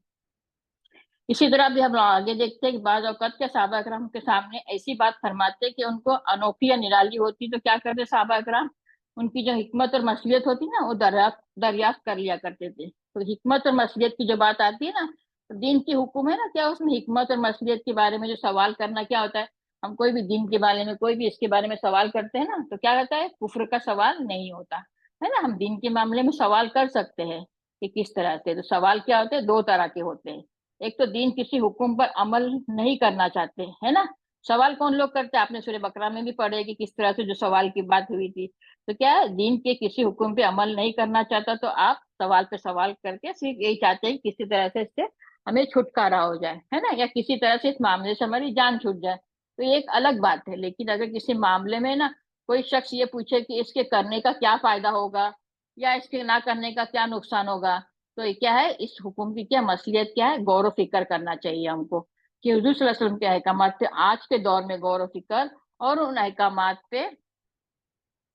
اسی طرح بھی ہم آگے دیکھتے ہیں کہ بعض اوقات کے صحابہ اکرام کے سامنے ایسی بات فرماتے کہ ان کو انوکھی یا نرالی ہوتی تو کیا کرتے صحابہ اکرام؟ ان کی جو حکمت اور مصلیحت ہوتی نا وہ دریافت کر لیا کرتے تھے. تو حکمت اور مصلیحت کی جو بات آتی ہے نا، دین کی حکم ہے نا، کیا اس میں حکمت اور مصلیحت کے بارے میں جو سوال کرنا کیا ہوتا ہے؟ ہم کوئی بھی دین کے بارے میں، کوئی بھی اس کے بارے میں سوال کرتے ہیں نا تو کیا ہوتا ہے؟ کفر کا سوال نہیں ہوتا ہے نا. ہم دین کے معاملے میں سوال کر سکتے ہیں کہ کس طرح سے. تو سوال کیا ہوتے ہیں؟ دو طرح کے ہوتے ہیں. ایک تو دین کسی حکم پر عمل نہیں کرنا چاہتے، ہے نا. سوال کون لوگ کرتے ہیں؟ آپ نے سورہ بقرہ میں بھی پڑھے کہ کس طرح سے جو سوال کی بات ہوئی تھی. تو کیا ہے؟ دین کے کسی حکم پہ عمل نہیں کرنا چاہتا تو آپ سوال پہ سوال کر کے صرف یہی چاہتے ہیں کہ کسی طرح سے اس سے ہمیں چھٹکارا ہو جائے، ہے نا، یا کسی طرح سے اس معاملے سے ہماری جان چھوٹ جائے. تو یہ ایک الگ بات ہے. لیکن اگر کسی معاملے میں نا کوئی شخص یہ پوچھے کہ اس کے کرنے کا کیا فائدہ ہوگا یا اس کے نہ کرنے کا کیا نقصان ہوگا، تو یہ کیا ہے؟ اس حکم کی کیا مصلیحت کیا ہے؟ غور و فکر کرنا چاہیے ہم کو کہ حضور صلی اللہ علیہ وسلم کے احکامات پہ آج کے دور میں غور و فکر اور ان احکامات پہ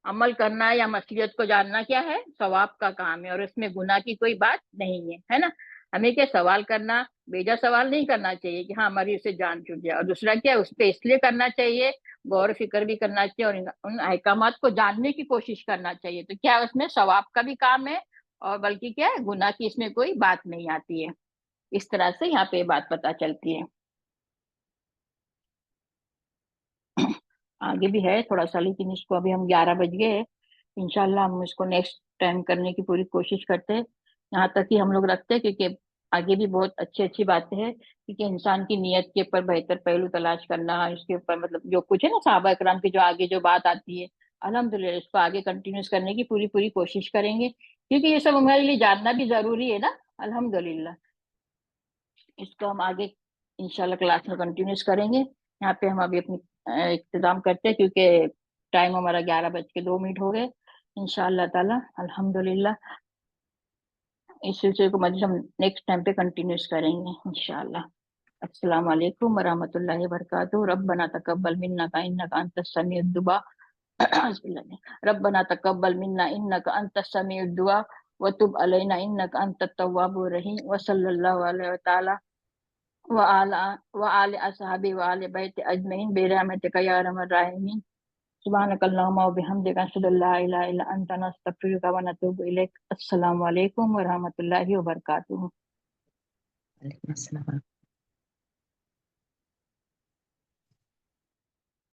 عمل کرنا یا مصلیحت کو جاننا کیا ہے؟ ثواب کا کام ہے اور اس میں گناہ کی کوئی بات نہیں ہے نا. ہمیں کیا سوال کرنا، بیجا سوال نہیں کرنا چاہیے کہ ہاں ہماری اسے جان چھوٹ جائے. اور دوسرا کیا اس پہ اس لیے کرنا چاہیے، غور و فکر بھی کرنا چاہیے اور ان احکامات کو جاننے کی کوشش کرنا چاہیے. تو کیا اس میں ثواب کا بھی کام ہے اور بلکہ کیا ہے گناہ کی اس میں کوئی بات نہیں آتی ہے. اس طرح سے یہاں پہ بات پتہ چلتی ہے. آگے بھی ہے تھوڑا سا لیکن اس کو ابھی ہم 11 بج گئے، انشاءاللہ ہم اس کو نیکسٹ ٹائم کرنے کی پوری کوشش کرتے ہیں. یہاں تک ہی ہم لوگ رکھتے ہیں کیونکہ آگے بھی بہت اچھی باتیں ہیں کیونکہ انسان کی نیت کے اوپر بہتر پہلو تلاش کرنا، اس کے اوپر مطلب جو کچھ ہے نا صحابہ اکرام کی جو آگے جو بات آتی ہے الحمدللہ اس کو آگے کنٹینیوس کرنے کی پوری کوشش کریں گے کیونکہ یہ سب ہمارے لیے جاننا بھی ضروری ہے نا. الحمدللہ اس کو ہم آگے انشاءاللہ کلاس میں کنٹینیوس کریں گے. یہاں پہ ہم ابھی اپنی اختتام کرتے ہیں کیونکہ ٹائم ہمارا 11:02 ہو گئے. انشاءاللہ تعالی الحمدللہ اس سلسلے کو مزید ہم نیکسٹ ٹائم پہ کنٹینیوس کریں گے انشاءاللہ. السلام علیکم ورحمۃ اللہ وبرکاتہ. ربنا تقبل منا انک انت السمیع الدعاء ربنا تقبل منا انک انت السمیع الدعاء وتب علینا انک انت التواب الرحیم وصلی اللہ علیہ تعالی وآل اصحاب وآل بیت اجمعین برحمتک یا ارحم الراحمین. سبحانک اللہم وبحمدک اشہد ان لا الہ الا انت نستغفرک ونتوب الیک. السلام علیکم ورحمۃ اللہ وبرکاتہ. وعلیکم السلام.